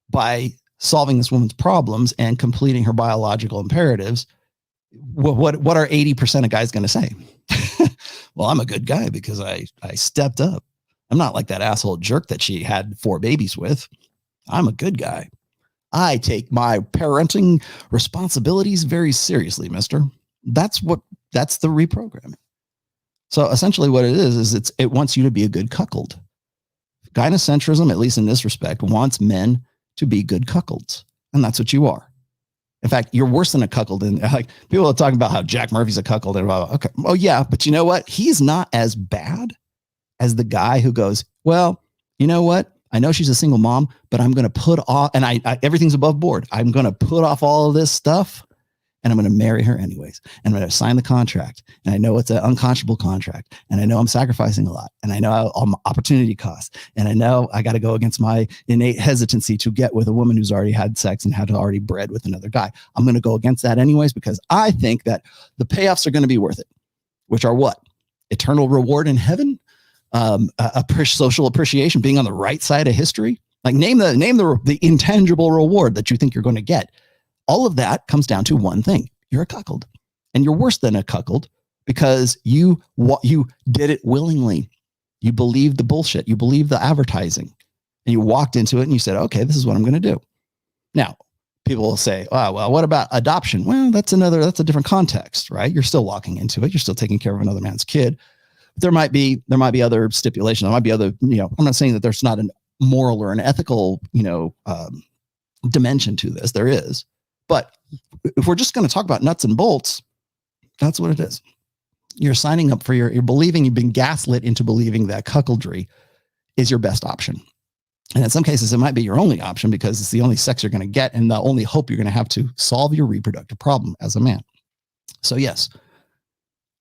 by solving this woman's problems and completing her biological imperatives. What are 80% of guys going to say? Well, I'm a good guy because I stepped up. I'm not like that asshole jerk that she had 4 babies with. I'm a good guy. I take my parenting responsibilities very seriously, mister. That's the reprogramming. So essentially what it is it wants you to be a good cuckold. Gynocentrism, at least in this respect, wants men to be good cuckolds. And that's what you are. In fact, you're worse than a cuckold. And like people are talking about how Jack Murphy's a cuckold and blah, blah. Okay. Oh yeah. But you know what? He's not as bad as the guy who goes, well, you know what? I know she's a single mom, but I'm going to put off, and I everything's above board. I'm going to put off all of this stuff and I'm going to marry her anyways. And I'm going to sign the contract. And I know it's an unconscionable contract. And I know I'm sacrificing a lot. And I know I'm opportunity cost. And I know I got to go against my innate hesitancy to get with a woman who's already had sex and had already bred with another guy. I'm going to go against that anyways, because I think that the payoffs are going to be worth it, which are what? Eternal reward in heaven, social appreciation, being on the right side of history. Like name the intangible reward that you think you're going to get. All of that comes down to one thing. You're a cuckold, and you're worse than a cuckold because you did it willingly. You believed the bullshit. You believed the advertising, and you walked into it and you said, okay, this is what I'm going to do. Now, people will say, oh, well, what about adoption? Well, that's a different context, right? You're still walking into it. You're still taking care of another man's kid. There might be other stipulations. There might be other, I'm not saying that there's not a moral or an ethical, dimension to this. There is. But if we're just going to talk about nuts and bolts, that's what it is. You're signing up for you're believing, you've been gaslit into believing that cuckoldry is your best option. And in some cases, it might be your only option because it's the only sex you're going to get and the only hope you're going to have to solve your reproductive problem as a man. So yes,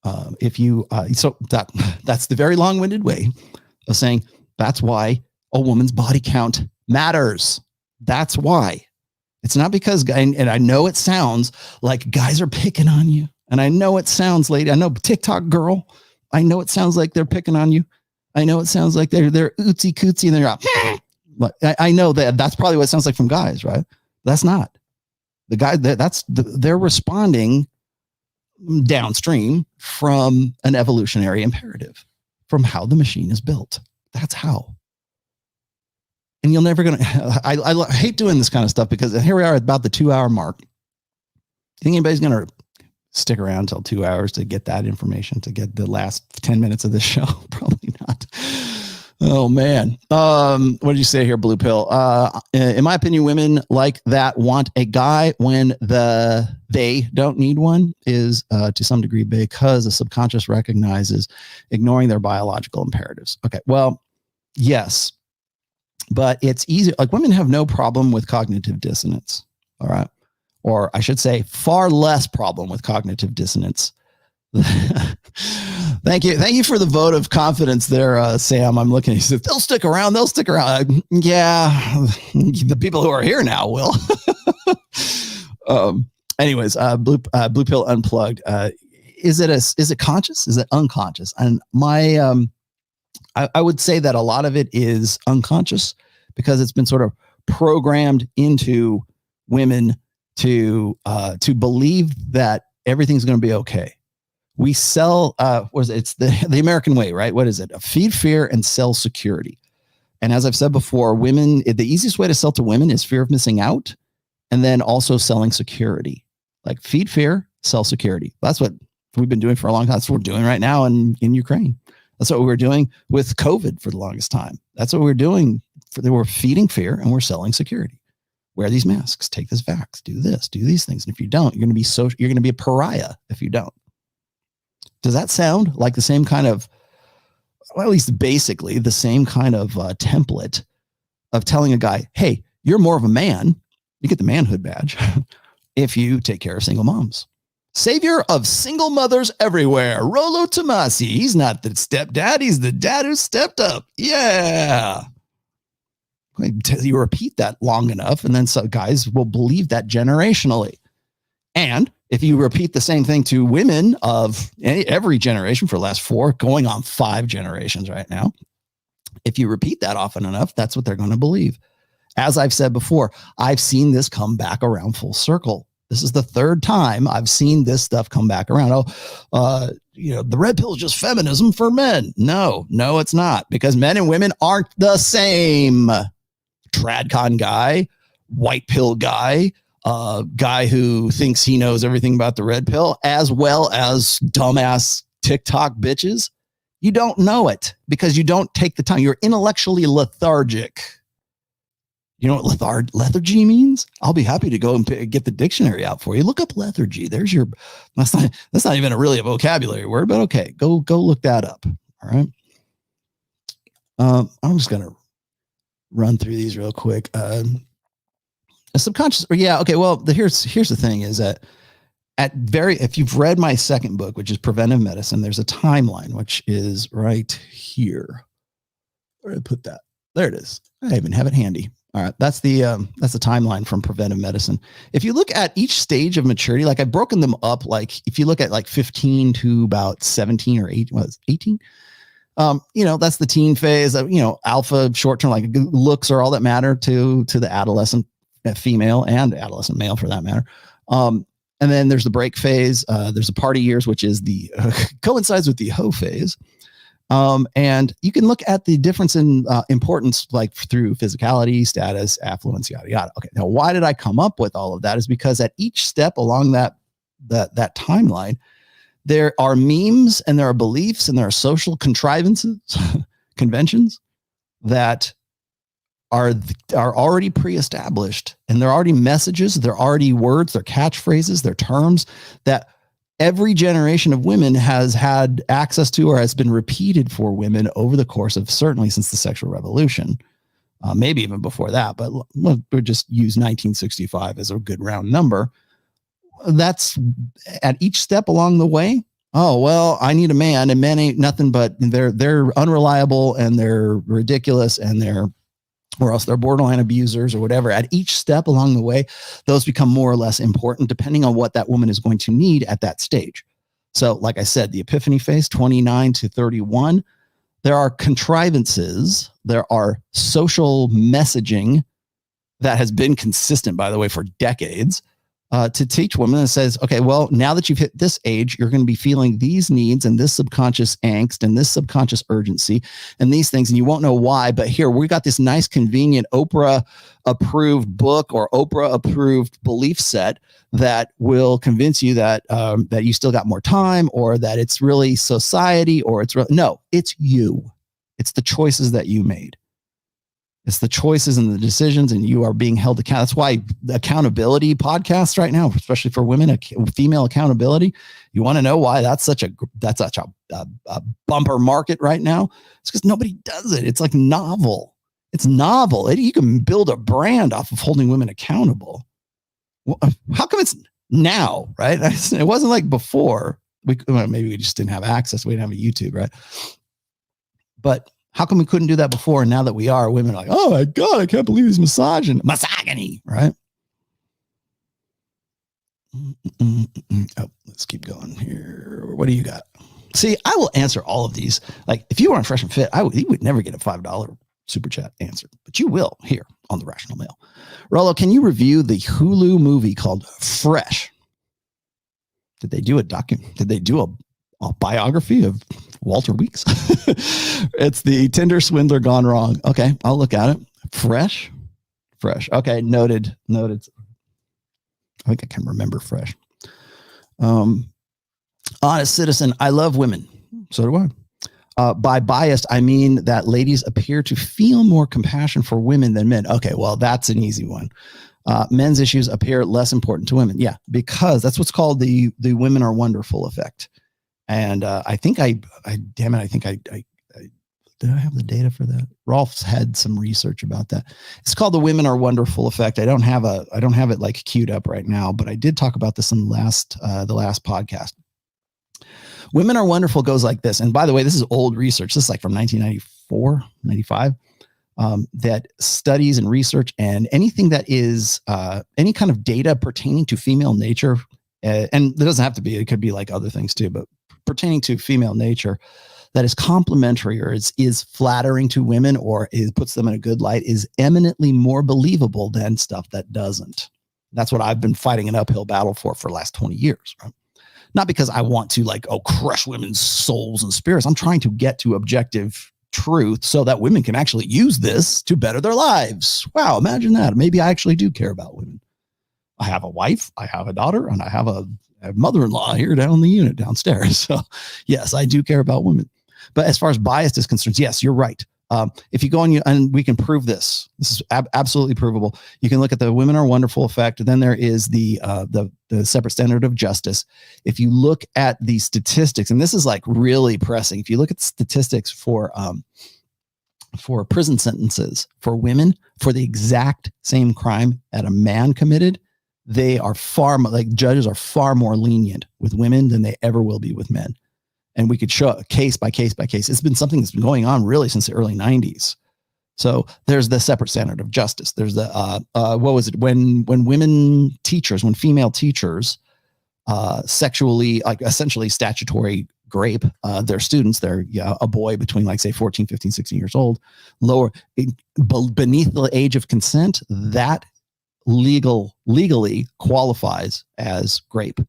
that's the very long-winded way of saying that's why a woman's body count matters. That's why. It's not because, and I know it sounds like guys are picking on you. And I know it sounds, lady, I know TikTok girl, I know it sounds like they're picking on you. I know it sounds like they're ootsy cootsy and they're But I know that's probably what it sounds like from guys, right? That's not the guy. They're responding downstream from an evolutionary imperative, from how the machine is built. That's how. And you're never gonna. I hate doing this kind of stuff because here we are at about the 2-hour mark. You think anybody's gonna stick around until 2 hours to get that information, to get the last 10 minutes of this show? Probably not. Oh man. What did you say here, Blue Pill? In my opinion, women like that want a guy when they don't need one is to some degree because the subconscious recognizes ignoring their biological imperatives. Okay. Well, yes, but it's easy. Like women have no problem with cognitive dissonance. All right. Or I should say far less problem with cognitive dissonance. Thank you for the vote of confidence there, Sam. I'm looking. He said they'll stick around. They'll stick around. Yeah, the people who are here now will. Anyways, Blue Pill Unplugged. Is it conscious? Is it unconscious? And I would say that a lot of it is unconscious because it's been sort of programmed into women to believe that everything's going to be okay. We sell, it's the American way, right? What is it? Feed fear and sell security. And as I've said before, women, the easiest way to sell to women is fear of missing out. And then also selling security, like feed fear, sell security. That's what we've been doing for a long time. That's what we're doing right now in Ukraine. That's what we were doing with COVID for the longest time. That's what we're doing. We're feeding fear and we're selling security. Wear these masks, take this vax, do this, do these things. And if you don't, you're going to be a pariah if you don't. Does that sound like the same kind of, well, at least basically the same kind of template of telling a guy, hey, you're more of a man. You get the manhood badge if you take care of single moms. Savior of single mothers everywhere. Rollo TOMASSI. He's not the stepdad. He's the dad who stepped up. Yeah. You repeat that long enough and then some guys will believe that generationally. And if you repeat the same thing to women of every generation for the last 4, going on 5 generations right now, if you repeat that often enough, that's what they're going to believe. As I've said before, I've seen this come back around full circle. This is the 3rd time I've seen this stuff come back around. The red pill is just feminism for men. No, it's not, because men and women aren't the same. Tradcon guy, white pill guy, guy who thinks he knows everything about the red pill, as well as dumbass TikTok bitches. You don't know it because you don't take the time. You're intellectually lethargic. You know what lethargy means? I'll be happy to go and get the dictionary out for you. Look up lethargy. There's your, that's not even really a vocabulary word, but okay, go look that up. All right. I'm just going to run through these real quick. A subconscious, yeah. Okay. Well, here's the thing is that if you've read my second book, which is Preventive Medicine, there's a timeline, which is right here. Where did I put that? There it is. I even have it handy. All right. That's the timeline from Preventive Medicine. If you look at each stage of maturity, like I've broken them up, like if you look at like 15 to about 17 or 18, that's the teen phase of, alpha short-term, like looks are all that matter to the adolescent female and adolescent male for that matter. And then there's the break phase. There's the party years, which is the coincides with the hoe phase. And you can look at the difference in importance, like through physicality, status, affluence, yada, yada. Okay. Now, why did I come up with all of that? Is because at each step along that timeline, there are memes and there are beliefs and there are social contrivances, conventions that are already pre-established, and they're already messages, they're already words, they're catchphrases, they're terms that every generation of women has had access to or has been repeated for women over the course of certainly since the sexual revolution, maybe even before that, but we'll just use 1965 as a good round number. That's at each step along the way. Oh, well, I need a man, and men ain't nothing but they're unreliable and they're ridiculous and or else they're borderline abusers or whatever. At each step along the way, those become more or less important depending on what that woman is going to need at that stage. So like I said, the epiphany phase, 29 to 31, there are contrivances, there are social messaging that has been consistent, by the way, for decades, to teach women that says, okay, well, now that you've hit this age, you're going to be feeling these needs and this subconscious angst and this subconscious urgency and these things, and you won't know why. But here, we got this nice, convenient Oprah-approved book or Oprah-approved belief set that will convince you that that you still got more time, or that it's really society, or no, it's you. It's the choices that you made. It's the choices and the decisions, and you are being held accountable. That's why the accountability podcasts right now, especially for women, female accountability. You want to know why that's such a bumper market right now? It's because nobody does it. It's like novel. It's novel. You can build a brand off of holding women accountable. Well, how come it's now, right? It wasn't like before. Maybe we just didn't have access. We didn't have a YouTube, right? But how come we couldn't do that before? And now that we are, women are like, oh my God, I can't believe he's misogyny, right? Oh, let's keep going here. What do you got? See, I will answer all of these. Like, if you were on Fresh and Fit, you would never get a $5 super chat answer, but you will here on the Rational Male. Rollo, can you review the Hulu movie called Fresh? Did they do a biography of Walter Weeks? It's the Tinder swindler gone wrong. Okay, I'll look at it. Fresh. Okay, noted. I think I can remember Fresh. Honest citizen, I love women. So do I. By biased, I mean that ladies appear to feel more compassion for women than men. Okay, well, that's an easy one. Men's issues appear less important to women. Yeah, because that's what's called the women are wonderful effect. And I think I did I have the data for that? Rolf's had some research about that. It's called the women are wonderful effect. I don't have it like queued up right now, but I did talk about this in the last podcast. Women are wonderful goes like this. And by the way, this is old research. This is like from 1994, 95. That studies and research and anything that is any kind of data pertaining to female nature, and it doesn't have to be, it could be like other things too, but pertaining to female nature that is complimentary or is flattering to women or puts them in a good light is eminently more believable than stuff that doesn't. That's what I've been fighting an uphill battle for the last 20 years, right? Not because I want to crush women's souls and spirits. I'm trying to get to objective truth so that women can actually use this to better their lives. Wow, imagine that. Maybe I actually do care about women. I have a wife, I have a daughter, and I have a mother-in-law here down the unit downstairs. So yes, I do care about women. But as far as bias is concerned, yes, you're right. If you go on, and we can prove this is absolutely provable. You can look at the women are wonderful effect. Then there is the separate standard of justice. If you look at the statistics, and this is like really pressing, if you look at statistics for prison sentences for women for the exact same crime that a man committed, they are judges are far more lenient with women than they ever will be with men. And we could show case by case by case. It's been something that's been going on really since the early 90s. So there's the separate standard of justice. There's the, what was it? When female teachers sexually, essentially statutory grape their students, they're a boy between say 14, 15, 16 years old, beneath the age of consent, that legally qualifies as grape.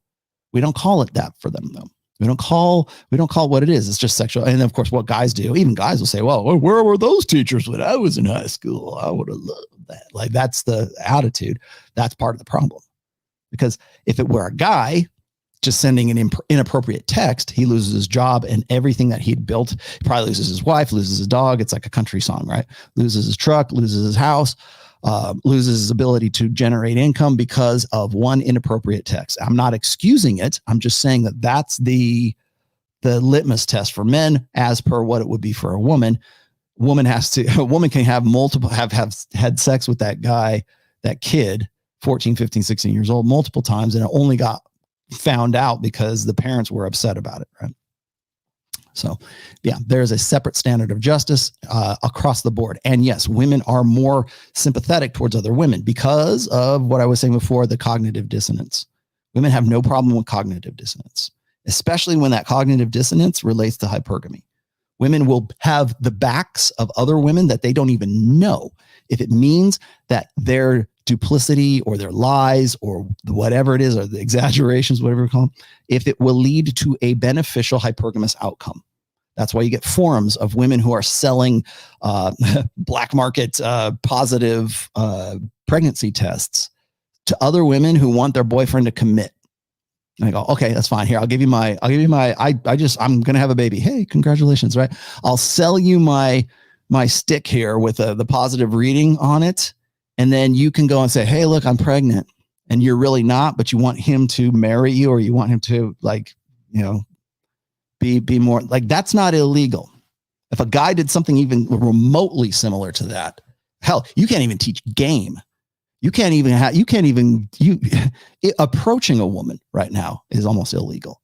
We don't call it that for them though. We don't call what it is. It's just sexual. And of course, what guys do, even guys will say, well, where were those teachers when I was in high school? I would have loved that. That's the attitude. That's part of the problem. Because if it were a guy just sending an inappropriate text, he loses his job and everything that he'd built. He probably loses his wife, loses his dog. It's like a country song, right? Loses his truck, loses his house. Loses his ability to generate income because of one inappropriate text. I'm not excusing it. I'm just saying that that's the litmus test for men as per what it would be for a woman. A woman can have had sex with that kid, 14, 15, 16 years old, multiple times, and it only got found out because the parents were upset about it, right? So yeah, there's a separate standard of justice across the board. And yes, women are more sympathetic towards other women because of what I was saying before, the cognitive dissonance. Women have no problem with cognitive dissonance, especially when that cognitive dissonance relates to hypergamy. Women will have the backs of other women that they don't even know. If it means that their duplicity or their lies or whatever it is, or the exaggerations, whatever you call them, if it will lead to a beneficial hypergamous outcome. That's why you get forums of women who are selling black market positive pregnancy tests to other women who want their boyfriend to commit. And I go, okay, that's fine. Here, I'm going to have a baby. Hey, congratulations, right? I'll sell you my stick here with the positive reading on it. And then you can go and say, hey, look, I'm pregnant. And you're really not, but you want him to marry you, or you want him to, like, you know, be more like, that's not illegal. If a guy did something even remotely similar to that, hell, you can't even teach game. Approaching a woman right now is almost illegal,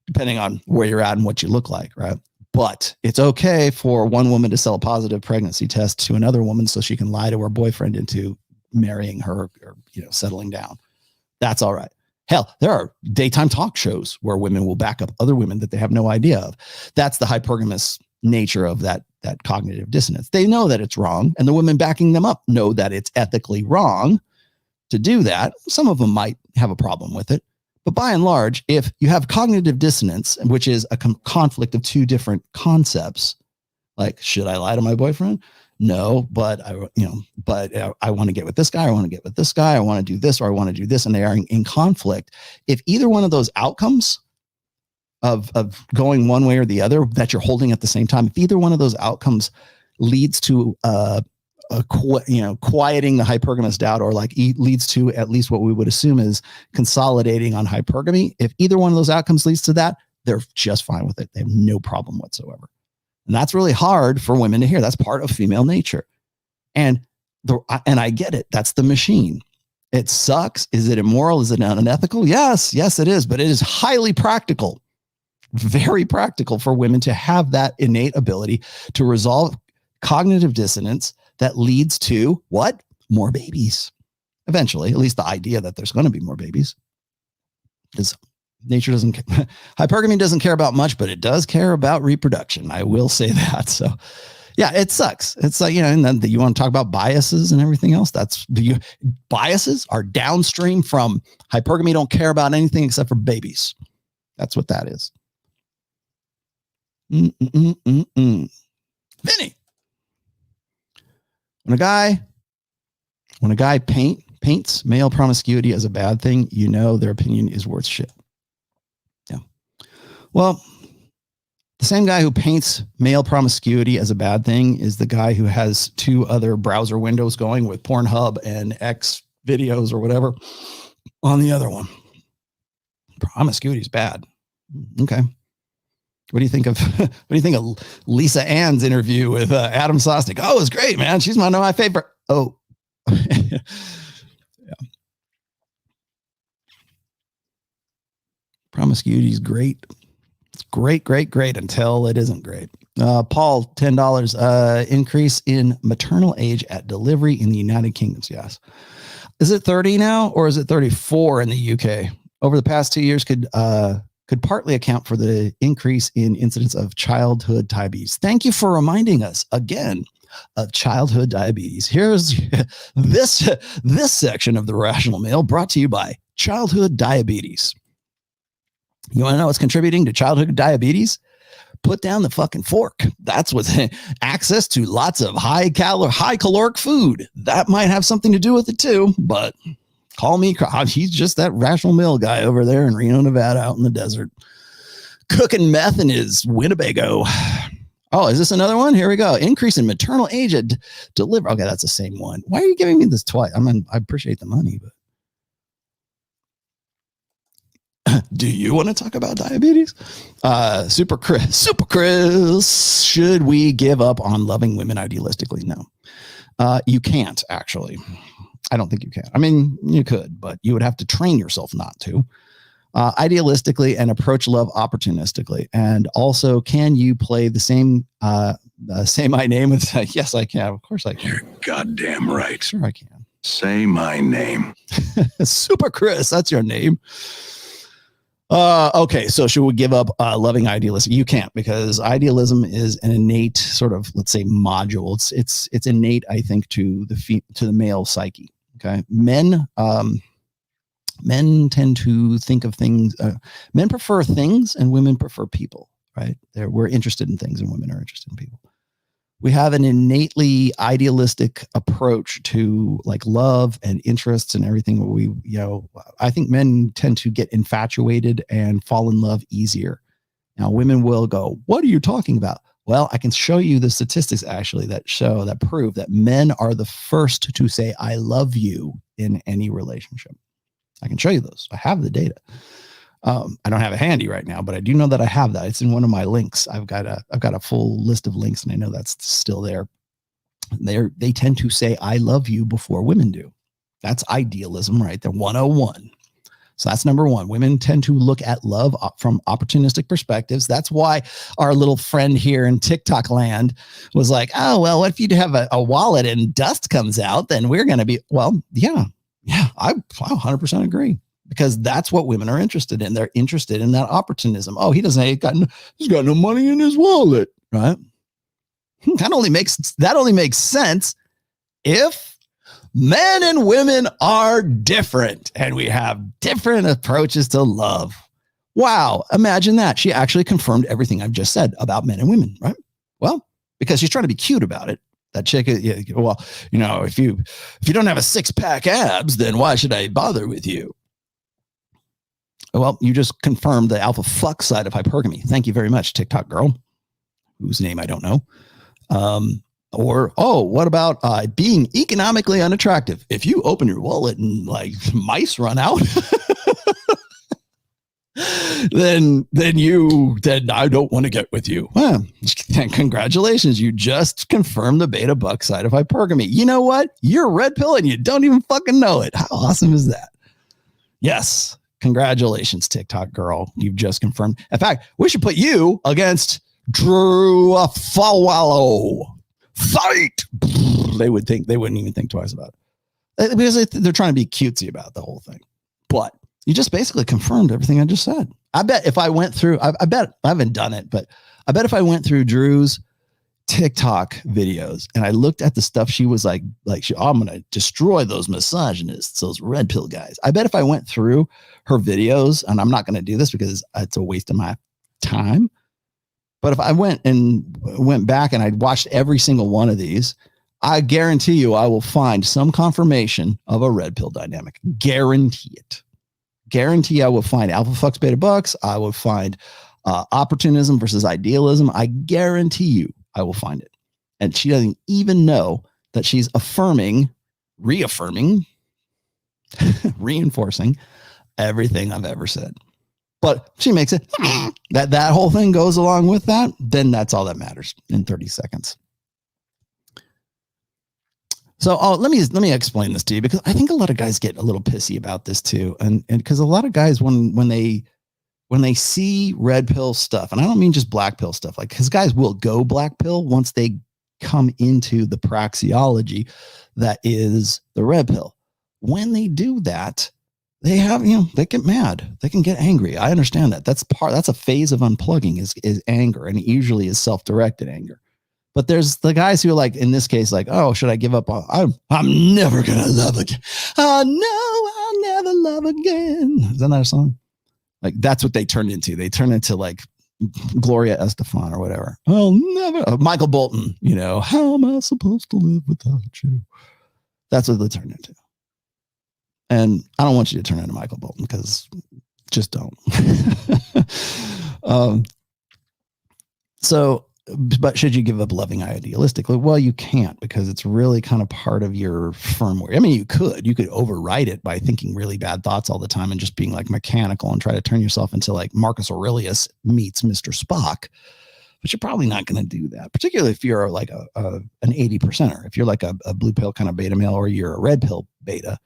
depending on where you're at and what you look like, right? But it's okay for one woman to sell a positive pregnancy test to another woman so she can lie to her boyfriend into marrying her or, you know, settling down. That's all right. Hell, there are daytime talk shows where women will back up other women that they have no idea of. That's the hypergamous nature of that cognitive dissonance. They know that it's wrong, and the women backing them up know that it's ethically wrong to do that. Some of them might have a problem with it, but by and large, if you have cognitive dissonance, which is a conflict of two different concepts, like, should I lie to my boyfriend? No, but I want to get with this guy. I want to get with this guy. I want to do this, or I want to do this. And they are in conflict. If either one of those outcomes of going one way or the other that you're holding at the same time, if either one of those outcomes leads to quieting the hypergamous doubt, or like leads to at least what we would assume is consolidating on hypergamy, if either one of those outcomes leads to that, they're just fine with it. They have no problem whatsoever. And that's really hard for women to hear. That's part of female nature. And I get it. That's the machine. It sucks. Is it immoral? Is it unethical? Yes, it is. But it is highly practical, very practical for women to have that innate ability to resolve cognitive dissonance that leads to what? More babies. Eventually, at least the idea that there's going to be more babies. Because nature doesn't, hypergamy doesn't care about much, but it does care about reproduction. I will say that. So yeah, it sucks. It's like, and then you want to talk about biases and everything else. Biases are downstream from hypergamy. Don't care about anything except for babies. That's what that is. Vinny. When a guy paints male promiscuity as a bad thing, their opinion is worth shit. Yeah. Well, the same guy who paints male promiscuity as a bad thing is the guy who has two other browser windows going with Pornhub and X videos or whatever on the other one. Promiscuity is bad. Okay. What do you think of Lisa Ann's interview with Adam Sosnick? Oh, it was great, man. She's my favorite. Oh, yeah. Promiscuity is great. It's great until it isn't great. Paul, $10. Increase in maternal age at delivery in the United Kingdom. Yes. Is it 30 now, or is it 34 in the UK? Over the past 2 years, could partly account for the increase in incidence of childhood diabetes. Thank you for reminding us again of childhood diabetes. Here's this section of the Rational Male brought to you by childhood diabetes. You want to know what's contributing to childhood diabetes? Put down the fucking fork. That's what's access to lots of high caloric food. That might have something to do with it too, but call me. He's just that Rational Male guy over there in Reno, Nevada, out in the desert, cooking meth in his Winnebago. Oh, is this another one? Here we go. Increase in maternal age at delivery. Okay, that's the same one. Why are you giving me this twice? I appreciate the money, but do you want to talk about diabetes? Super Chris, should we give up on loving women idealistically? No, you can't actually. I don't think you can. I mean, you could, but you would have to train yourself not to. Idealistically and approach love opportunistically. And also, can you play the same, say my name? With, yes, I can. Of course I can. You're goddamn right. Sure I can. Say my name. Super Chris, that's your name. Okay, so should we give up loving idealism? You can't, because idealism is an innate sort of, let's say, module. It's innate, I think, to the male psyche. Okay, men tend to think of things. Men prefer things, and women prefer people. Right? We're interested in things, and women are interested in people. We have an innately idealistic approach to like love and interests and everything. I think men tend to get infatuated and fall in love easier. Now, women will go, "What are you talking about?" Well, I can show you the statistics actually that prove that men are the first to say, "I love you" in any relationship. I can show you those. I have the data. I don't have it handy right now, but I do know that I have that. It's in one of my links. I've got a full list of links, and I know that's still there. They tend to say "I love you" before women do. That's idealism, right? They're 101. So that's number one. Women tend to look at love from opportunistic perspectives. That's why our little friend here in TikTok land was like, "Oh, well, what if you have a wallet and dust comes out? Then we're going to be," well, yeah, I 100% agree. Because that's what women are interested in. They're interested in that opportunism. Oh, he's got no money in his wallet, right? That only makes sense if men and women are different and we have different approaches to love. Wow, imagine that. She actually confirmed everything I've just said about men and women, right? Well, because she's trying to be cute about it. That chick, well, if you don't have a 6-pack abs, then why should I bother with you? Well, you just confirmed the alpha fuck side of hypergamy. Thank you very much, TikTok girl, whose name I don't know. What about being economically unattractive? If you open your wallet and like mice run out, then I don't want to get with you. Well, congratulations. You just confirmed the beta buck side of hypergamy. You know what? You're a red pill and you don't even fucking know it. How awesome is that? Yes. Congratulations, TikTok girl. You've just confirmed. In fact, we should put you against Drew Afualo. Fight. They wouldn't even think twice about it. Because they're trying to be cutesy about the whole thing. But you just basically confirmed everything I just said. I bet if I went through, I bet I haven't done it, but I bet if I went through Drew's TikTok videos and I looked at the stuff she was I'm going to destroy those misogynists, those red pill guys. I bet if I went through her videos, and I'm not going to do this because it's a waste of my time, but if I went back and I'd watched every single one of these, I guarantee you I will find some confirmation of a red pill dynamic. Guarantee it. Guarantee I will find alpha fucks, beta bucks. I will find opportunism versus idealism. I guarantee you I will find it. And she doesn't even know that she's reaffirming, reinforcing everything I've ever said. But she makes it that whole thing goes along with that, then that's all that matters in 30 seconds. So let me explain this to you, because I think a lot of guys get a little pissy about this too. And because a lot of guys, when they see red pill stuff, and I don't mean just black pill stuff, like, because guys will go black pill once they come into the praxeology that is the red pill. When they do that, they have, they get mad, they can get angry. I understand that. That's a phase of unplugging is anger, and it usually is self-directed anger. But there's the guys who are like, in this case, like, oh, should I give up? I'm never going to love again. Oh, no, I'll never love again. Isn't that a song? Like, that's what they turned into. They turned into like Gloria Estefan or whatever. I'll never, Michael Bolton, how am I supposed to live without you? That's what they turned into. And I don't want you to turn into Michael Bolton, because just don't. But should you give up loving idealistically? Well, you can't, because it's really kind of part of your firmware. I mean, you could overwrite it by thinking really bad thoughts all the time and just being like mechanical and try to turn yourself into like Marcus Aurelius meets Mr. Spock. But you're probably not going to do that, particularly if you're like an 80%er. If you're like a blue pill kind of beta male, or you're a red pill beta,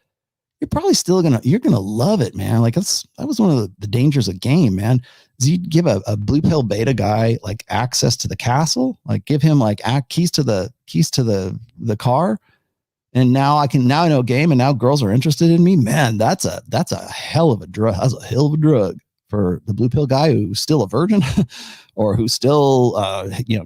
you're probably still you're gonna love it, man. Like that was one of the dangers of game, man. Is you give a blue pill beta guy like access to the castle, like give him like keys to the car, and now I know game, and now girls are interested in me. Man, that's a hell of a drug. That's a hell of a drug for the blue pill guy who's still a virgin or who still,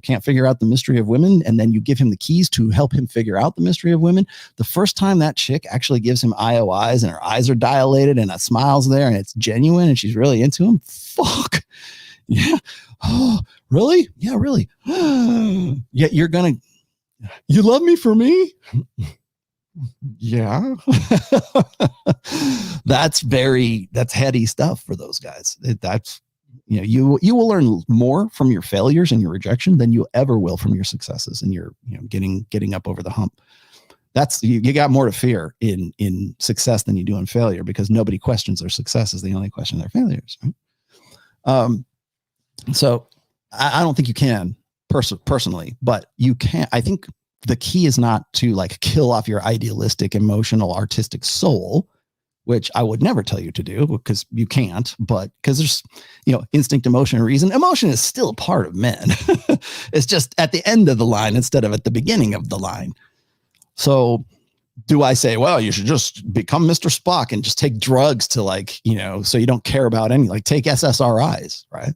can't figure out the mystery of women. And then you give him the keys to help him figure out the mystery of women. The first time that chick actually gives him IOIs and her eyes are dilated and a smile's there and it's genuine and she's really into him. Fuck. Yeah. Oh, really? Yeah, really. Yeah. You love me for me? Yeah. That's heady stuff for those guys. You will learn more from your failures and your rejection than you ever will from your successes and your getting up over the hump. That's you got more to fear in success than you do in failure, because nobody questions their successes. They only question their failures. Right? So I don't think you can personally, but you can. I think the key is not to like kill off your idealistic, emotional, artistic soul, which I would never tell you to do because you can't, but because there's, instinct, emotion, reason. Emotion is still a part of men. It's just at the end of the line instead of at the beginning of the line. So do I say, well, you should just become Mr. Spock and just take drugs to so you don't care about take SSRIs, right?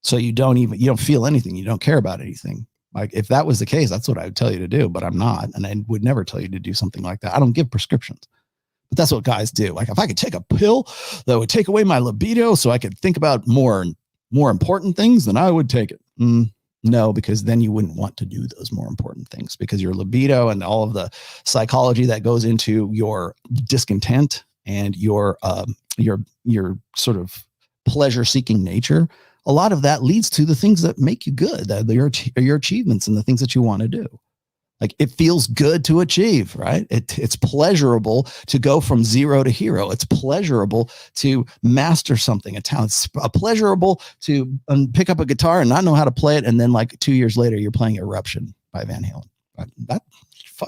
So you don't feel anything. You don't care about anything. Like if that was the case, that's what I would tell you to do, but I'm not. And I would never tell you to do something like that. I don't give prescriptions, but that's what guys do. Like if I could take a pill that would take away my libido so I could think about more important things, then I would take it. No, because then you wouldn't want to do those more important things, because your libido and all of the psychology that goes into your discontent and your sort of pleasure seeking nature, a lot of that leads to the things that make you good, your achievements and the things that you want to do. Like it feels good to achieve, right? It's pleasurable to go from zero to hero. It's pleasurable to master something, a talent. It's pleasurable to pick up a guitar and not know how to play it. And then 2 years later, you're playing Eruption by Van Halen.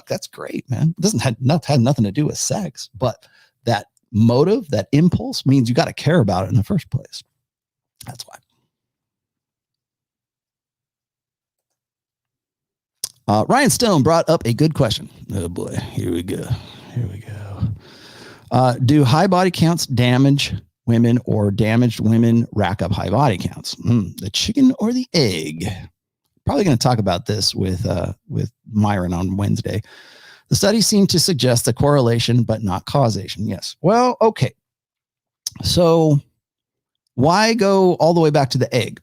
That's great, man. It had nothing to do with sex, but that motive, that impulse means you got to care about it in the first place. That's why. Ryan Stone brought up a good question. Oh boy, here we go. Do high body counts damage women, or damaged women rack up high body counts? The chicken or the egg? Probably going to talk about this with Myron on Wednesday. The study seemed to suggest a correlation, but not causation. Yes. Well, okay. So why go all the way back to the egg?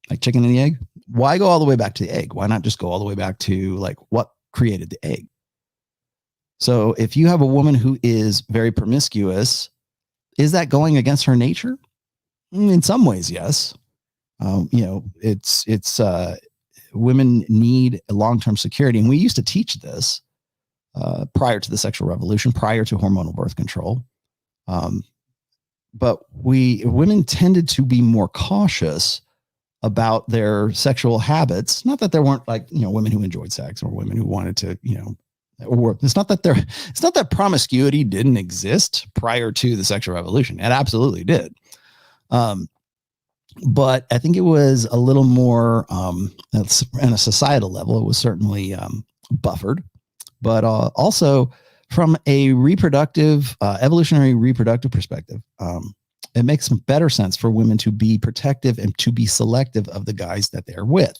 Like chicken and the egg? Why go all the way back to the egg? Why not just go all the way back to what created the egg? So if you have a woman who is very promiscuous, is that going against her nature? In some ways, yes. It's women need a long-term security. And we used to teach this prior to the sexual revolution, prior to hormonal birth control. But women tended to be more cautious about their sexual habits. Not that there weren't women who enjoyed sex or women who wanted to, or it's not that promiscuity didn't exist prior to the sexual revolution. It absolutely did. But I think it was a little more, on a societal level, it was certainly buffered, but also from a evolutionary reproductive perspective, it makes better sense for women to be protective and to be selective of the guys that they're with.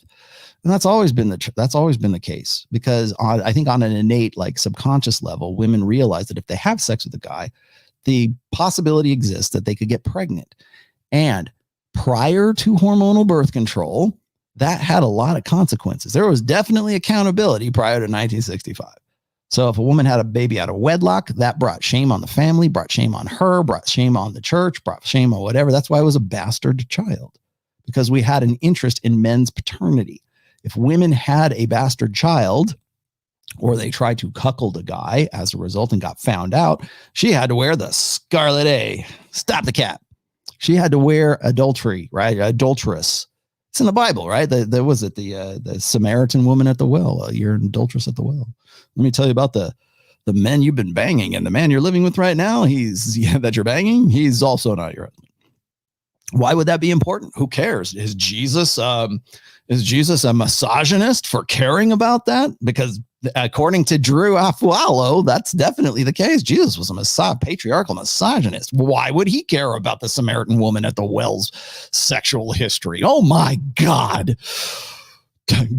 And that's always been the case, because I think on an innate, subconscious level, women realize that if they have sex with a guy, the possibility exists that they could get pregnant. And prior to hormonal birth control, that had a lot of consequences. There was definitely accountability prior to 1965. So if a woman had a baby out of wedlock, that brought shame on the family, brought shame on her, brought shame on the church, brought shame on whatever. That's why it was a bastard child, because we had an interest in men's paternity. If women had a bastard child, or they tried to cuckold a guy as a result and got found out, she had to wear the scarlet A. Stop the cat. She had to wear adultery, right? Adulteress. It's in the Bible, right? The Samaritan woman at the well. You're an adulteress at the well. Let me tell you about the men you've been banging, and the man you're living with right now, that you're banging, he's also not your husband. Why would that be important? Who cares? Is Jesus a misogynist for caring about that? Because according to Drew Afualo, that's definitely the case. Jesus was a patriarchal misogynist. Why would he care about the Samaritan woman at the well's sexual history? Oh my God.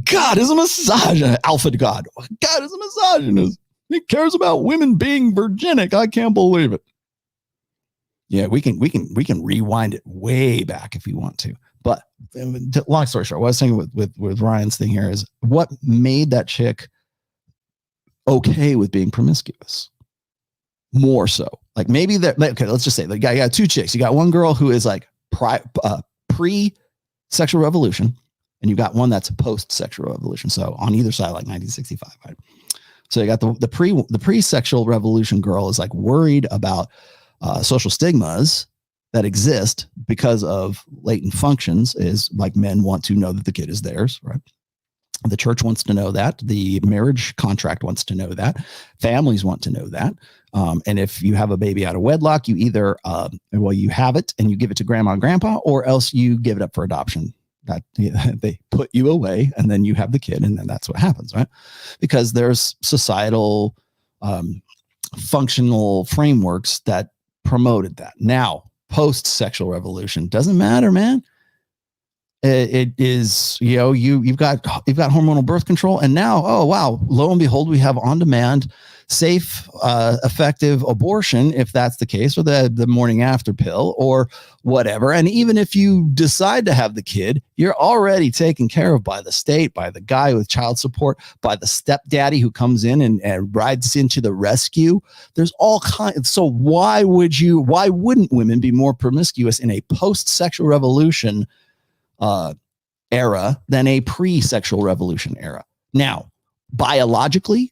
God is a misogynist. Alpha God. God is a misogynist. He cares about women being virginic. I can't believe it. Yeah, we can rewind it way back if you want to. But long story short, what I was saying with Ryan's thing here is what made that chick okay with being promiscuous. More so. Like maybe that, okay, let's just say the guy, you got two chicks. You got one girl who is like pre-sexual revolution, and you got one that's post-sexual revolution. So on either side, like 1965, right? So you got the pre-sexual revolution girl is like worried about social stigmas that exist because of latent functions, is like men want to know that the kid is theirs, right? The church wants to know that. The marriage contract wants to know that. Families want to know that. And if you have a baby out of wedlock, you either, you have it and you give it to grandma and grandpa, or else you give it up for adoption. That they put you away and then you have the kid, and then that's what happens, right? Because there's societal functional frameworks that promoted that. Now, post-sexual revolution doesn't matter, man. It is, you've got hormonal birth control, and now, oh wow, lo and behold, we have on-demand, safe, effective abortion, if that's the case, or the morning after pill, or whatever. And even if you decide to have the kid, you're already taken care of by the state, by the guy with child support, by the stepdaddy who comes in and rides into the rescue. There's all kinds. So why wouldn't women be more promiscuous in a post-sexual revolution era than a pre-sexual revolution era? Now, biologically,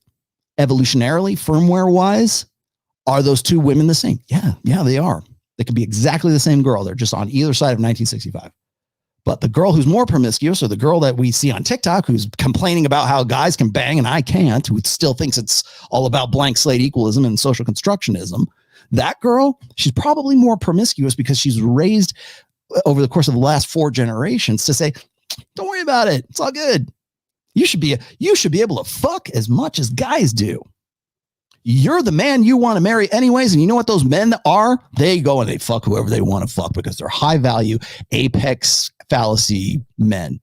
evolutionarily, firmware wise, are those two women the same? Yeah, they are. They could be exactly the same girl. They're just on either side of 1965. But the girl who's more promiscuous, or the girl that we see on TikTok who's complaining about how guys can bang and I can't, who still thinks it's all about blank slate equalism and social constructionism, that girl, she's probably more promiscuous because she's raised over the course of the last 4 generations to say, don't worry about it. It's all good. You should be able to fuck as much as guys do. You're the man you want to marry anyways. And you know what those men are? They go and they fuck whoever they want to fuck because they're high value, apex fallacy men.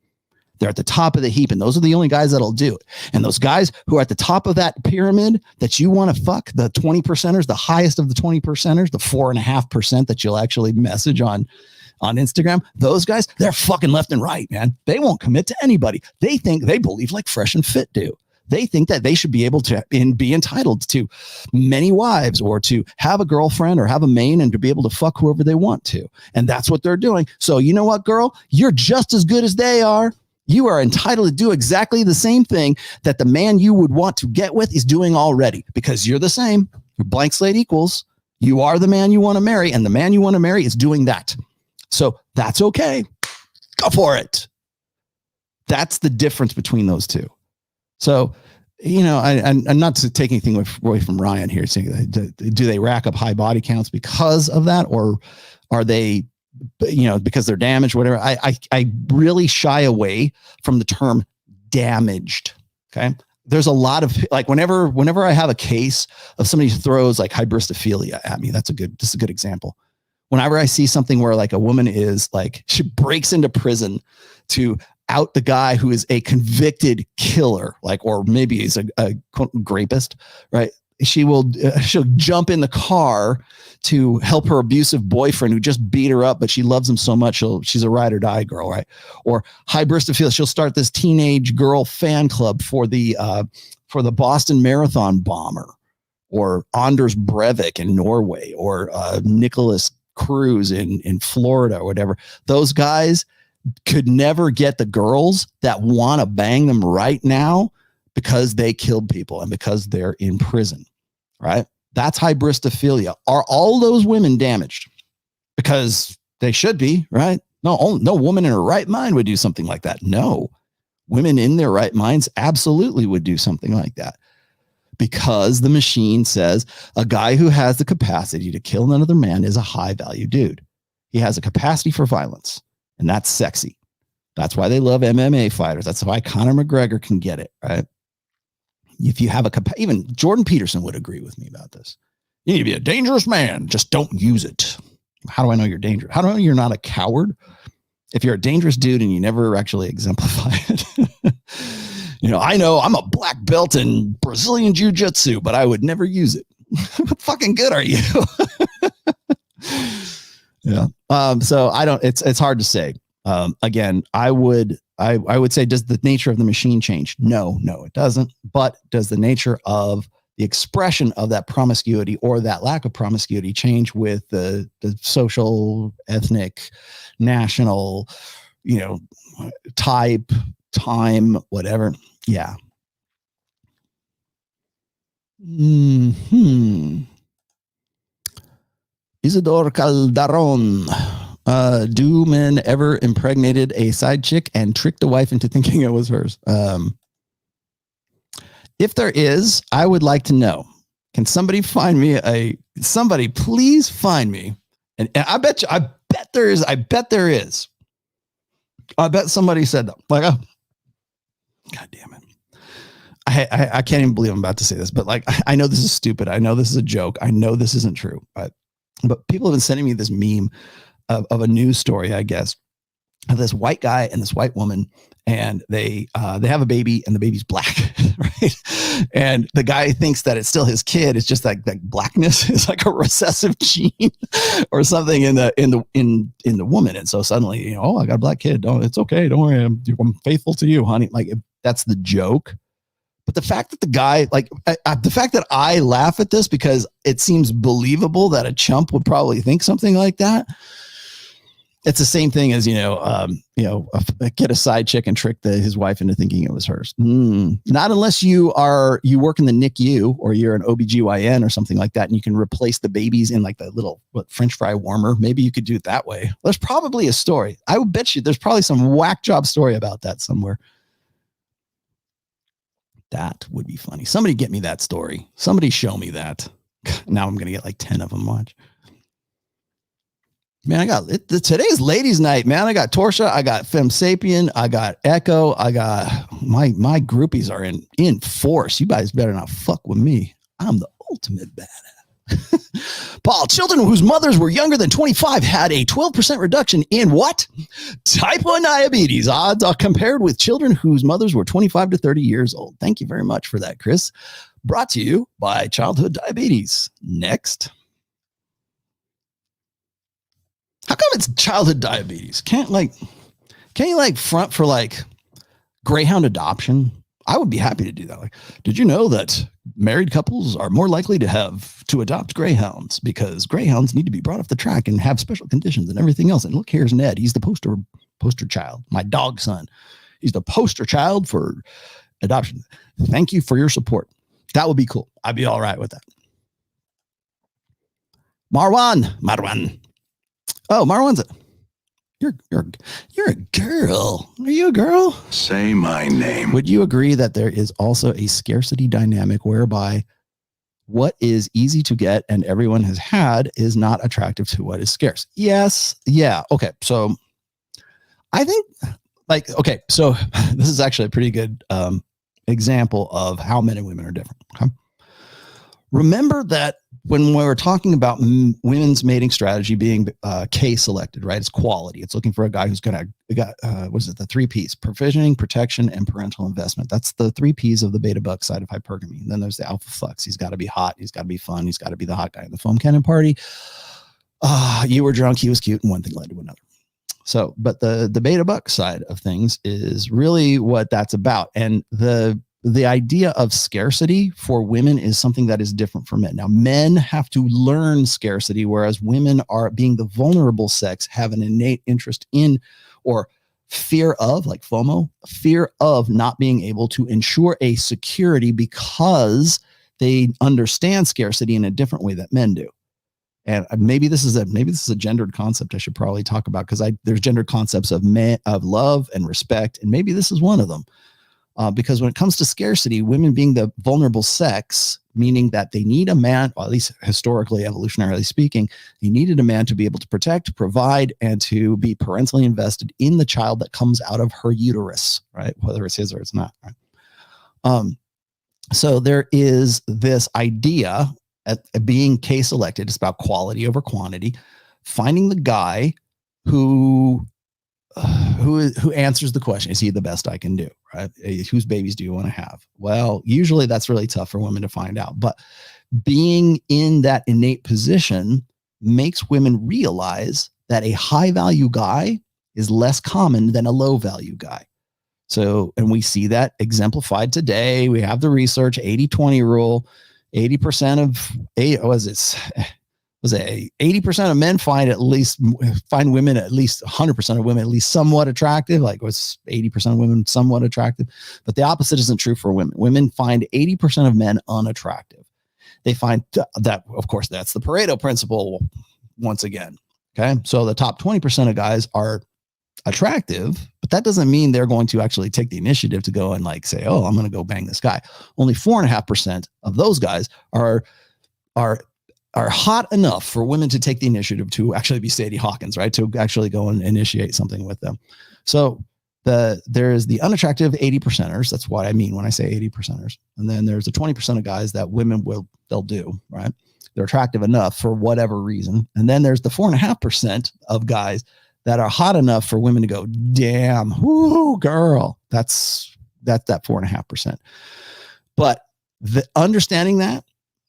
They're at the top of the heap, and those are the only guys that'll do it. And those guys who are at the top of that pyramid that you want to fuck, the 20%ers, the highest of the 20%ers, the 4.5% that you'll actually message on Instagram, those guys, they're fucking left and right, man. They won't commit to anybody. They believe like Fresh and Fit do. They think that they should be able to be entitled to many wives, or to have a girlfriend or have a main, and to be able to fuck whoever they want to. And that's what they're doing. So you know what, girl? You're just as good as they are. You are entitled to do exactly the same thing that the man you would want to get with is doing already, because you're the same. You're blank slate equals. You are the man you want to marry, and the man you want to marry is doing that. So that's okay. Go for it. That's the difference between those two. So, I'm not to take anything away from Ryan here, saying, do they rack up high body counts because of that? Or are they, because they're damaged, whatever? I really shy away from the term damaged. Okay. There's a lot of, like, whenever I have a case of somebody who throws like hybristophilia at me, this is a good example. Whenever I see something where like a woman is like, she breaks into prison to out the guy who is a convicted killer, like, or maybe he's a rapist, right? She'll jump in the car to help her abusive boyfriend who just beat her up, but she loves him so much. She's a ride or die girl, right? Or hybristophilia, she'll start this teenage girl fan club for the Boston Marathon bomber, or Anders Breivik in Norway, or Nicholas Cruz in Florida, or whatever. Those guys could never get the girls that want to bang them right now because they killed people and because they're in prison, right? That's hybristophilia. Are all those women damaged? Because they should be, right? No woman in her right mind would do something like that. No, women in their right minds absolutely would do something like that. Because the machine says a guy who has the capacity to kill another man is a high value dude. He has a capacity for violence, and that's sexy. That's why they love MMA fighters. That's why Conor McGregor can get it, right? if you have even Jordan Peterson would agree with me about this. You need to be a dangerous man. Just don't use it. How do I know you're dangerous? How do I know you're not a coward? If you're a dangerous dude and you never actually exemplify it. I know I'm a black belt in Brazilian jiu-jitsu, but I would never use it. What fucking good are you? Yeah. So it's hard to say. Again, I would say, does the nature of the machine change? No, it doesn't. But does the nature of the expression of that promiscuity or that lack of promiscuity change with the social, ethnic, national, type, time, whatever? Yeah. Isidore Calderon. Do men ever impregnated a side chick and tricked the wife into thinking it was hers? If there is, I would like to know. Can somebody find me somebody please find me? And I bet there is. I bet somebody said that. Like, oh, God damn it. I can't even believe I'm about to say this, but like, I know this is stupid. I know this is a joke. I know this isn't true, but people have been sending me this meme of a news story, I guess, of this white guy and this white woman, and they have a baby, and the baby's black, right? And the guy thinks that it's still his kid. It's just like blackness is like a recessive gene or something in the woman. And so suddenly, I got a black kid. Oh, it's okay. Don't worry. I'm faithful to you, honey. Like, that's the joke. But the fact that the guy, the fact that I laugh at this because it seems believable that a chump would probably think something like that. It's the same thing as, get a side chick and trick his wife into thinking it was hers. Not unless you work in the NICU or you're an OBGYN or something like that, and you can replace the babies in like the little French fry warmer. Maybe you could do it that way. There's probably a story. I would bet you there's probably some whack job story about that somewhere. That would be funny. Somebody get me that story. Somebody show me that. Now I'm going to get like 10 of them. Watch. Man, I got today's ladies night, man. I got Torsha, I got Femme Sapien, I got Echo, I got my groupies are in force. You guys better not fuck with me. I'm the ultimate badass. Paul, children whose mothers were younger than 25 had a 12% reduction in what? Type 1 diabetes. Odds are compared with children whose mothers were 25 to 30 years old. Thank you very much for that, Chris. Brought to you by childhood diabetes. Next. How come it's childhood diabetes? Can't you front for like Greyhound adoption? I would be happy to do that. Like, did you know that married couples are more likely to adopt greyhounds because greyhounds need to be brought off the track and have special conditions and everything else? And look, here's Ned. He's the poster child. My dog son. He's the poster child for adoption. Thank you for your support. That would be cool. I'd be all right with that. Marwan. Oh, Marwan's you're a girl. Are you a girl? Say my name. Would you agree that there is also a scarcity dynamic whereby what is easy to get and everyone has had is not attractive to what is scarce? Yes. Yeah. Okay. So I think so this is actually a pretty good example of how men and women are different. Okay. Remember that when we were talking about women's mating strategy being K selected, right? It's quality. It's looking for a guy who's going to, the 3 Ps: provisioning, protection, and parental investment. That's the 3 Ps of the beta buck side of hypergamy. And then there's the alpha flux. He's got to be hot. He's got to be fun. He's got to be the hot guy in the foam cannon party. You were drunk. He was cute. And one thing led to another. So, but the beta buck side of things is really what that's about. And the idea of scarcity for women is something that is different for men. Now, men have to learn scarcity, whereas women, are being the vulnerable sex, have an innate interest in or fear of, like FOMO, fear of not being able to ensure a security because they understand scarcity in a different way that men do. And maybe this is a gendered concept I should probably talk about, because there's gendered concepts of love and respect, and maybe this is one of them. Because when it comes to scarcity, women being the vulnerable sex, meaning that they need a man, or at least historically, evolutionarily speaking, they needed a man to be able to protect, provide, and to be parentally invested in the child that comes out of her uterus, right? Whether it's his or it's not, right? So there is this idea at being case selected. It's about quality over quantity, finding the guy who answers the question, is he the best I can do, right? Whose babies do you want to have? Well, usually that's really tough for women to find out, but being in that innate position makes women realize that a high value guy is less common than a low value guy. So, and we see that exemplified today. We have the research 80-20 rule. 80% of 80% of men find women, at least 100% of women, at least somewhat attractive. Like, was 80% of women somewhat attractive? But the opposite isn't true for women. Women find 80% of men unattractive. They find that, of course, that's the Pareto principle once again. Okay. So the top 20% of guys are attractive, but that doesn't mean they're going to actually take the initiative to go and like say, oh, I'm going to go bang this guy. Only 4.5% of those guys are hot enough for women to take the initiative to actually be Sadie Hawkins, right? To actually go and initiate something with them. So there's the unattractive 80%ers. That's what I mean when I say 80%ers. And then there's the 20% of guys that women they'll do, right? They're attractive enough for whatever reason. And then there's the 4.5% of guys that are hot enough for women to go, damn, whoo, girl. That's that 4.5%. But understanding that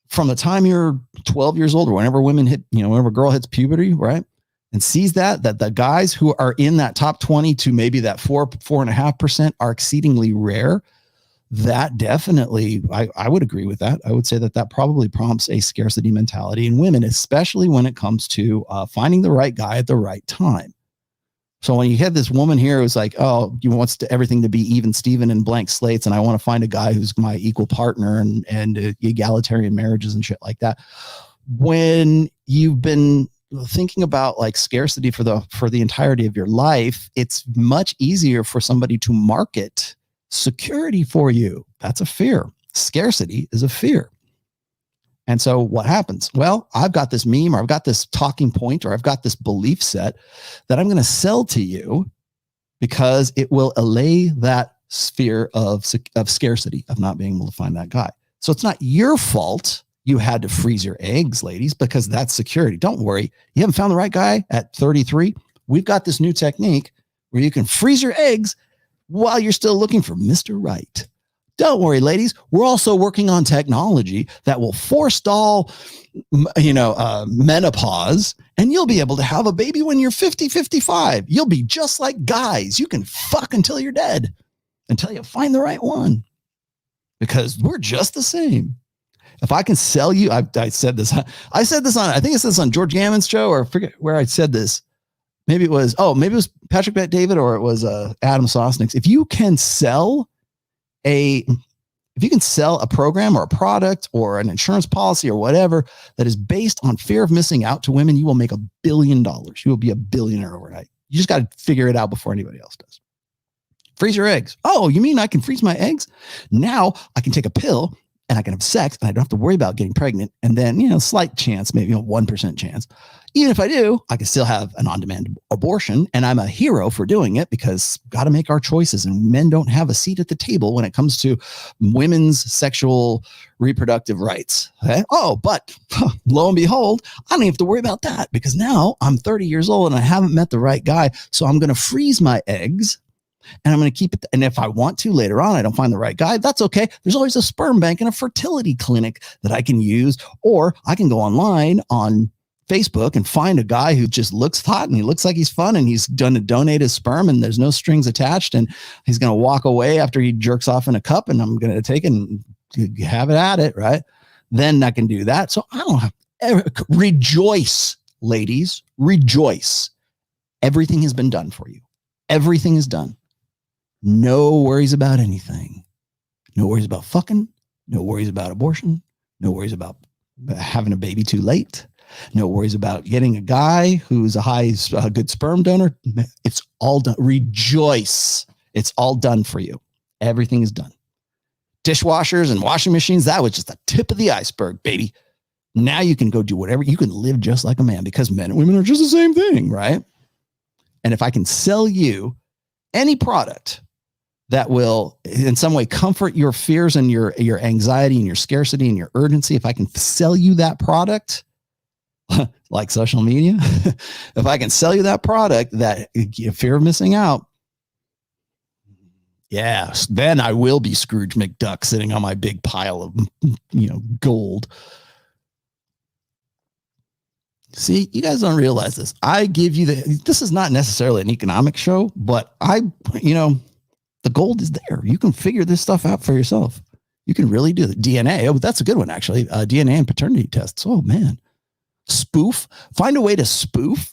from the time you're 12 years old or whenever whenever a girl hits puberty, right? And sees that the guys who are in that top 20 to maybe that 4.5% are exceedingly rare. That definitely, I would agree with that. I would say that probably prompts a scarcity mentality in women, especially when it comes to finding the right guy at the right time. So when you have this woman here who's like, oh, you wants everything to be even Steven and blank slates, and I want to find a guy who's my equal partner and egalitarian marriages and shit like that. When you've been thinking about like scarcity for the entirety of your life, it's much easier for somebody to market security for you. That's a fear. Scarcity is a fear. And so what happens? Well, I've got this meme, or I've got this talking point, or I've got this belief set that I'm going to sell to you because it will allay that sphere of scarcity, of not being able to find that guy. So it's not your fault you had to freeze your eggs, ladies, because that's security. Don't worry. You haven't found the right guy at 33. We've got this new technique where you can freeze your eggs while you're still looking for Mr. Right. Don't worry, ladies. We're also working on technology that will forestall, menopause, and you'll be able to have a baby when you're 50, 55. You'll be just like guys. You can fuck until you're dead, until you find the right one, because we're just the same. If I can sell you, I said this on, I think it's this on George Gammon's show, or I forget where I said this. Maybe it was Patrick Bet David, or it was Adam Sosnick's. If you can sell a program or a product or an insurance policy or whatever that is based on fear of missing out to women, you will make $1 billion. You will be a billionaire overnight. You just got to figure it out before anybody else does. Freeze your eggs. Oh, you mean I can freeze my eggs? Now I can take a pill and I can have sex and I don't have to worry about getting pregnant. And then, slight chance, maybe 1% chance. Even if I do, I can still have an on-demand abortion, and I'm a hero for doing it, because got to make our choices, and men don't have a seat at the table when it comes to women's sexual reproductive rights. Okay? Oh, but lo and behold, I don't have to worry about that, because now I'm 30 years old and I haven't met the right guy. So I'm going to freeze my eggs and I'm going to keep it. And if I want to later on, I don't find the right guy, that's okay. There's always a sperm bank and a fertility clinic that I can use, or I can go online on Facebook and find a guy who just looks hot and he looks like he's fun and he's done to donate his sperm and there's no strings attached, and he's going to walk away after he jerks off in a cup, and I'm going to take it and have it at it. Right. Then I can do that. So I don't have, rejoice, ladies, rejoice. Everything has been done for you. Everything is done. No worries about anything. No worries about fucking. No worries about abortion. No worries about having a baby too late. No worries about getting a guy who's a good sperm donor. It's all done. Rejoice. It's all done for you. Everything is done. Dishwashers and washing machines, that was just the tip of the iceberg, baby. Now you can go do whatever. You can live just like a man, because men and women are just the same thing, right? And if I can sell you any product that will in some way comfort your fears and your anxiety and your scarcity and your urgency, if I can sell you that product, like social media, if I can sell you that product, that fear of missing out, yeah, then I will be Scrooge McDuck sitting on my big pile of, gold. See, you guys don't realize this. I give you this is not necessarily an economic show, but the gold is there. You can figure this stuff out for yourself. You can really do the DNA. Oh, that's a good one, actually. DNA and paternity tests. Oh, man. Find a way to spoof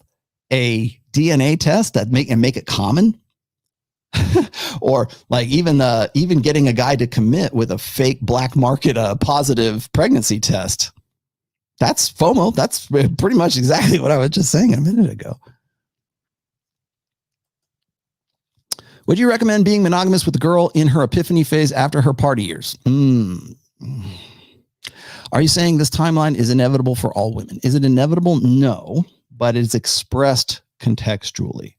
a DNA test that make it common. Or like even getting a guy to commit with a fake black market positive pregnancy test. That's FOMO. That's pretty much exactly what I was just saying a minute ago. Would you recommend being monogamous with a girl in her epiphany phase after her party years? Are you saying this timeline is inevitable for all women? Is it inevitable? No, but it's expressed contextually.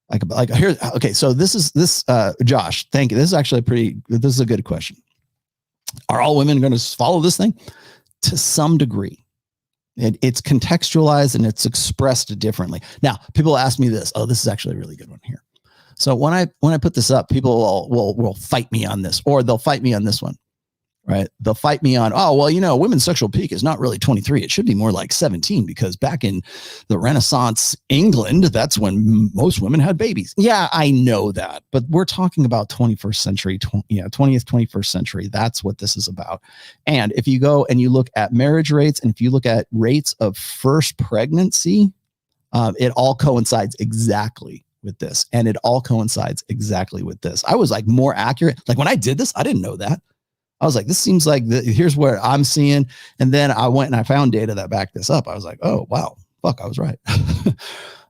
Like here. Okay, so this is Josh. Thank you. This is a good question. Are all women going to follow this thing? To some degree. It's contextualized and it's expressed differently. Now, people ask me this. Oh, this is actually a really good one here. So when I put this up, people will fight me on this, or they'll fight me on this one, right? They'll fight me on, women's sexual peak is not really 23. It should be more like 17, because back in the Renaissance England, that's when most women had babies. Yeah, I know that, but we're talking about 21st century, 20th, 21st century. That's what this is about. And if you go and you look at marriage rates, and if you look at rates of first pregnancy, it all coincides exactly with this. And it all coincides exactly with this. I was like more accurate. Like when I did this, I didn't know that. I was like, this seems like here's what I'm seeing. And then I went and I found data that backed this up. I was like, oh, wow, fuck, I was right.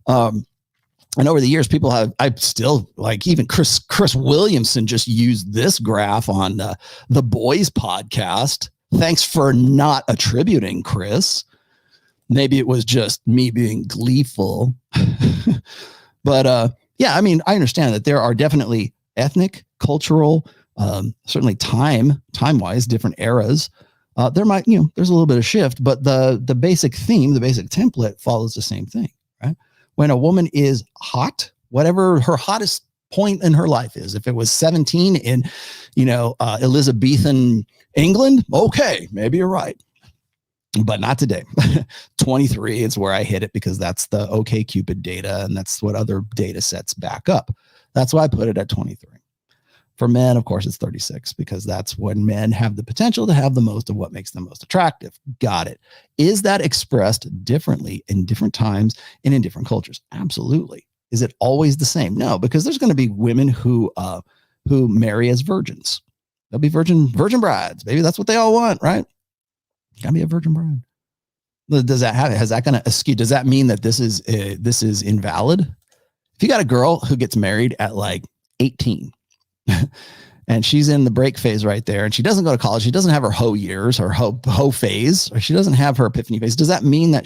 And over the years, I still like, even Chris Williamson just used this graph on the Boys podcast. Thanks for not attributing, Chris. Maybe it was just me being gleeful. But yeah, I mean, I understand that there are definitely ethnic, cultural, certainly time-wise, different eras. There might, there's a little bit of shift, but the basic theme, the basic template follows the same thing, right? When a woman is hot, whatever her hottest point in her life is, if it was 17 in, Elizabethan England, okay, maybe you're right. But not today. 23 is where I hit it, because that's the OkCupid data, and that's what other data sets back up. That's why I put it at 23. For men, of course, it's 36, because that's when men have the potential to have the most of what makes them most attractive. Got it. Is that expressed differently in different times and in different cultures? Absolutely. Is it always the same? No, because there's going to be women who marry as virgins. They'll be virgin brides. Maybe that's what they all want, right? Gotta be a virgin bride. Does that have it? Has that going to skew? Does that mean that this is invalid? If you got a girl who gets married at like 18 and she's in the break phase right there, and she doesn't go to college, she doesn't have her hoe years, her hoe phase, or she doesn't have her epiphany phase, does that mean that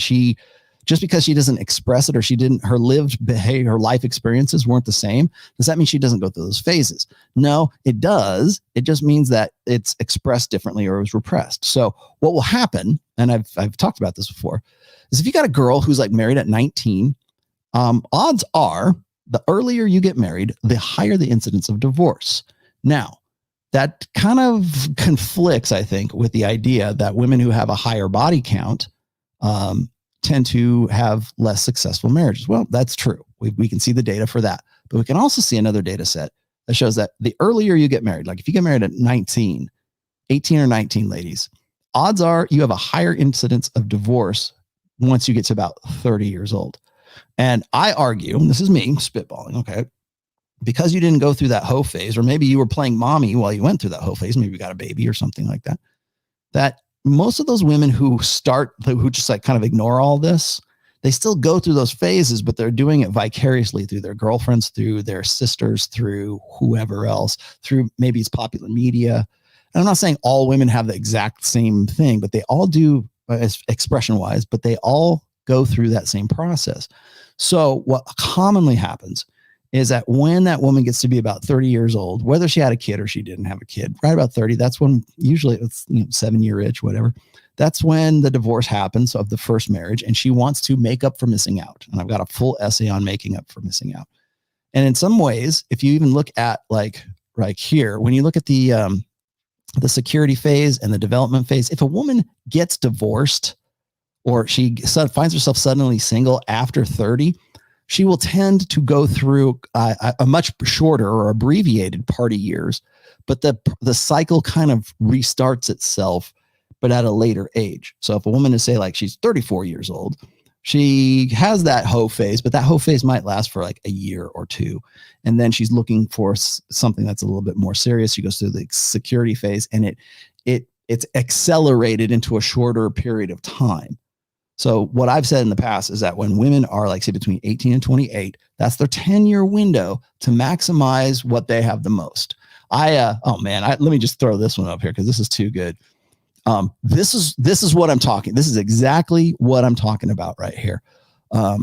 just because she doesn't express it, or her lived behavior, her life experiences weren't the same, does that mean she doesn't go through those phases? No, it does. It just means that it's expressed differently, or it was repressed. So what will happen, and I've talked about this before, is if you got a girl who's like married at 19, odds are the earlier you get married, the higher the incidence of divorce. Now, that kind of conflicts, I think, with the idea that women who have a higher body count tend to have less successful marriages. Well, that's true. We can see the data for that. But we can also see another data set that shows that the earlier you get married, like if you get married at 18 or 19, ladies, odds are you have a higher incidence of divorce once you get to about 30 years old. And I argue, and this is me spitballing, okay, because you didn't go through that hoe phase, or maybe you were playing mommy while you went through that hoe phase, maybe you got a baby or something like that, that most of those women who just like kind of ignore all this, they still go through those phases, but they're doing it vicariously through their girlfriends, through their sisters, through whoever else, through maybe it's popular media. And I'm not saying all women have the exact same thing, but they all do, expression wise, but they all go through that same process. So what commonly happens is that when that woman gets to be about 30 years old, whether she had a kid or she didn't have a kid, right about 30, that's when usually it's 7-year itch, whatever. That's when the divorce happens of the first marriage, and she wants to make up for missing out. And I've got a full essay on making up for missing out. And in some ways, if you even look at like right here, when you look at the security phase and the development phase, if a woman gets divorced or she finds herself suddenly single after 30, she will tend to go through a much shorter or abbreviated party years, but the cycle kind of restarts itself, but at a later age. So if a woman is, say, like she's 34 years old, she has that hoe phase, but that hoe phase might last for like a year or two. And then she's looking for something that's a little bit more serious. She goes through the security phase, and it's accelerated into a shorter period of time. So what I've said in the past is that when women are, like, say, between 18 and 28, that's their 10-year window to maximize what they have the most. Let me just throw this one up here because this is too good. This is what I'm talking. This is exactly what I'm talking about right here. I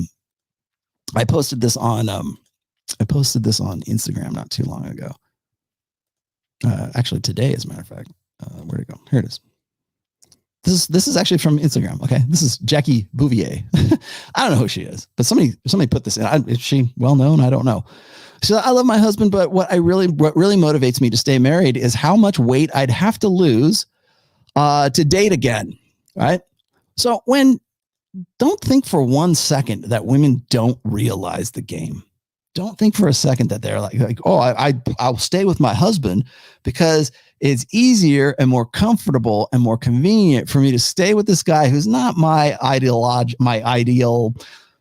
posted this on Instagram not too long ago. Actually today, as a matter of fact. Where'd it go? Here it is. This is actually from Instagram. Okay. This is Jackie Bouvier. I don't know who she is, but somebody put this in. Is she well known? I don't know. So I love my husband, but what really motivates me to stay married is how much weight I'd have to lose to date again. Right. So don't think for 1 second that women don't realize the game. Don't think for a second that they're like, oh, I'll stay with my husband because it's easier and more comfortable and more convenient for me to stay with this guy who's not my ideal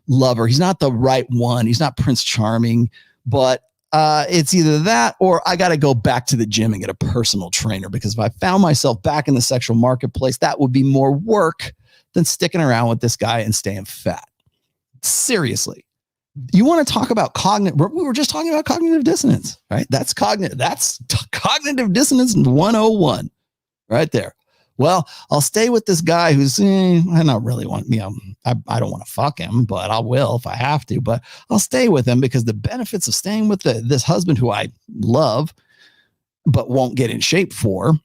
lover. He's not the right one. He's not Prince Charming, but it's either that or I got to go back to the gym and get a personal trainer, because if I found myself back in the sexual marketplace, that would be more work than sticking around with this guy and staying fat. Seriously. You want to talk about cognitive? We were just talking about cognitive dissonance, right? That's cognitive dissonance 101 right there. Well, I'll stay with this guy who's, I don't really want, I don't want to fuck him, but I will if I have to, but I'll stay with him because the benefits of staying with this husband who I love, but won't get in shape for,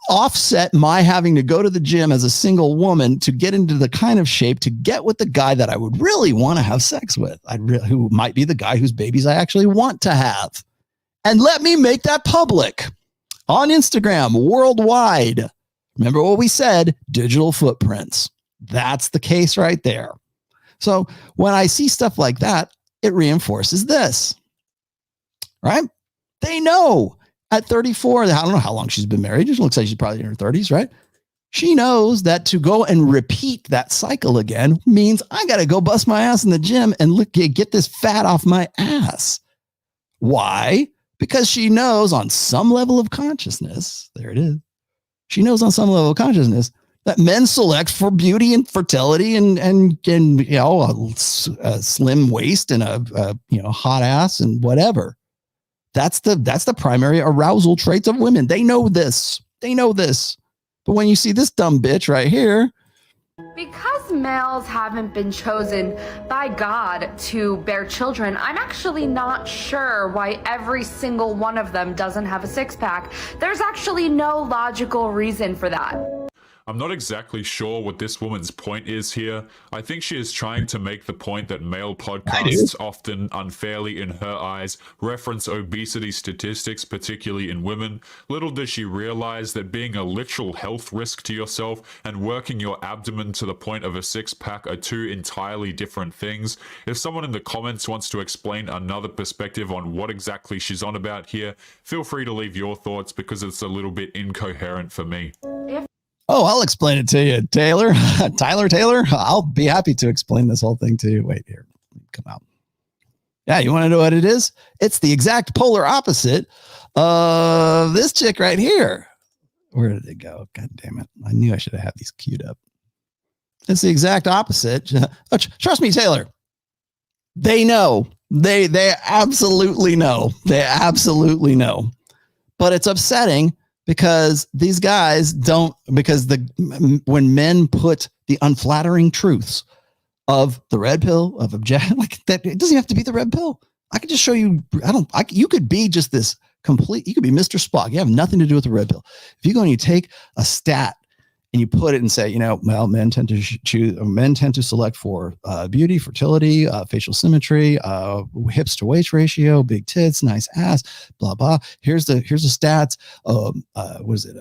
offset my having to go to the gym as a single woman to get into the kind of shape to get with the guy that I would really want to have sex with. Who might be the guy whose babies I actually want to have. And let me make that public on Instagram worldwide. Remember what we said, digital footprints. That's the case right there. So when I see stuff like that, it reinforces this, right? They know. At 34, I don't know how long she's been married. It looks like she's probably in her 30s, right? She knows that to go and repeat that cycle again means I got to go bust my ass in the gym and get this fat off my ass. Why? Because she knows on some level of consciousness, there it is. She knows on some level of consciousness that men select for beauty and fertility and a slim waist and a hot ass and whatever. That's the primary arousal traits of women. They know this. But when you see this dumb bitch right here. Because males haven't been chosen by God to bear children, I'm actually not sure why every single one of them doesn't have a six-pack. There's actually no logical reason for that. I'm not exactly sure what this woman's point is here. I think she is trying to make the point that male podcasts often unfairly, in her eyes, reference obesity statistics, particularly in women. Little does she realize that being a literal health risk to yourself and working your abdomen to the point of a six-pack are two entirely different things. If someone in the comments wants to explain another perspective on what exactly she's on about here, feel free to leave your thoughts because it's a little bit incoherent for me. Oh, I'll explain it to you, Taylor. Taylor. I'll be happy to explain this whole thing to you. Wait here. Come out. Yeah, you want to know what it is? It's the exact polar opposite of this chick right here. Where did it go? God damn it. I knew I should have had these queued up. It's the exact opposite. Trust me, Taylor. They know. They absolutely know. They absolutely know. But it's upsetting because these guys don't, when men put the unflattering truths of the red pill, of object, like that. It doesn't have to be the red pill. I could just show you. You could be just this complete, you could be Mr. Spock. You have nothing to do with the red pill. If you go and you take a stat and you put it and say, well, men tend to select for beauty, fertility, facial symmetry, hips to waist ratio, big tits, nice ass, blah, blah. Here's the stats. What is it?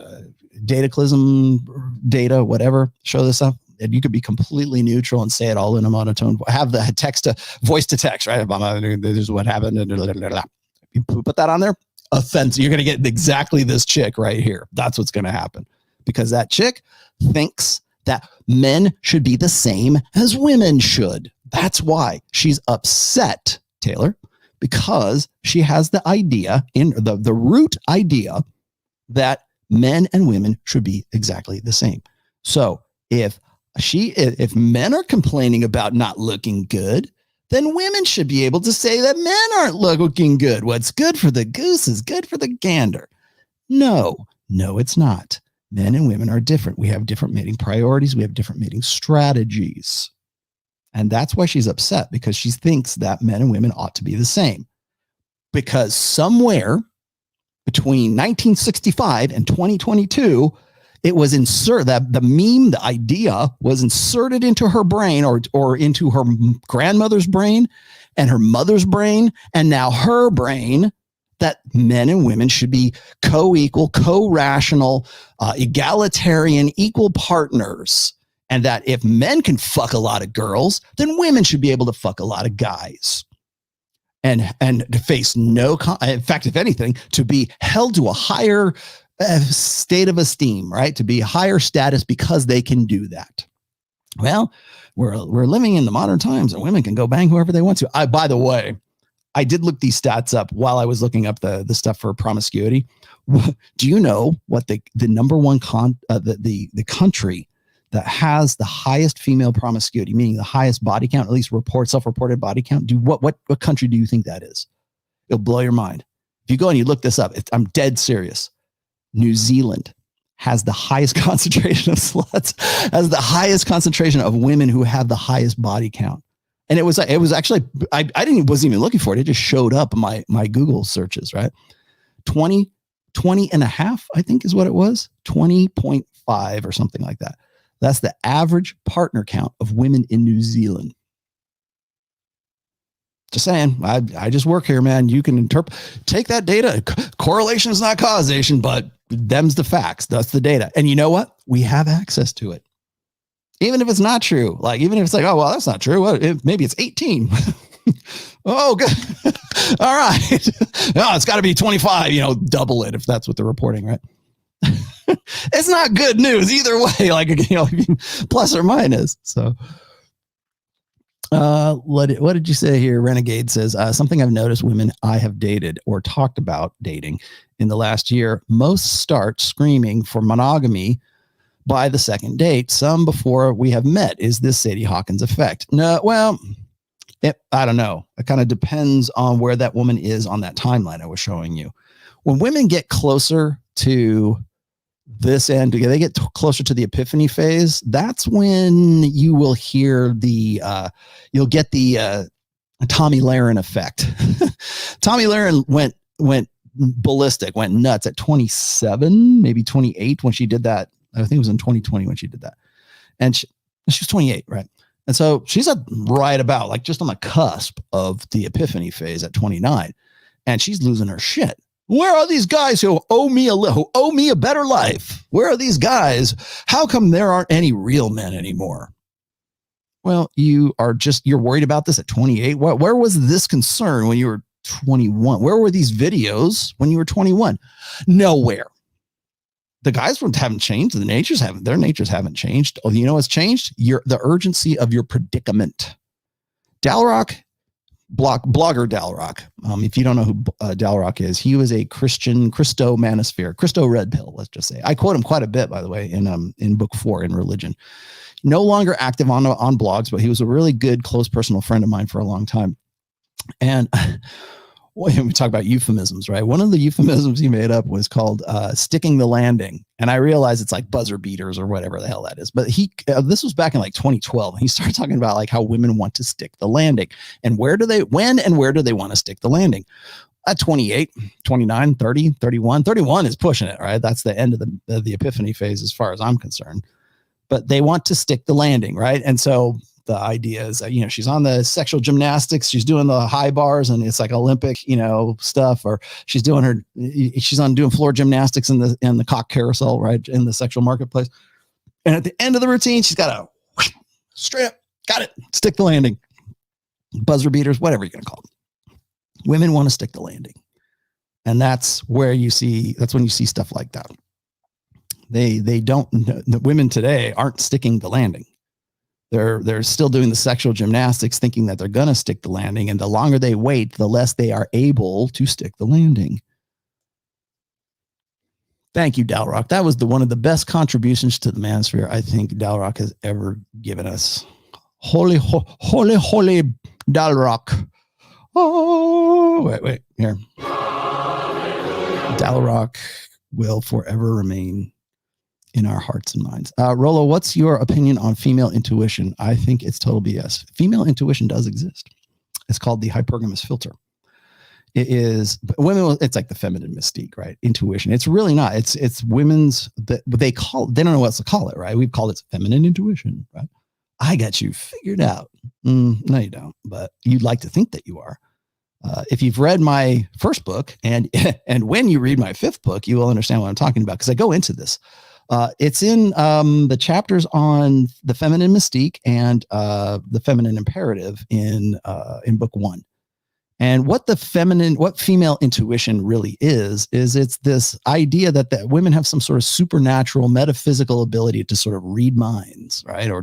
Dataclysm data, whatever. Show this up. And you could be completely neutral and say it all in a monotone. Have the voice to text, right? This is what happened. You put that on there. Offensive. You're going to get exactly this chick right here. That's what's going to happen, because that chick thinks that men should be the same as women should. That's why she's upset, Taylor, because she has the idea, in the root idea, that men and women should be exactly the same. So if men are complaining about not looking good, then women should be able to say that men aren't looking good. What's good for the goose is good for the gander. No, it's not. Men and women are different. We have different mating priorities. We have different mating strategies. And that's why she's upset, because she thinks that men and women ought to be the same. Because somewhere between 1965 and 2022, it was inserted, that the meme, the idea was inserted into her brain or into her grandmother's brain and her mother's brain and now her brain, that men and women should be co-equal, co-rational, egalitarian, equal partners. And that if men can fuck a lot of girls, then women should be able to fuck a lot of guys. And to face in fact, if anything, to be held to a higher state of esteem, right? To be higher status because they can do that. Well, we're living in the modern times and women can go bang whoever they want to. By the way, I did look these stats up while I was looking up the stuff for promiscuity. Do you know what the number one the country that has the highest female promiscuity, meaning the highest body count, at least self-reported body count? What country do you think that is? It'll blow your mind. If you go and you look this up, I'm dead serious. New Zealand has the highest concentration of sluts, has the highest concentration of women who have the highest body count. And it was actually, wasn't even looking for it. It just showed up in my Google searches, right? 20 and a half, I think is what it was. 20.5 or something like that. That's the average partner count of women in New Zealand. Just saying, I just work here, man. You can take that data. Correlation is not causation, but them's the facts. That's the data. And you know what? We have access to it. Even if it's not true. Like, even if it's like, oh, well, that's not true. Well, maybe it's 18. Oh, good. All right. Oh, it's got to be 25, double it if that's what they're reporting, right? It's not good news either way, like, plus or minus. So, what did you say here? Renegade says, something I've noticed women I have dated or talked about dating in the last year, most start screaming for monogamy by the second date, some before we have met. Is this Sadie Hawkins effect? No, well, I don't know. It kind of depends on where that woman is on that timeline I was showing you. When women get closer to this end, they get closer to the epiphany phase, that's when you will hear you'll get the Tomi Lahren effect. Tomi Lahren went ballistic, went nuts at 27, maybe 28 when she did that. I think it was in 2020 when she did that. And she was 28, right? And so she's right about, like, just on the cusp of the epiphany phase at 29. And she's losing her shit. Where are these guys who owe me a better life? Where are these guys? How come there aren't any real men anymore? Well, you're worried about this at 28. Where was this concern when you were 21? Where were these videos when you were 21? Nowhere. The guys haven't changed. Their natures haven't changed. Oh, you know what's changed? The urgency of your predicament. Dalrock, blogger Dalrock. If you don't know who Dalrock is, he was a Christo manosphere, Christo red pill. Let's just say. I quote him quite a bit, by the way, in book 4 in Religion. No longer active on blogs, but he was a really good close personal friend of mine for a long time. And we talk about euphemisms, right? One of the euphemisms he made up was called sticking the landing. And I realize it's like buzzer beaters or whatever the hell that is. But this was back in like 2012. And he started talking about like how women want to stick the landing and when and where do they want to stick the landing? At 28, 29, 30, 31. 31 is pushing it, right? That's the end of the epiphany phase as far as I'm concerned. But they want to stick the landing, right? And so the idea is that, she's on the sexual gymnastics, she's doing the high bars and it's like Olympic, stuff, or she's doing doing floor gymnastics in the cock carousel, right? In the sexual marketplace. And at the end of the routine, she's got a straight up, got it, stick the landing, buzzer beaters, whatever you're going to call them. Women want to stick the landing. And that's when you see stuff like that. The women today aren't sticking the landing. They're still doing the sexual gymnastics thinking that they're going to stick the landing. And the longer they wait, the less they are able to stick the landing. Thank you, Dalrock. That was one of the best contributions to the manosphere I think Dalrock has ever given us. Holy Dalrock. Oh, wait, here. Dalrock will forever remain in our hearts and minds. Rollo, what's your opinion on female intuition? I think it's total BS. Female intuition does exist. It's called the hypergamous filter. It is women. It's like the feminine mystique, right? Intuition. It's really not. It's women's. They don't know what else to call it, right? We've called it feminine intuition, right? I got you figured out. No, you don't. But you'd like to think that you are. If you've read my first book and when you read my fifth book, you will understand what I'm talking about because I go into this. It's in the chapters on the feminine mystique and the feminine imperative in book 1. And what female intuition really is it's this idea that women have some sort of supernatural metaphysical ability to sort of read minds, right? Or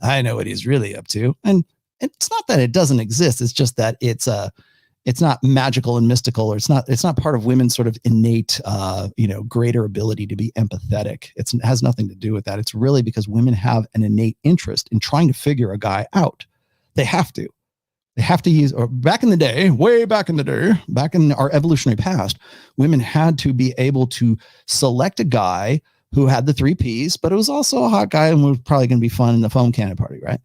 I know what he's really up to. And it's not that it doesn't exist. It's just that it's not magical and mystical, or it's not part of women's sort of innate, greater ability to be empathetic. It has nothing to do with that. It's really because women have an innate interest in trying to figure a guy out. They have to use, or back in the day, way back in the day, back in our evolutionary past, women had to be able to select a guy who had the 3 Ps, but it was also a hot guy and was probably going to be fun in the foam cannon party, right?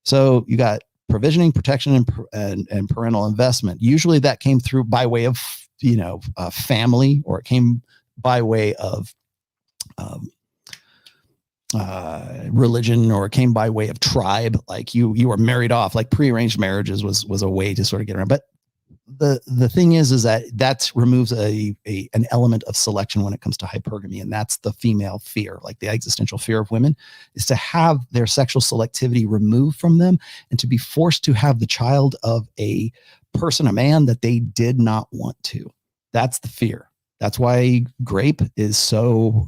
So you got provisioning, protection, and parental investment. Usually that came through by way of, family, or it came by way of religion, or it came by way of tribe. Like you were married off, like prearranged marriages was a way to sort of get around. But the thing is that removes an element of selection when it comes to hypergamy. And that's the female fear, like the existential fear of women, is to have their sexual selectivity removed from them and to be forced to have the child of a person, a man that they did not want to. That's the fear. That's why grape is so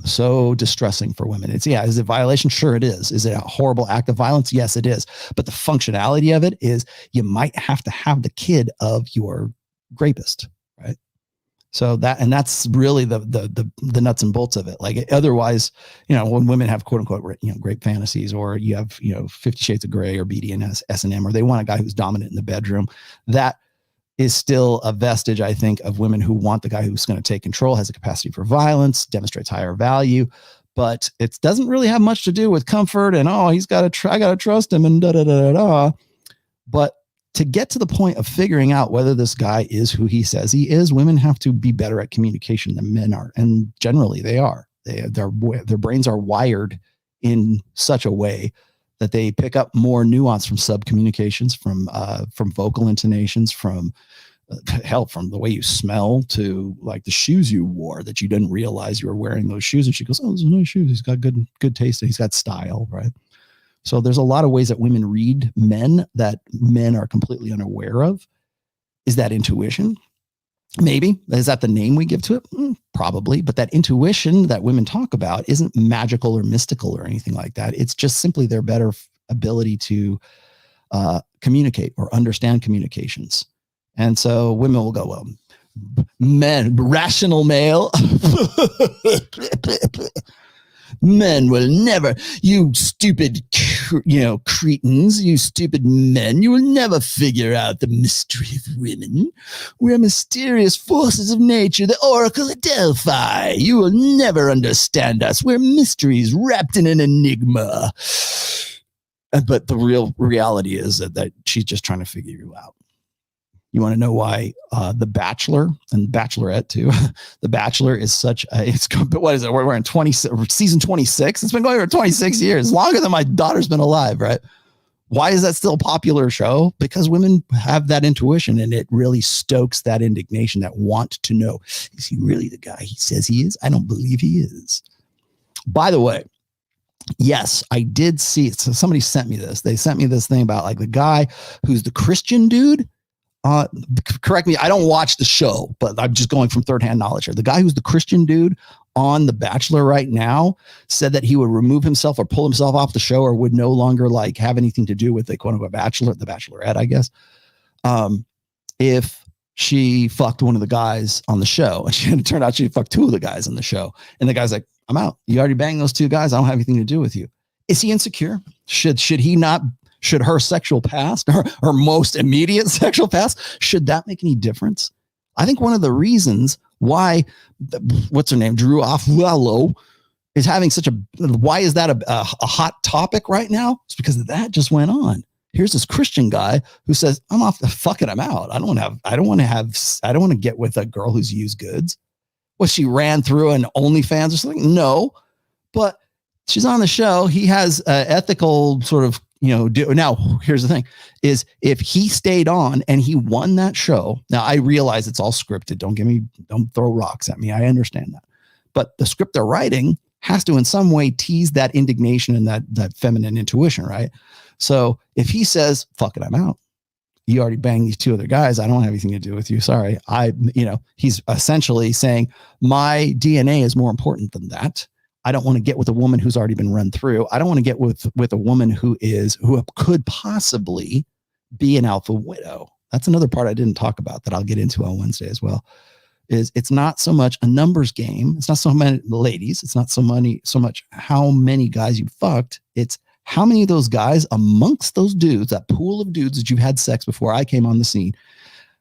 distressing for women. Is it a violation? Sure it is. Is it a horrible act of violence? Yes, it is. But the functionality of it is you might have to have the kid of your rapist, right? So that's really the nuts and bolts of it. Like otherwise, when women have quote unquote, grape fantasies, or you have, 50 Shades of Grey or BDSM, S&M, or they want a guy who's dominant in the bedroom, that is still a vestige, I think, of women who want the guy who's going to take control, has a capacity for violence, demonstrates higher value, but it doesn't really have much to do with comfort and, I got to trust him and da-da-da-da-da. But to get to the point of figuring out whether this guy is who he says he is, women have to be better at communication than men are. And generally they are. Their brains are wired in such a way that they pick up more nuance from sub-communications, from vocal intonations, from the way you smell, to like the shoes you wore that you didn't realize you were wearing those shoes. And she goes, those are nice shoes. He's got good taste. He's got style, right? So there's a lot of ways that women read men that men are completely unaware of. Is that intuition? Maybe. Is that the name we give to it? Probably. But that intuition that women talk about isn't magical or mystical or anything like that. It's just simply their better ability to communicate or understand communications. And so women will go, well, men, rational male. Men will never, you stupid, cretins, you stupid men, you will never figure out the mystery of women. We're mysterious forces of nature, the oracle of Delphi. You will never understand us. We're mysteries wrapped in an enigma. But the real reality is that she's just trying to figure you out. You want to know why The Bachelor and Bachelorette too? The Bachelor is such a, what is it? We're in season 26. It's been going for 26 years, longer than my daughter's been alive, right? Why is that still a popular show? Because women have that intuition and it really stokes that indignation, that want to know, is he really the guy he says he is? I don't believe he is. By the way, yes, I did see it. So somebody sent me this. They sent me this thing about like the guy who's the Christian dude. Correct me, I don't watch the show, but I'm just going from third-hand knowledge here. The guy who's the Christian dude on The Bachelor right now said that he would remove himself or pull himself off the show or would no longer like have anything to do with the quote-unquote bachelor, the Bachelorette, I guess. If she fucked one of the guys on the show, and it turned out she fucked two of the guys on the show, and the guy's like, I'm out. You already banged those two guys. I don't have anything to do with you. Is he insecure? Should he not? Should her sexual past, her most immediate sexual past, should that make any difference? I think one of the reasons why, what's her name, Drew Afualo, is having such a, why is that a hot topic right now? It's because that just went on. Here's this Christian guy who says, I'm off the fucking, I'm out. I don't want to get with a girl who's used goods. Well, she ran through an OnlyFans or something? No, but she's on the show. He has ethical sort of, now here's the thing is if he stayed on and he won that show. Now I realize it's all scripted. Don't throw rocks at me. I understand that, but the script they're writing has to in some way tease that indignation and that feminine intuition. Right. So if he says, fuck it, I'm out. You already banged these two other guys. I don't have anything to do with you. Sorry. He's essentially saying my DNA is more important than that. I don't want to get with a woman who's already been run through. I don't want to get with a woman who could possibly be an alpha widow. That's another part I didn't talk about that I'll get into on Wednesday as well. It's not so much a numbers game. It's not so many ladies. It's not so much how many guys you fucked. It's how many of those guys amongst those dudes, that pool of dudes that you've had sex before I came on the scene,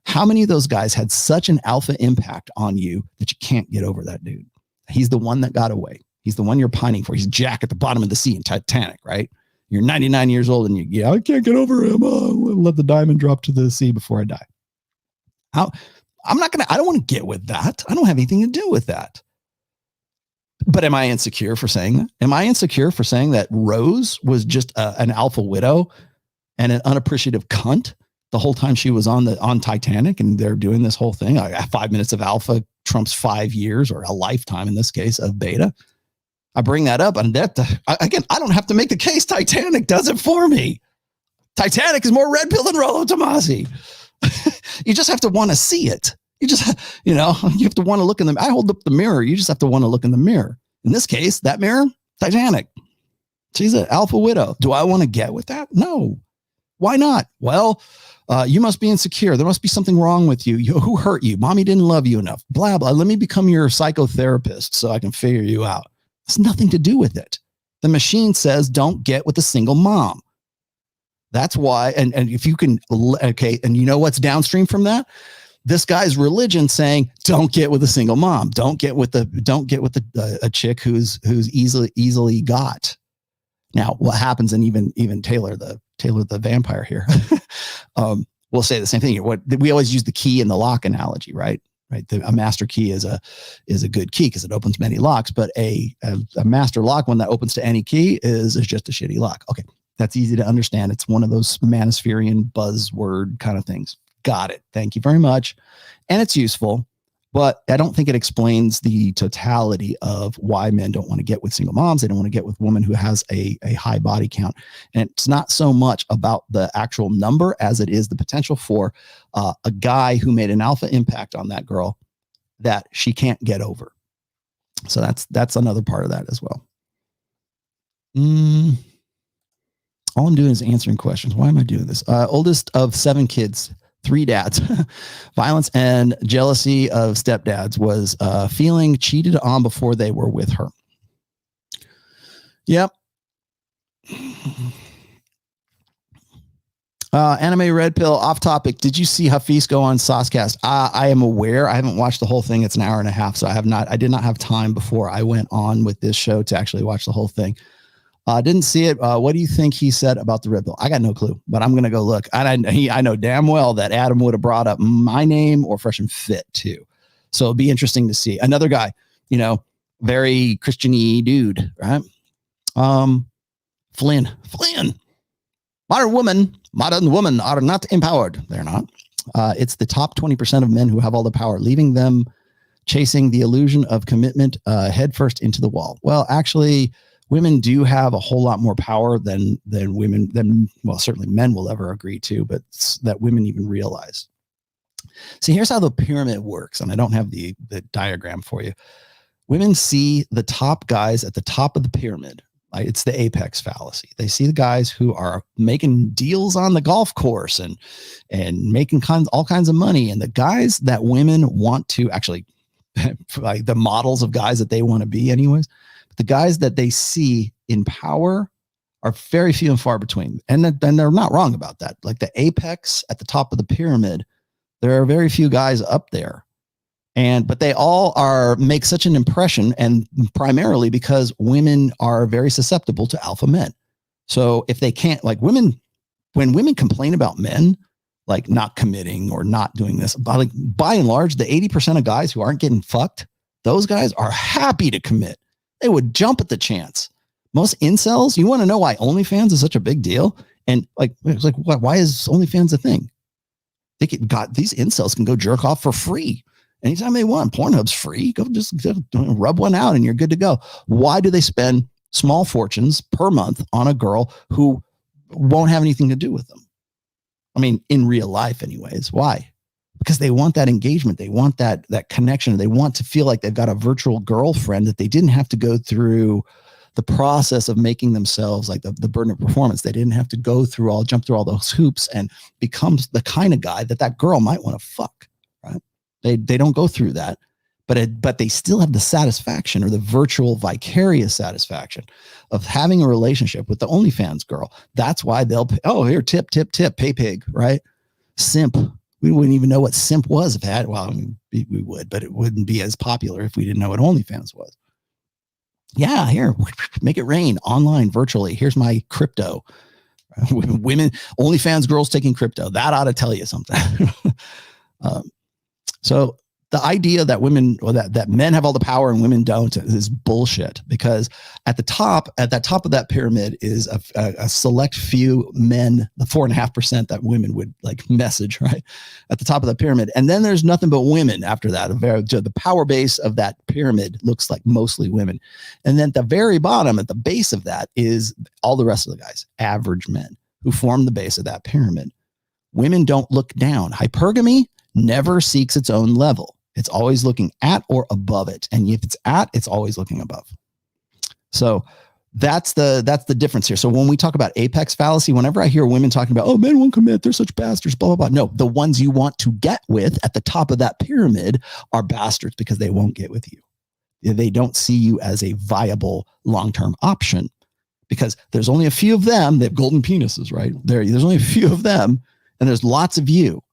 how many of those guys had such an alpha impact on you that you can't get over that dude? He's the one that got away. He's the one you're pining for. He's Jack at the bottom of the sea in Titanic, right? You're 99 years old and I can't get over him. I'll let the diamond drop to the sea before I die. I don't want to get with that. I don't have anything to do with that. But am I insecure for saying that? Am I insecure for saying that Rose was just an alpha widow and an unappreciative cunt the whole time she was on Titanic and they're doing this whole thing? 5 minutes of alpha trumps 5 years or a lifetime in this case of beta. I bring that up and again, I don't have to make the case. Titanic does it for me. Titanic is more red pill than Rollo Tomassi. You just have to want to see it. You just, you have to want to look in I hold up the mirror. You just have to want to look in the mirror. In this case, that mirror, Titanic. She's an alpha widow. Do I want to get with that? No. Why not? Well, you must be insecure. There must be something wrong with you. Who hurt you? Mommy didn't love you enough. Blah, blah. Let me become your psychotherapist so I can figure you out. It's nothing to do with it. The machine says, don't get with a single mom. That's why. And if you can, okay. And you know what's downstream from that? This guy's religion saying, don't get with a single mom. Don't get with a chick who's easily got. Now, what happens, and even Taylor the vampire here, will say the same thing. We always use the key and the lock analogy, right? Right. A master key is a good key because it opens many locks, but a master lock, one that opens to any key, is just a shitty lock. Okay, that's easy to understand. It's one of those Manispherian buzzword kind of things. Got it. Thank you very much. And it's useful, but I don't think it explains the totality of why men don't want to get with single moms. They don't want to get with a woman who has a high body count. And it's not so much about the actual number as it is the potential for a guy who made an alpha impact on that girl that she can't get over. So that's another part of that as well. All I'm doing is answering questions. Why am I doing this? Oldest of 7 kids. 3 dads. Violence and jealousy of stepdads was feeling cheated on before they were with her. Yep. Anime Red Pill off topic. Did you see Hafiz go on Saucecast? I am aware. I haven't watched the whole thing. It's an hour and a half. So I did not have time before I went on with this show to actually watch the whole thing. Didn't see it. What do you think he said about the Red Pill? I got no clue, but I'm going to go look. I know damn well that Adam would have brought up my name or Fresh and Fit too. So it'll be interesting to see. Another guy, very Christian-y dude, right? Flynn. Modern women are not empowered. They're not. It's the top 20% of men who have all the power, leaving them chasing the illusion of commitment headfirst into the wall. Well, actually, women do have a whole lot more power than certainly men will ever agree to, but that women even realize. See, here's how the pyramid works, and I don't have the diagram for you. Women see the top guys at the top of the pyramid. It's the apex fallacy. They see the guys who are making deals on the golf course and making all kinds of money. And the guys that women want to actually, like the models of guys that they want to be anyways, the guys that they see in power are very few and far between. And they're not wrong about that. Like the apex at the top of the pyramid, there are very few guys up there. But they all make such an impression, and primarily because women are very susceptible to alpha men. So if they can't, like when women complain about men, like not committing or not doing this, by and large, the 80% of guys who aren't getting fucked, those guys are happy to commit. They would jump at the chance. Most incels, you want to know why OnlyFans is such a big deal? And it's like, why is OnlyFans a thing? These incels can go jerk off for free. Anytime they want. Pornhub's free. Go just rub one out and you're good to go. Why do they spend small fortunes per month on a girl who won't have anything to do with them? I mean, in real life anyways. Why? Because they want that engagement. They want that connection. They want to feel like they've got a virtual girlfriend, that they didn't have to go through the process of making themselves like the burden of performance. They didn't have to jump through all those hoops and become the kind of guy that girl might want to fuck, right? They don't go through that, but they still have the satisfaction, or the virtual vicarious satisfaction of having a relationship with the OnlyFans girl. That's why they'll pay, here, tip, pay pig, right? Simp. We wouldn't even know what simp was if had. Well, I mean, we would, but it wouldn't be as popular if we didn't know what OnlyFans was. Yeah, here, make it rain online, virtually. Here's my crypto. Women, OnlyFans girls taking crypto. That ought to tell you something. So the idea that women, or that men have all the power and women don't, is bullshit, because at that top of that pyramid is a select few men, the 4.5% that women would like message, right? At the top of the pyramid. And then there's nothing but women after that. The power base of that pyramid looks like mostly women. And then at the very bottom, at the base of that, is all the rest of the guys, average men, who form the base of that pyramid. Women don't look down. Hypergamy never seeks its own level. It's always looking at or above it. And if it's at, it's always looking above. So that's the difference here. So when we talk about apex fallacy, whenever I hear women talking about, men won't commit, they're such bastards, blah, blah, blah. No, the ones you want to get with at the top of that pyramid are bastards, because they won't get with you. They don't see you as a viable long-term option, because there's only a few of them. They have golden penises, right? There's only a few of them, and there's lots of you.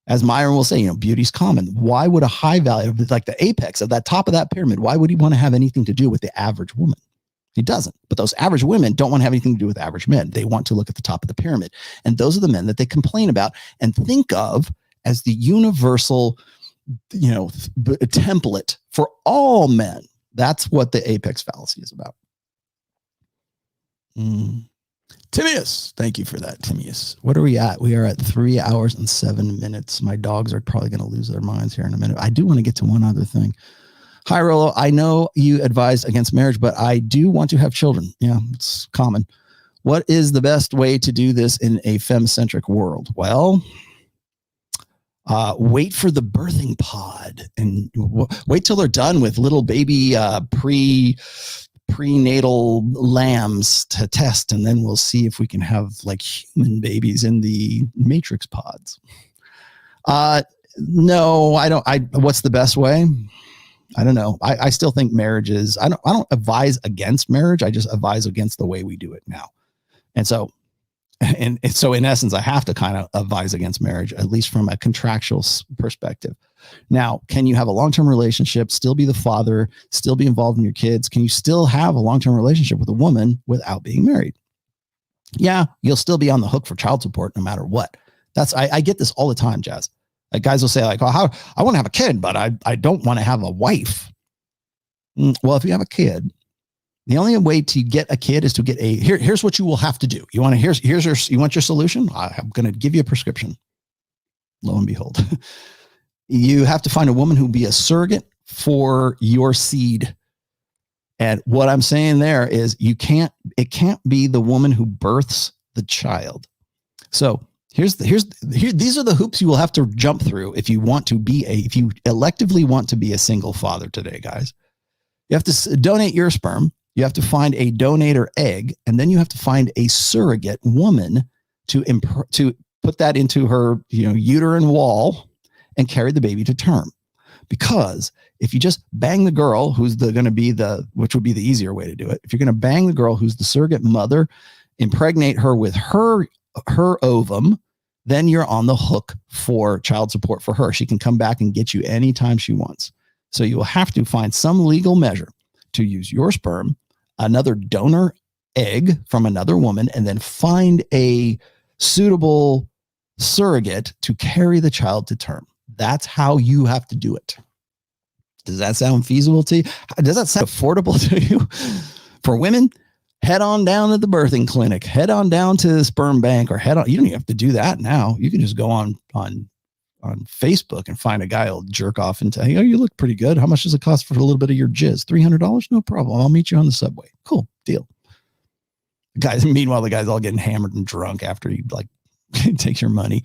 As Myron will say, beauty's common. Why would a high value, like the apex of that top of that pyramid, why would he want to have anything to do with the average woman? He doesn't. But those average women don't want to have anything to do with average men. They want to look at the top of the pyramid. And those are the men that they complain about and think of as the universal, template for all men. That's what the apex fallacy is about. Timaeus, thank you for that, Timaeus. What are we at? We are at 3 hours and 7 minutes. My dogs are probably going to lose their minds here in a minute. I do want to get to one other thing. Hi, Rollo. I know you advise against marriage, but I do want to have children. Yeah, it's common. What is the best way to do this in a femme-centric world? Well, wait for the birthing pod and wait till they're done with little baby prenatal lambs to test, and then we'll see if we can have like human babies in the matrix pods. No, I don't. What's the best way? I don't know. I still think marriage is, I don't advise against marriage. I just advise against the way we do it now. And so in essence, I have to kind of advise against marriage, at least from a contractual perspective. Now, can you have a long-term relationship, still be the father, still be involved in your kids? Can you still have a long-term relationship with a woman without being married? Yeah, you'll still be on the hook for child support no matter what. I get this all the time, Jazz. Like guys will say like, oh, I want to have a kid, but I don't want to have a wife. Well, if you have a kid, the only way to get a kid is to get here's what you will have to do. You want your solution? I'm going to give you a prescription. Lo and behold, you have to find a woman who will be a surrogate for your seed. And what I'm saying there is it can't be the woman who births the child. So these are the hoops you will have to jump through if you electively want to be a single father today, guys. You have to donate your sperm. You have to find a donor egg, and then you have to find a surrogate woman to put that into her, uterine wall and carry the baby to term. Because if you just bang the girl, which would be the easier way to do it. If you're going to bang the girl who's the surrogate mother, impregnate her with her ovum, then you're on the hook for child support for her. She can come back and get you anytime she wants. So you will have to find some legal measure to use your sperm, another donor egg from another woman, and then find a suitable surrogate to carry the child to term. That's how you have to do it. Does that sound feasible to you? Does that sound affordable to you? For women, head on down to the birthing clinic, head on down to the sperm bank, or you don't even have to do that now. You can just go on Facebook and find a guy who'll jerk off and tell you, oh, you look pretty good. How much does it cost for a little bit of your jizz? $300? No problem. I'll meet you on the subway. Cool deal. Meanwhile, the guy's all getting hammered and drunk after he takes your money.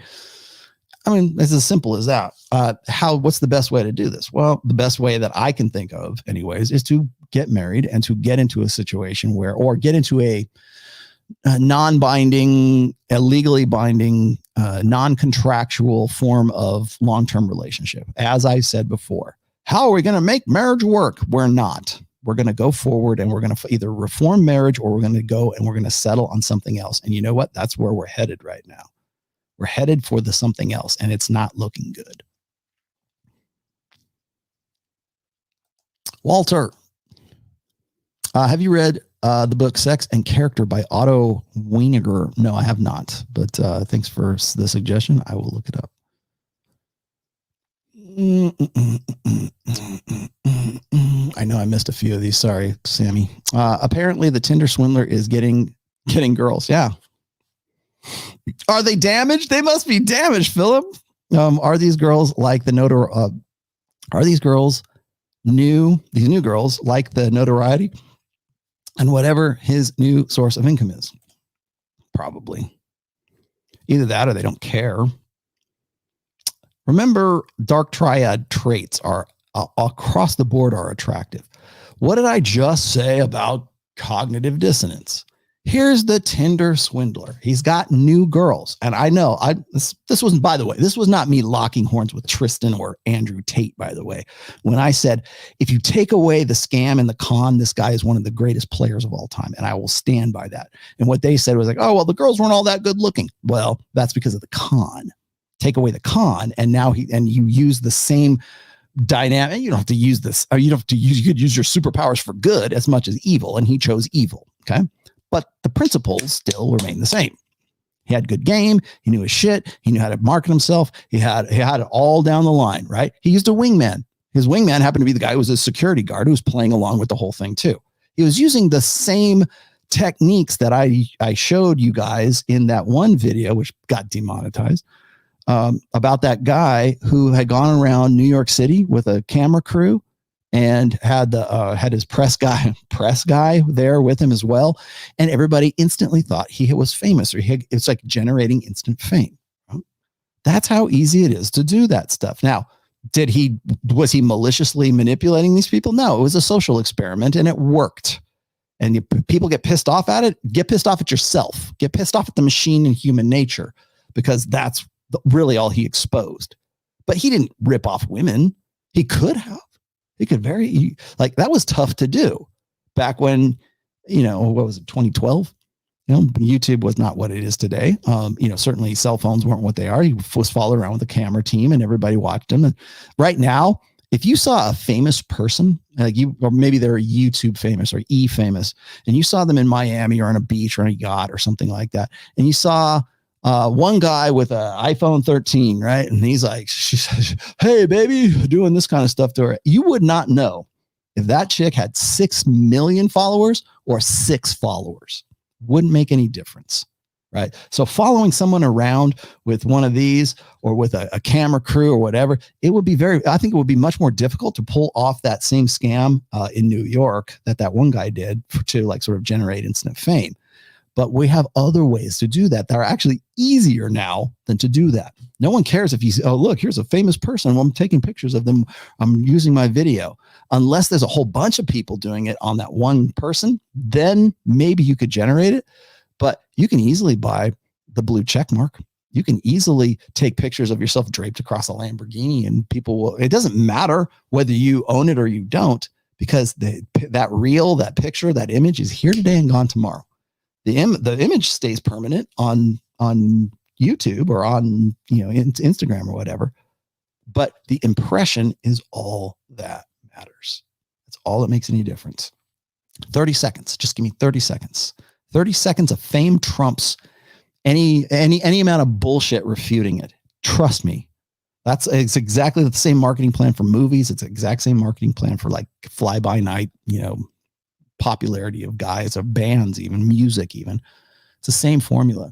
I mean, it's as simple as that. What's the best way to do this? Well, the best way that I can think of anyways, is to get married and to get into a situation or get into a non-binding, legally binding, non-contractual form of long-term relationship. As I said before, how are we going to make marriage work? We're not. We're going to go forward and we're going to either reform marriage or we're going to go and we're going to settle on something else. And you know what? That's where we're headed right now. We're headed for the something else, and it's not looking good. Walter, have you read the book Sex and Character by Otto Weininger? No, I have not, but thanks for the suggestion. I will look it up. I know I missed a few of these. Sorry, Sammy. Apparently the Tinder swindler is getting girls. Yeah. Are they damaged? They must be damaged, Philip. Are these girls like the these new girls like the notoriety and whatever his new source of income is? Probably. Either that or they don't care. Remember, dark triad traits are across the board are attractive. What did I just say about cognitive dissonance? Here's the Tinder swindler. He's got new girls. And I know this wasn't, by the way, this was not me locking horns with Tristan or Andrew Tate, by the way. When I said, if you take away the scam and the con, this guy is one of the greatest players of all time. And I will stand by that. And what they said was like, oh, well, the girls weren't all that good looking. Well, that's because of the con. Take away the con. And now you use the same dynamic. You don't have to use this, or you could use your superpowers for good as much as evil. And he chose evil. Okay. But the principles still remain the same. He had good game. He knew his shit. He knew how to market himself. He had it all down the line, right? He used a wingman. His wingman happened to be the guy who was a security guard who was playing along with the whole thing too. He was using the same techniques that I showed you guys in that one video, which got demonetized, about that guy who had gone around New York City with a camera crew and had his press guy there with him as well. And everybody instantly thought he was famous, it's like generating instant fame. That's how easy it is to do that stuff. Now, was he maliciously manipulating these people? No, it was a social experiment and it worked. And people get pissed off at it. Get pissed off at yourself. Get pissed off at the machine and human nature, because that's really all he exposed. But he didn't rip off women. He could have. It could like that was tough to do back when, what was it, 2012? YouTube was not what it is today. Certainly cell phones weren't what they are. He was followed around with a camera team and everybody watched him. And right now, if you saw a famous person, or maybe they're YouTube famous or famous, and you saw them in Miami or on a beach or on a yacht or something like that, and you saw one guy with an iPhone 13, right? And he's like, she says, hey, baby, doing this kind of stuff to her. You would not know if that chick had 6 million followers or 6 followers. Wouldn't make any difference, right? So following someone around with one of these or with a camera crew or whatever, I think it would be much more difficult to pull off that same scam in New York that one guy did to like sort of generate instant fame. But we have other ways to do that are actually easier now than to do that. No one cares if you say, oh, look, here's a famous person. Well, I'm taking pictures of them. I'm using my video. Unless there's a whole bunch of people doing it on that one person, then maybe you could generate it. But you can easily buy the blue check mark. You can easily take pictures of yourself draped across a Lamborghini, and people will, it doesn't matter whether you own it or you don't, because that reel, that picture, that image is here today and gone tomorrow. The image stays permanent on YouTube or on Instagram or whatever, but the impression is all that matters. That's all that makes any difference. 30 seconds. Just give me 30 seconds. 30 seconds of fame trumps any amount of bullshit refuting it. Trust me. It's exactly the same marketing plan for movies. It's the exact same marketing plan for like fly by night, popularity of guys or bands, even music, even. It's the same formula.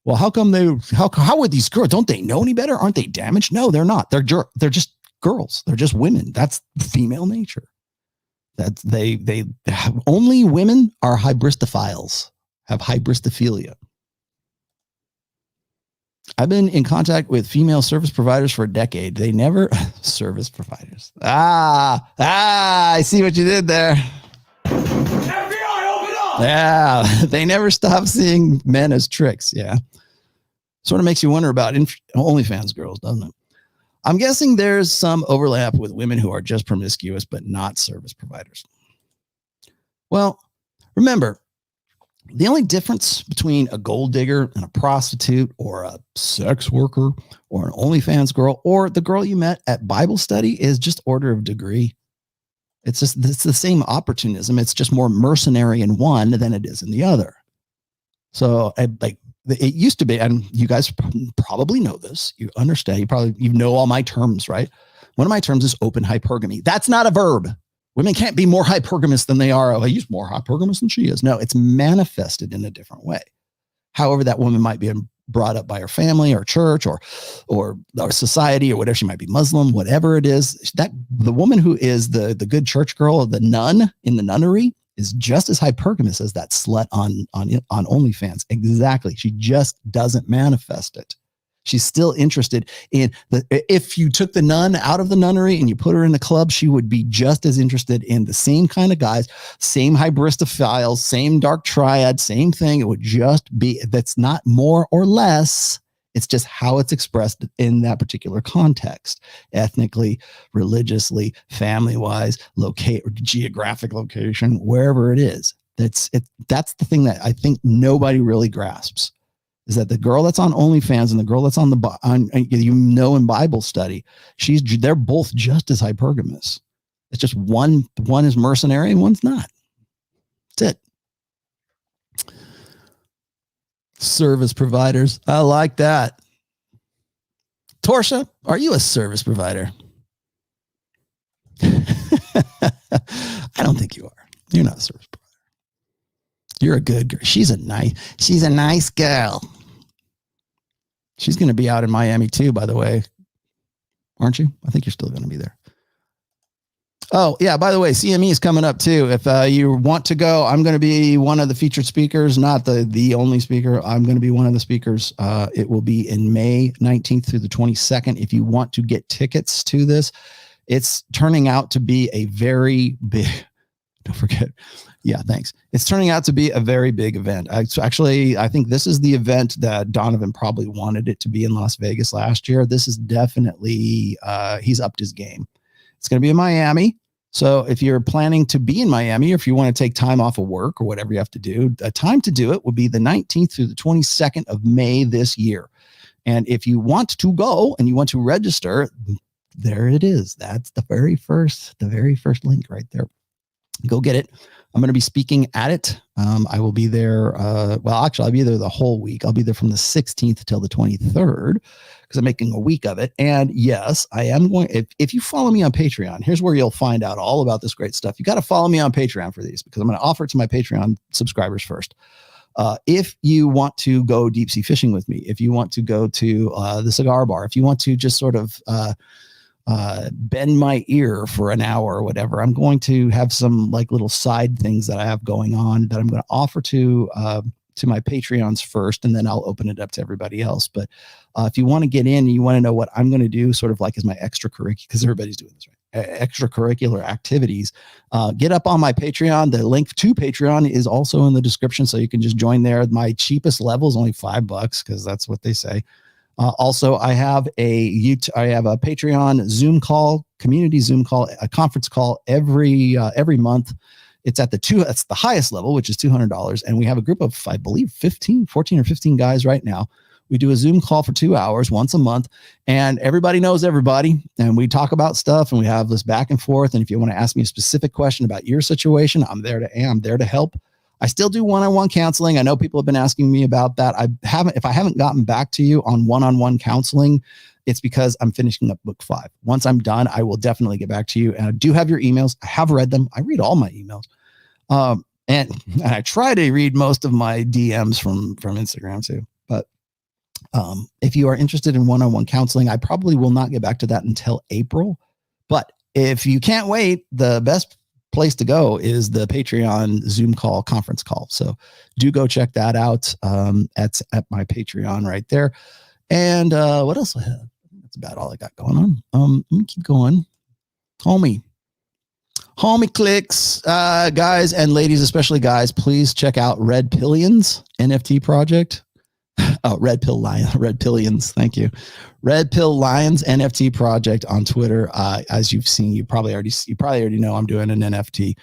Well, how come how are these girls? Don't they know any better? Aren't they damaged? No, they're not. They're just girls. They're just women. That's female nature. That they only women are hybristophiles, have hybristophilia. I've been in contact with female service providers for a decade. They never service providers. I see what you did there. FBI, open up! Yeah, they never stop seeing men as tricks. Yeah. Sort of makes you wonder about OnlyFans girls, doesn't it? I'm guessing there's some overlap with women who are just promiscuous, but not service providers. Well, remember, the only difference between a gold digger and a prostitute or a sex worker or an OnlyFans girl or the girl you met at Bible study is just order of degree. It's the same opportunism. It's just more mercenary in one than it is in the other. So it used to be, and you guys probably know this. You understand. You know all my terms, right? One of my terms is open hypergamy. That's not a verb. Women can't be more hypergamous than they are. Oh, he's more hypergamous than she is. No, it's manifested in a different way. However, that woman might be brought up by her family or church or society or whatever. She might be Muslim, whatever it is. That the woman who is the good church girl, the nun in the nunnery, is just as hypergamous as that slut on OnlyFans. Exactly. She just doesn't manifest it. She's still interested in if you took the nun out of the nunnery and you put her in the club, she would be just as interested in the same kind of guys, same hybristophiles, same dark triad, same thing. It would just be, that's not more or less. It's just how it's expressed in that particular context, ethnically, religiously, family-wise, geographic location, wherever it is. That's the thing that I think nobody really grasps. Is that the girl that's on OnlyFans and the girl that's in Bible study, they're both just as hypergamous. It's just one is mercenary and one's not. That's it. Service providers. I like that. Torsha, are you a service provider? I don't think you are. You're not a service provider. You're a good girl. She's a nice girl. She's going to be out in Miami too, by the way. Aren't you? I think you're still going to be there. Oh, yeah. By the way, CME is coming up too. If you want to go, I'm going to be one of the featured speakers, not the only speaker. I'm going to be one of the speakers. It will be in May 19th through the 22nd. If you want to get tickets to this, it's turning out to be a very big, don't forget. Yeah, thanks. It's turning out to be a very big event. I think this is the event that Donovan probably wanted it to be in Las Vegas last year. This is definitely, he's upped his game. It's going to be in Miami. So if you're planning to be in Miami, or if you want to take time off of work or whatever you have to do, a time to do it would be the 19th through the 22nd of May this year. And if you want to go and you want to register, there it is. That's the very first link right there. Go get it. I'm going to be speaking at it. I will be there. Well, actually, I'll be there the whole week. I'll be there from the 16th till the 23rd because I'm making a week of it. And yes, I am going. If you follow me on Patreon, here's where you'll find out all about this great stuff. You got to follow me on Patreon for these because I'm going to offer it to my Patreon subscribers first. If you want to go deep sea fishing with me, if you want to go to the cigar bar, if you want to just sort of bend my ear for an hour or whatever, I'm going to have some like little side things that I have going on that I'm going to offer to my Patreons first, and then I'll open it up to everybody else. But if you want to get in and you want to know what I'm going to do sort of like as my extracurricular, because everybody's doing this, right? Extracurricular activities, get up on my Patreon. The link to Patreon is also in the description, so you can just join there. My cheapest level is only $5 because that's what they say. Also, I have a Patreon Zoom call, community Zoom call, a conference call every month. It's at that's the highest level, which is $200. And we have a group of, I believe, 14 or 15 guys right now. We do a Zoom call for 2 hours once a month, and everybody knows everybody. And we talk about stuff, and we have this back and forth. And if you want to ask me a specific question about your situation, I'm there to help. I still do one-on-one counseling. I know people have been asking me about that. If I haven't gotten back to you on one-on-one counseling, it's because I'm finishing up book 5. Once I'm done, I will definitely get back to you. And I do have your emails. I have read them. I read all my emails. And I try to read most of my DMs from Instagram too. But if you are interested in one-on-one counseling, I probably will not get back to that until April. But if you can't wait, the best place to go is the Patreon Zoom call, conference call. So do go check that out at my Patreon right there. And what else I have? That's about all I got going on. Let me keep going. Homie clicks, guys and ladies, especially guys, please check out Red Pillion's NFT project. Oh, Red Pillions. Thank you. Red Pill Lions NFT project on Twitter. As you've seen, you probably already know I'm doing an NFT.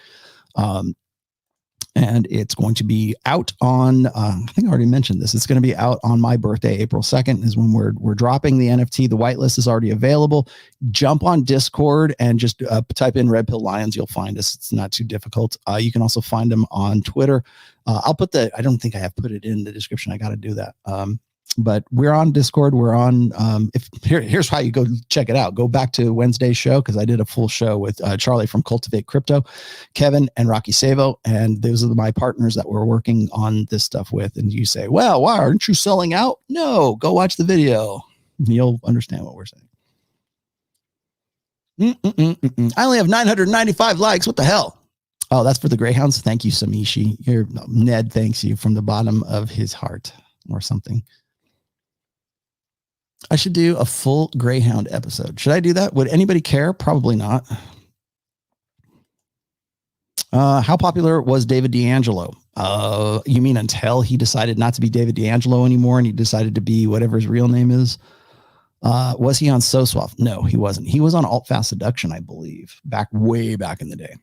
And it's going to be out on, I think I already mentioned this. It's going to be out on my birthday, April 2nd is when we're dropping the NFT. The whitelist is already available. Jump on Discord and just type in Red Pill Lions. You'll find us. It's not too difficult. You can also find them on Twitter. I'll put I don't think I have put it in the description. I got to do that. But we're on Discord. We're on, here's how you go check it out. Go back to Wednesday's show, because I did a full show with Charlie from Cultivate Crypto, Kevin and Rocky Savo. And those are my partners that we're working on this stuff with. And you say, well, why aren't you selling out? No, go watch the video. You'll understand what we're saying. I only have 995 likes. What the hell? Oh, that's for the Greyhounds. Thank you, Samishi. Ned thanks you from the bottom of his heart or something. I should do a full Greyhound episode. Should I do that? Would anybody care? Probably not. How popular was David D'Angelo? You mean until he decided not to be David D'Angelo anymore and he decided to be whatever his real name is? Was he on SoSwap? No, he wasn't. He was on Alt Fast Seduction, I believe, way back in the day.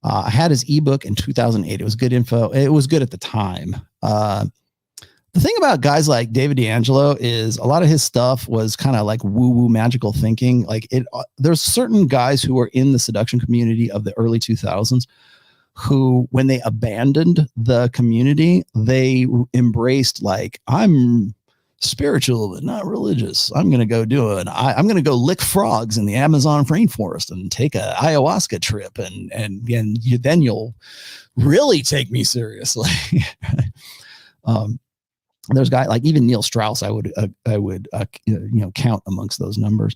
I had his ebook in 2008. It was good info. It was good at the time. The thing about guys like David D'Angelo is a lot of his stuff was kind of like woo-woo magical thinking. Like there's certain guys who were in the seduction community of the early 2000s who, when they abandoned the community, they embraced like, I'm spiritual but not religious. I'm going to go I'm going to go lick frogs in the Amazon rainforest and take a ayahuasca trip and then you'll really take me seriously. There's guys like even Neil Strauss. I would count amongst those numbers.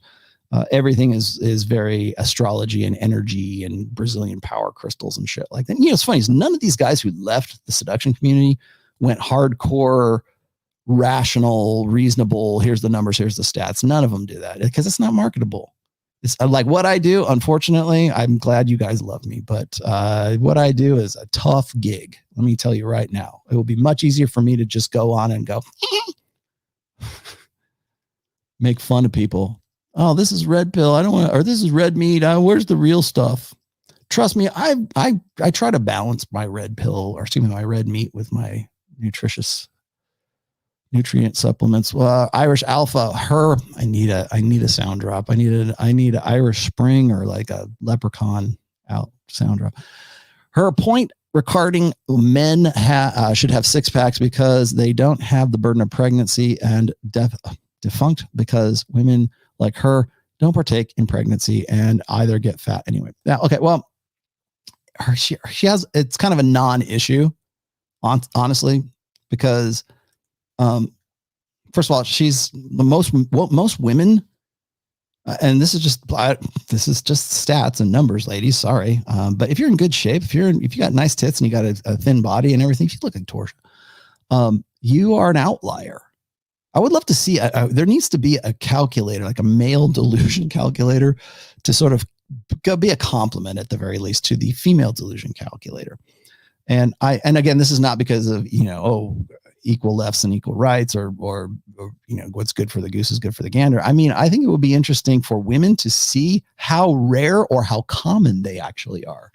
Everything is very astrology and energy and Brazilian power crystals and shit like that. It's funny is none of these guys who left the seduction community went hardcore, rational, reasonable. Here's the numbers. Here's the stats. None of them do that because it's not marketable. It's like what I do. Unfortunately, I'm glad you guys love me, but what I do is a tough gig. Let me tell you right now, it will be much easier for me to just go on and go make fun of people oh, this is red pill. I don't want, or this is red meat. Where's the real stuff? Trust me, I try to balance my red pill, or excuse me, my red meat with my nutritious nutrient supplements. Irish Alpha, I need a sound drop. I need an Irish Spring or like a leprechaun out sound drop. Her point regarding men should have six packs because they don't have the burden of pregnancy, and defunct because women like her don't partake in pregnancy and either get fat anyway. Now, okay, well, she has, it's kind of a non-issue, honestly, because first of all, she's the most women, and this is just stats and numbers, ladies. Sorry, but if you're in good shape, if you got nice tits and you got a thin body and everything, if you look like Torsia, you are an outlier. I would love to see. There needs to be a calculator, like a male delusion calculator, to sort of be a compliment at the very least to the female delusion calculator. And again, this is not because of, equal lefts and equal rights, or what's good for the goose is good for the gander. I mean, I think it would be interesting for women to see how rare or how common they actually are.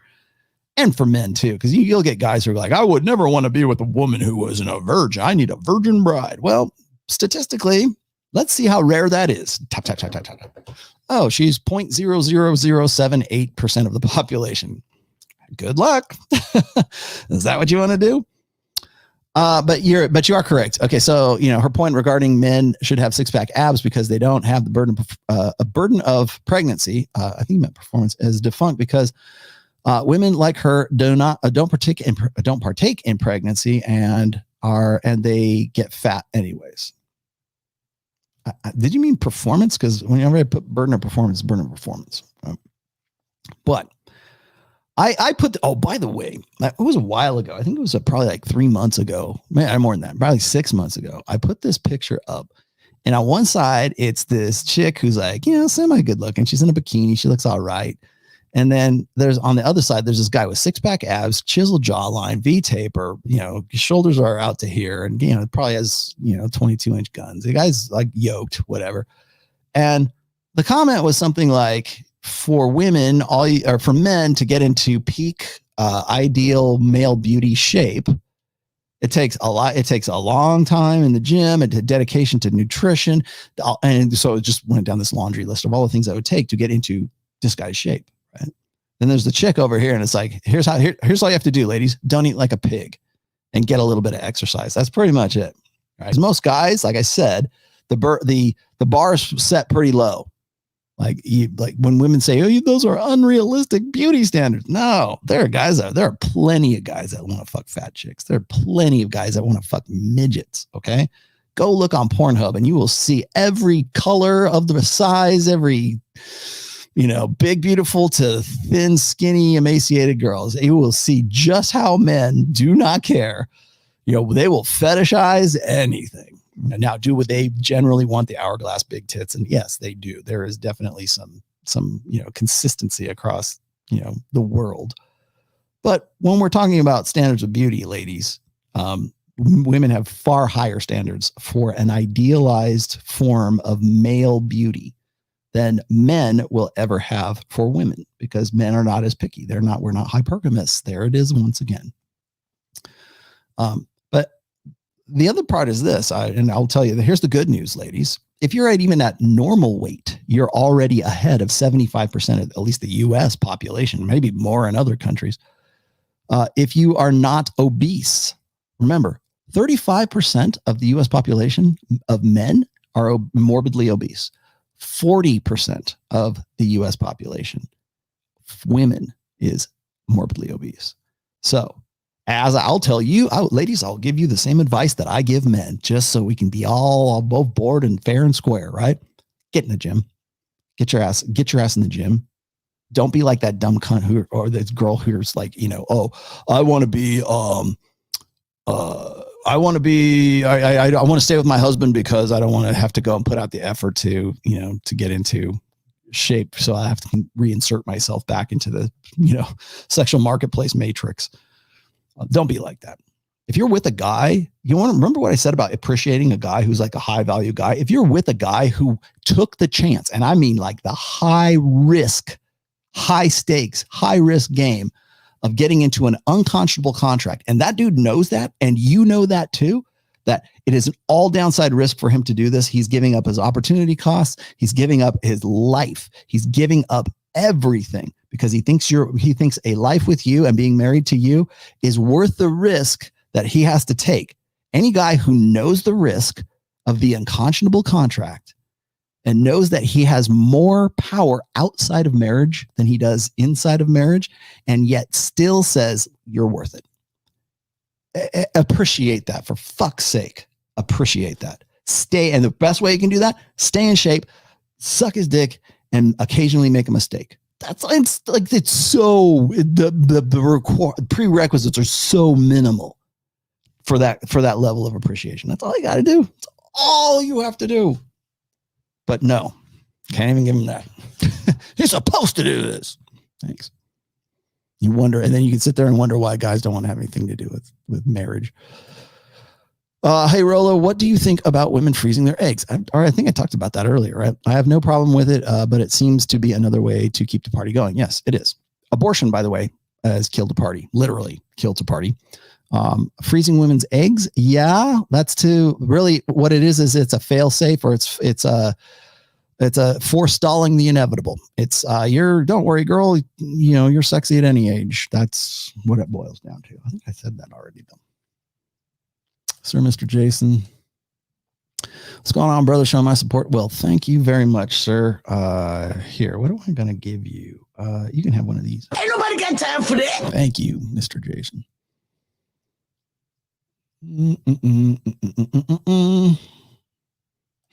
And for men too, because you'll get guys who are like, I would never want to be with a woman who wasn't a virgin. I need a virgin bride. Well, statistically, let's see how rare that is. Tap, tap, tap, tap, tap. Oh, she's 0.00078% of the population. Good luck. Is that what you want to do? But you are correct. Okay, so her point regarding men should have six-pack abs because they don't have the burden of pregnancy. I think meant performance is defunct because women like her don't partake in pregnancy and they get fat anyways. Did you mean performance? Because whenever I put burden of performance, but I put, by the way, it was a while ago. I think it was probably like 3 months ago, man, more than that, probably 6 months ago. I put this picture up, and on one side, it's this chick who's like, semi good looking. She's in a bikini. She looks all right. And then on the other side, there's this guy with six-pack abs, chiseled jawline, V-taper, his shoulders are out to here, and, probably has, 22-inch guns. The guy's like yoked, whatever. And the comment was something like, for women, or for men to get into peak ideal male beauty shape, it takes a lot. It takes a long time in the gym and dedication to nutrition. And so it just went down this laundry list of all the things that would take to get into this guy's shape. Right. Then there's the chick over here, and it's like, here's all you have to do, ladies. Don't eat like a pig and get a little bit of exercise. That's pretty much it. Right. Most guys, like I said, the bar is set pretty low. Like when women say, "Oh, those are unrealistic beauty standards." No, there are plenty of guys that want to fuck fat chicks. There are plenty of guys that want to fuck midgets. Okay, go look on Pornhub and you will see every color of the size, every big, beautiful to thin, skinny, emaciated girls. You will see just how men do not care. They will fetishize anything. Now, do what they generally want, the hourglass big tits? And yes, they do. There is definitely some consistency across, the world. But when we're talking about standards of beauty, ladies, women have far higher standards for an idealized form of male beauty than men will ever have for women, because men are not as picky. We're not hypergamous. There it is once again. But the other part is this, and I'll tell you that here's the good news, ladies. If you're even at normal weight, you're already ahead of 75% of at least the US population, maybe more in other countries. If you are not obese, remember, 35% of the US population of men are morbidly obese. 40% of the US population, women, is morbidly obese. So, as I'll tell you, ladies, I'll give you the same advice that I give men, just so we can be all both bored and fair and square, right? Get in the gym. Get your ass in the gym. Don't be like that dumb cunt or this girl who's like, I want to be, I want to stay with my husband because I don't want to have to go and put out the effort to get into shape. So I have to reinsert myself back into the, sexual marketplace matrix. Don't be like that. If you're with a guy, you want to remember what I said about appreciating a guy who's like a high value guy. If you're with a guy who took the chance, and I mean like the high risk, high stakes, high risk game of getting into an unconscionable contract, and that dude knows that, and you know that too, that it is an all downside risk for him to do this. He's giving up his opportunity costs. He's giving up his life. He's giving up everything because he thinks a life with you and being married to you is worth the risk that he has to take. Any guy who knows the risk of the unconscionable contract and knows that he has more power outside of marriage than he does inside of marriage, and yet still says you're worth it. Appreciate that, for fuck's sake. Appreciate that. And the best way you can do that, stay in shape, suck his dick, and occasionally make a mistake. It's so the prerequisites are so minimal for that level of appreciation. That's all you got to do. It's all you have to do. But no, can't even give him that. He's supposed to do this. Thanks. You wonder, and then you can sit there and wonder why guys don't want to have anything to do with marriage. Hey, Rollo, what do you think about women freezing their eggs? I think I talked about that earlier, right? I have no problem with it, but it seems to be another way to keep the party going. Yes, it is. Abortion, by the way, has killed a party, literally killed a party. Freezing women's eggs. Yeah, that's to really what it is it's a fail safe, or it's a forestalling the inevitable. It's don't worry, girl, you're sexy at any age. That's what it boils down to. I think I said that already though. Sir, Mr. Jason. What's going on, brother? Showing my support. Well, thank you very much, sir. Here, what am I going to give you? You can have one of these. Ain't nobody got time for that. Thank you, Mr. Jason.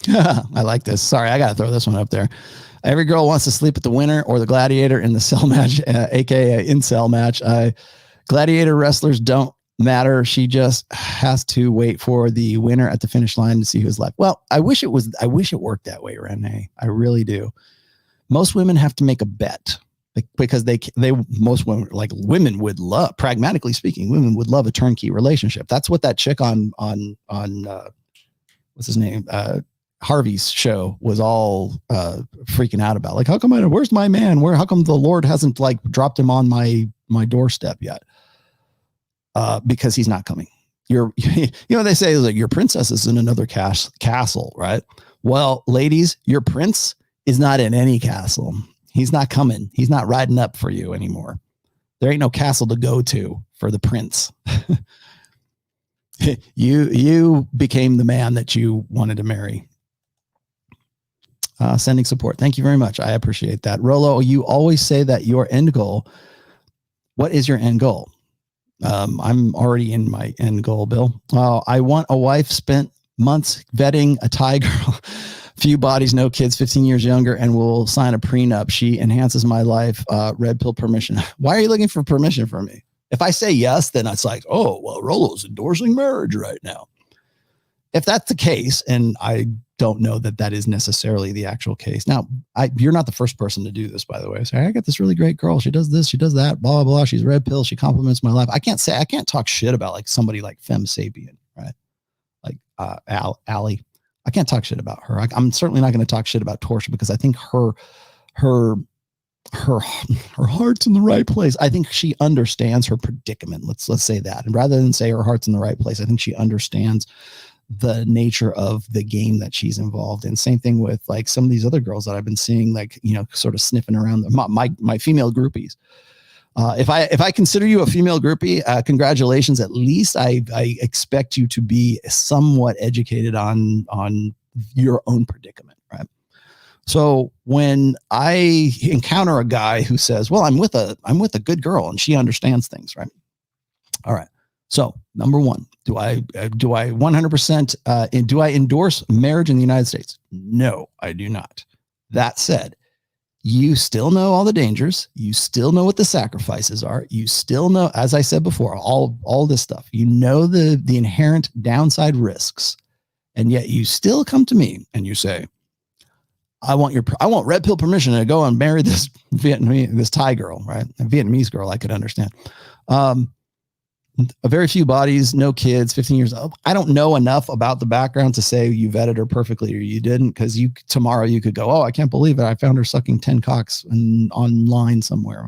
I like this. Sorry, I got to throw this one up there. Every girl wants to sleep with the winner or the gladiator in the cell match, aka incel match. Gladiator wrestlers don't matter. She just has to wait for the winner at the finish line to see who's left. Well, I wish it worked that way, Renee. I really do. Most women have to make a bet because most women, like women would love, pragmatically speaking, women would love a turnkey relationship. That's what that chick on what's his name? Harvey's show was all freaking out about. Like, how come where's my man? How come the Lord hasn't like dropped him on my doorstep yet? Because he's not coming. They say like your princess is in another castle, right? Well, ladies, your prince is not in any castle. He's not coming. He's not riding up for you anymore. There ain't no castle to go to for the prince. You became the man that you wanted to marry. Sending support. Thank you very much. I appreciate that. Rollo, you always say that your end goal. What is your end goal? I'm already in my end goal, Bill. I want a wife, spent months vetting a Thai girl, few bodies, no kids, 15 years younger, and will sign a prenup. She enhances my life. Red pill permission. Why are you looking for permission from me? If I say yes, then it's like, oh, well, Rollo's endorsing marriage right now. If that's the case, and I don't know that is necessarily the actual case. Now, you're not the first person to do this, by the way. So I got this really great girl. She does this, she does that, blah, blah, blah. She's red pill. She compliments my life. I can't talk shit about like somebody like Femme Sapien, right? Like Allie. I can't talk shit about her. I'm certainly not going to talk shit about Torsia because I think her heart's in the right place. I think she understands her predicament. Let's say that. And rather than say her heart's in the right place, I think she understands the nature of the game that she's involved in. Same thing with like some of these other girls that I've been seeing, like, sort of sniffing around my female groupies. If I consider you a female groupie, congratulations. At least I expect you to be somewhat educated on your own predicament, right? So when I encounter a guy who says, well, I'm with a good girl and she understands things, right? All right. So number one, do I 100%, do I endorse marriage in the United States? No, I do not. That said, you still know all the dangers. You still know what the sacrifices are. You still know, as I said before, all this stuff, the inherent downside risks. And yet you still come to me and you say, I want red pill permission to go and marry this Thai girl, right? A Vietnamese girl I could understand. A very few bodies, no kids, 15 years old. I don't know enough about the background to say you vetted her perfectly or you didn't, because tomorrow you could go, oh, I can't believe it. I found her sucking 10 cocks online somewhere.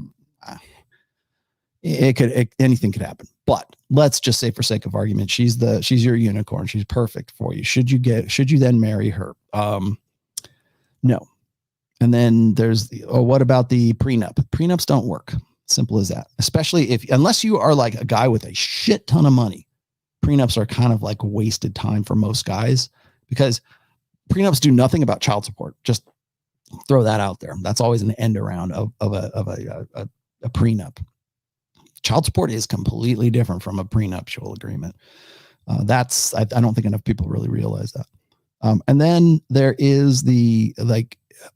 Anything could happen. But let's just say, for sake of argument, she's your unicorn. She's perfect for you. Should you then marry her? No. And then what about the prenup? Prenups don't work. Simple as that. Especially unless you are like a guy with a shit ton of money. Prenups are kind of like wasted time for most guys, because prenups do nothing about child support. Just throw that out there. That's always an end around of a prenup. Child support is completely different from a prenuptial agreement. I don't think enough people really realize that. And then there is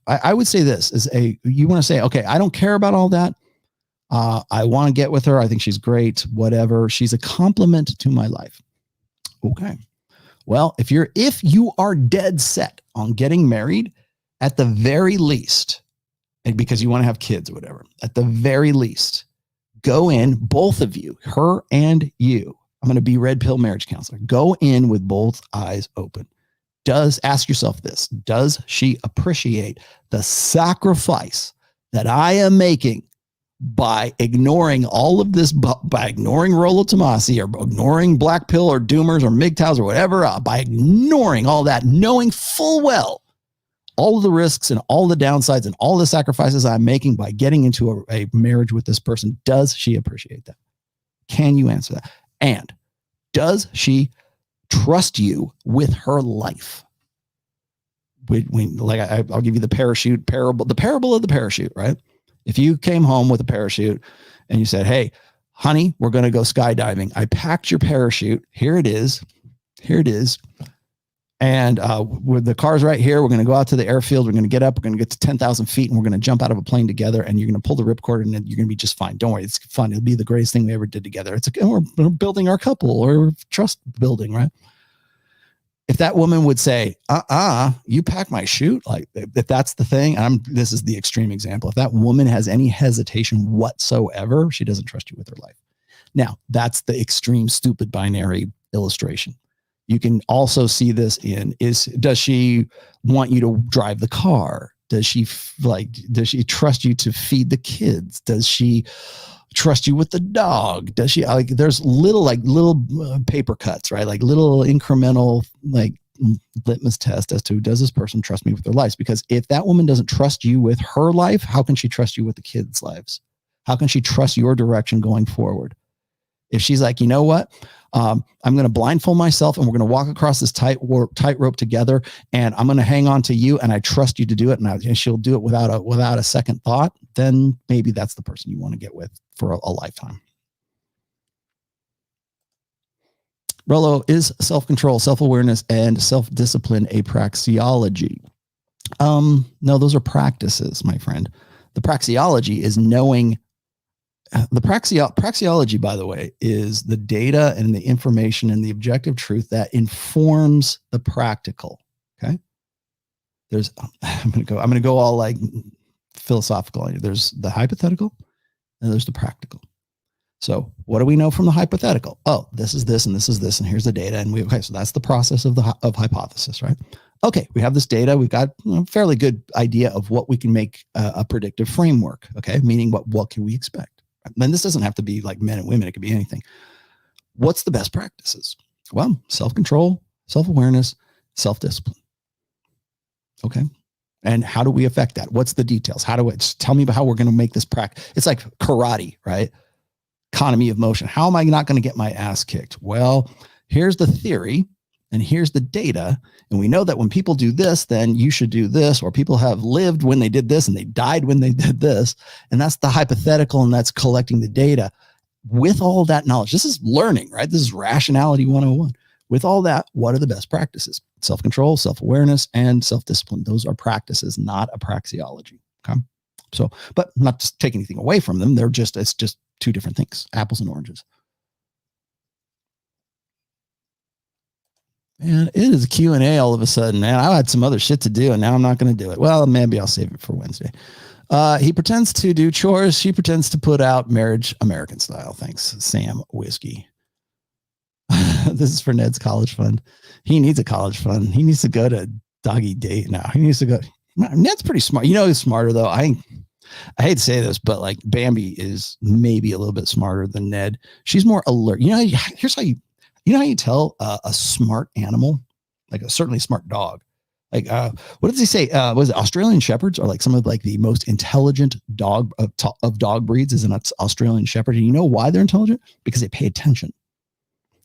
I would say this is you want to say, okay, I don't care about all that. I want to get with her. I think she's great, whatever. She's a compliment to my life. Okay. Well, if you are dead set on getting married, at the very least, and because you want to have kids or whatever, at the very least, go in, both of you, her and you. I'm going to be red pill marriage counselor. Go in with both eyes open. Ask yourself this: does she appreciate the sacrifice that I am making by ignoring all of this, by ignoring Rollo Tomassi, or ignoring black pill or doomers or MGTOWs or whatever, by ignoring all that, knowing full well all of the risks and all the downsides and all the sacrifices I'm making by getting into a marriage with this person? Does she appreciate that? Can you answer that? And does she trust you with her life? I'll give you the parable of the parachute, right? If you came home with a parachute and you said, hey, honey, we're going to go skydiving. I packed your parachute. Here it is. And with the car's right here, we're going to go out to the airfield. We're going to get up. We're going to get to 10,000 feet, and we're going to jump out of a plane together. And you're going to pull the ripcord, and you're going to be just fine. Don't worry, it's fun. It'll be the greatest thing we ever did together. We're building our couple, or trust building, right? If that woman would say, you pack my chute, like if that's the thing, this is the extreme example. If that woman has any hesitation whatsoever, she doesn't trust you with her life. Now, that's the extreme stupid binary illustration. You can also see this does she want you to drive the car? Does she trust you to feed the kids? Does she trust you with the dog? Does she there's little paper cuts, right? Like little incremental litmus test as to, does this person trust me with their lives? Because if that woman doesn't trust you with her life, how can she trust you with the kids' lives? How can she trust your direction going forward? If she's like, you know what? I'm going to blindfold myself, and we're going to walk across this tightrope together, and I'm going to hang on to you, and I trust you to do it, and she'll do it without a second thought, then maybe that's the person you want to get with for a lifetime. Rollo, is self-control, self-awareness, and self-discipline a praxeology? No, those are practices, my friend. The praxeology is knowing. The praxeology, by the way, is the data and the information and the objective truth that informs the practical. Okay. I'm going to go all like philosophical. There's the hypothetical and there's the practical. So what do we know from the hypothetical? Oh, this is this and this is this, and here's the data. And so that's the process of hypothesis, right? Okay, we have this data. We've got a fairly good idea of what we can make a predictive framework. Okay, meaning what can we expect? And this doesn't have to be like men and women. It could be anything. What's the best practices? Well, self-control, self-awareness, self-discipline. Okay. And how do we affect that? What's the details? Tell me about how we're going to make this practice. It's like karate, right? Economy of motion. How am I not going to get my ass kicked? Well, here's the theory and here's the data. And we know that when people do this, then you should do this, or people have lived when they did this and they died when they did this. And that's the hypothetical, and that's collecting the data. With all that knowledge, this is learning, right? This is rationality 101. With all that, what are the best practices? Self-control, self-awareness, and self-discipline. Those are practices, not a praxeology. Okay. So, but not to take anything away from them. It's just two different things, apples and oranges. And it is a Q&A all of a sudden, man. I had some other shit to do, and now I'm not going to do it. Well, maybe I'll save it for Wednesday. He pretends to do chores. She pretends to put out marriage American style. Thanks, Sam Whiskey. This is for Ned's college fund. He needs a college fund. He needs to go to doggy date now. He needs to go. Ned's pretty smart. You know, he's smarter though. I hate to say this, but like Bambi is maybe a little bit smarter than Ned. She's more alert. You know, here's how how you tell a smart animal, like a certainly smart dog. Like, what does he say? Was it Australian Shepherds are like some of like the most intelligent dog of dog breeds is an Australian Shepherd. And you know why they're intelligent? Because they pay attention.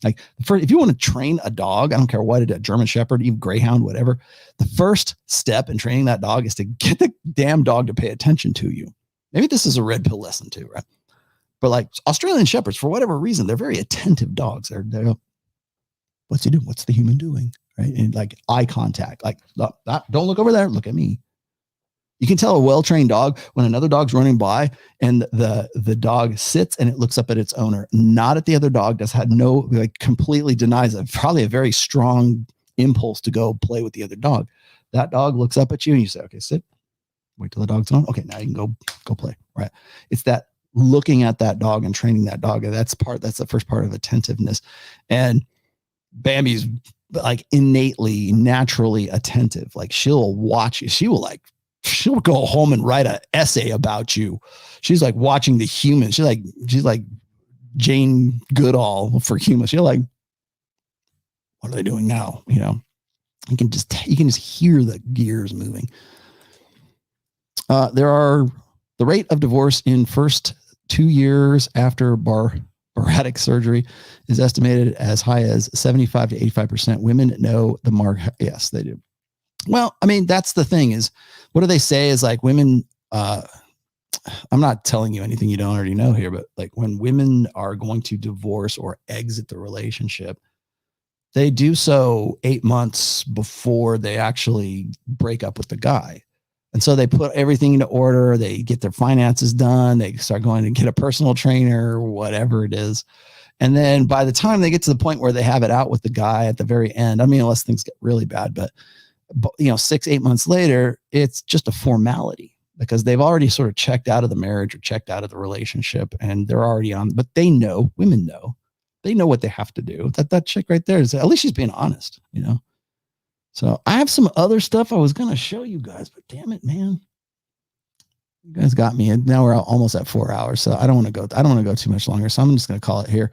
Like if you want to train a dog, I don't care what it is, a German Shepherd, even Greyhound, whatever. The first step in training that dog is to get the damn dog to pay attention to you. Maybe this is a red pill lesson too, right? But like Australian Shepherds, for whatever reason, they're very attentive dogs. They're what's he doing? What's the human doing? Right. And like eye contact, like don't look over there. Look at me. You can tell a well-trained dog when another dog's running by and the dog sits and it looks up at its owner, not at the other dog. That's had no, like completely denies it. Probably a very strong impulse to go play with the other dog. That dog looks up at you and you say, okay, sit, wait till the dog's on. Okay. Now you can go play. Right. It's that looking at that dog and training that dog. And that's the first part of attentiveness. And Bambi's like innately, naturally attentive. Like she'll watch you. She'll go home and write an essay about you. She's like watching the humans. She's like Jane Goodall for humans. She's like, what are they doing now? You know, you can just hear the gears moving. The rate of divorce in first 2 years after bariatric surgery is estimated as high as 75 to 85%. Women know the mark. Yes, they do. Well, I mean, that's the thing is, what do they say is like women, I'm not telling you anything you don't already know here, but like when women are going to divorce or exit the relationship, they do so 8 months before they actually break up with the guy. And so they put everything into order. They get their finances done. They start going to get a personal trainer, whatever it is. And then by the time they get to the point where they have it out with the guy at the very end, I mean, unless things get really bad, but 6-8 months later, it's just a formality because they've already sort of checked out of the marriage or checked out of the relationship and they're already on, but women know what they have to do. That chick right there is, at least she's being honest, you know? So I have some other stuff I was going to show you guys, but damn it, man. You guys got me. And now we're almost at 4 hours. So I don't want to go too much longer. So I'm just going to call it here.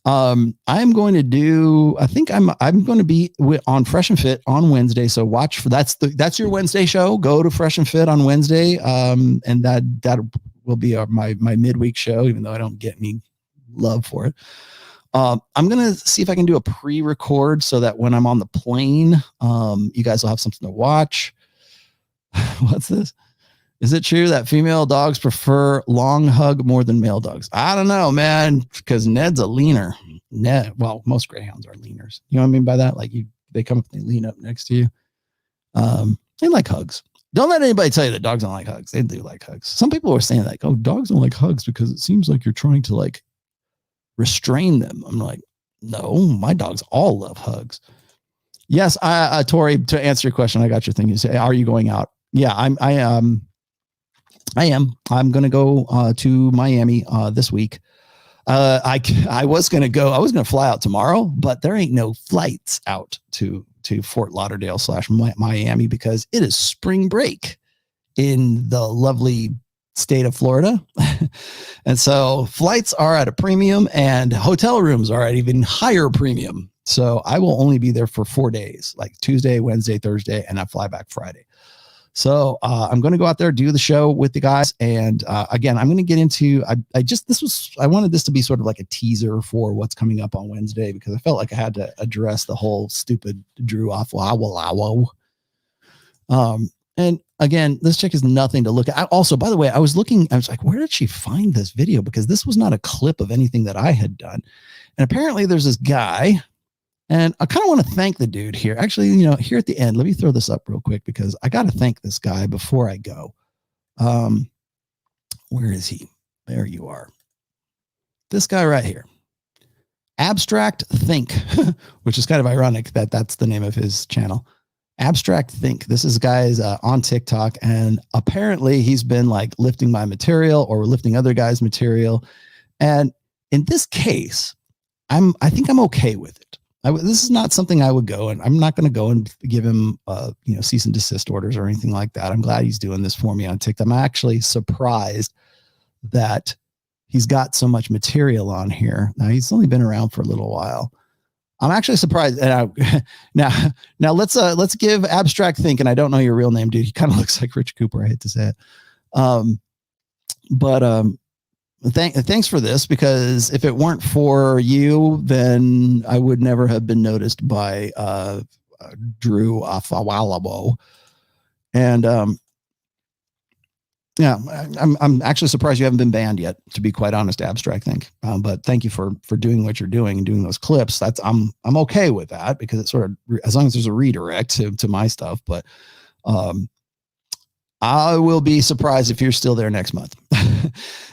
I'm going to do, I think I'm going to be on Fresh and Fit on Wednesday. So watch for that's your Wednesday show. Go to Fresh and Fit on Wednesday. And that will be my midweek show, even though I don't get any love for it. I'm going to see if I can do a pre-record so that when I'm on the plane, you guys will have something to watch. What's this? Is it true that female dogs prefer long hug more than male dogs? I don't know, man, because Ned's a leaner. Well, most greyhounds are leaners. You know what I mean by that? Like they come up and they lean up next to you. They like hugs. Don't let anybody tell you that dogs don't like hugs. They do like hugs. Some people are saying like, oh, dogs don't like hugs because it seems like you're trying to like restrain them. I'm like, no, my dogs all love hugs. Yes, Tori, to answer your question, I got your thing. You say, are you going out? Yeah, I am. I'm going to go to Miami this week. I was going to fly out tomorrow, but there ain't no flights out to Fort Lauderdale / Miami because it is spring break in the lovely state of Florida. And so flights are at a premium and hotel rooms are at even higher premium. So I will only be there for 4 days, like Tuesday, Wednesday, Thursday, and I fly back Friday. So I'm going to go out there, do the show with the guys. And again, I'm going to get into, I wanted this to be sort of like a teaser for what's coming up on Wednesday, because I felt like I had to address the whole stupid Drew Afualo. And again, this chick is nothing to look at. Also, by the way, I was like, where did she find this video? Because this was not a clip of anything that I had done. And apparently there's this guy, and I kind of want to thank the dude here. Actually, here at the end, let me throw this up real quick because I got to thank this guy before I go. Where is he? There you are. This guy right here. Abstract Think, which is kind of ironic that that's the name of his channel. Abstract Think. This is guys on TikTok, and apparently he's been like lifting my material or lifting other guys' material. And in this case, I think I'm okay with it. This is not something I would go, and I'm not going to go and give him, cease and desist orders or anything like that. I'm glad he's doing this for me on TikTok. I'm actually surprised that he's got so much material on here. Now he's only been around for a little while. I'm actually surprised. And now let's give Abstract Think, and I don't know your real name, dude. He kind of looks like Rich Cooper. I hate to say it. Thanks for this, because if it weren't for you, then I would never have been noticed by Drew Afualo. And I'm actually surprised you haven't been banned yet, to be quite honest, Abstract Think. But thank you for doing what you're doing and doing those clips. I'm okay with that, because it's sort of, as long as there's a redirect to my stuff. But I will be surprised if you're still there next month.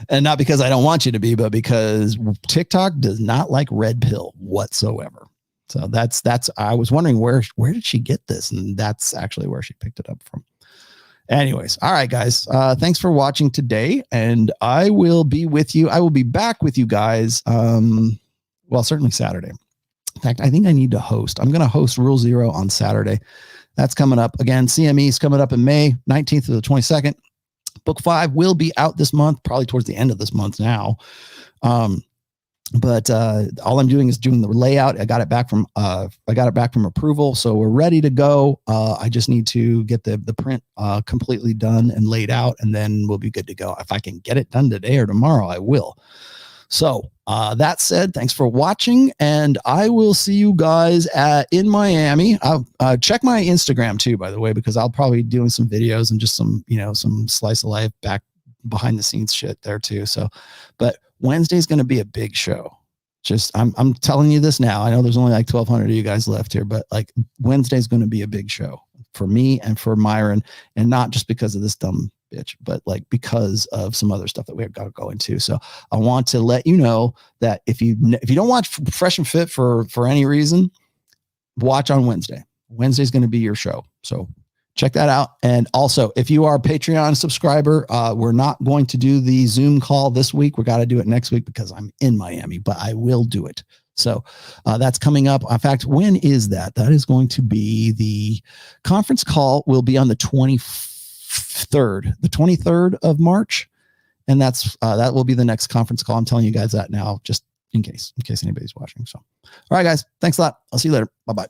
And not because I don't want you to be, but because TikTok does not like red pill whatsoever. So that's, I was wondering where did she get this? And that's actually where she picked it up from. Anyways. All right, guys. Thanks for watching today. And I will be with you. I will be back with you guys. Certainly Saturday. In fact, I think I need to host. I'm going to host Rule Zero on Saturday. That's coming up. Again, CME is coming up in May 19th to the 22nd. Book 5 will be out this month, probably towards the end of this month now. But all I'm doing is doing the layout. I got it back from approval, so we're ready to go. I just need to get the print completely done and laid out, and then we'll be good to go. If I can get it done today or tomorrow, I will. So that said, thanks for watching, and I will see you guys in Miami. I'll check my Instagram too, by the way, because I'll probably be doing some videos and just some slice of life back behind the scenes shit there too. So, but Wednesday's going to be a big show. Just, I'm telling you this now. I know there's only like 1,200 of you guys left here, but like Wednesday's going to be a big show for me and for Myron, and not just because of this dumb bitch, but like because of some other stuff that we've got to go into. So I want to let you know that if you don't watch Fresh and Fit for any reason, watch on Wednesday. Wednesday's going to be your show. So check that out. And also, if you are a Patreon subscriber, we're not going to do the Zoom call this week. We got to do it next week because I'm in Miami, but I will do it. So that's coming up. In fact, when is that? That is going to be, the conference call will be on the 23rd of March. And that will be the next conference call. I'm telling you guys that now, just in case anybody's watching. So, all right, guys, thanks a lot. I'll see you later. Bye-bye.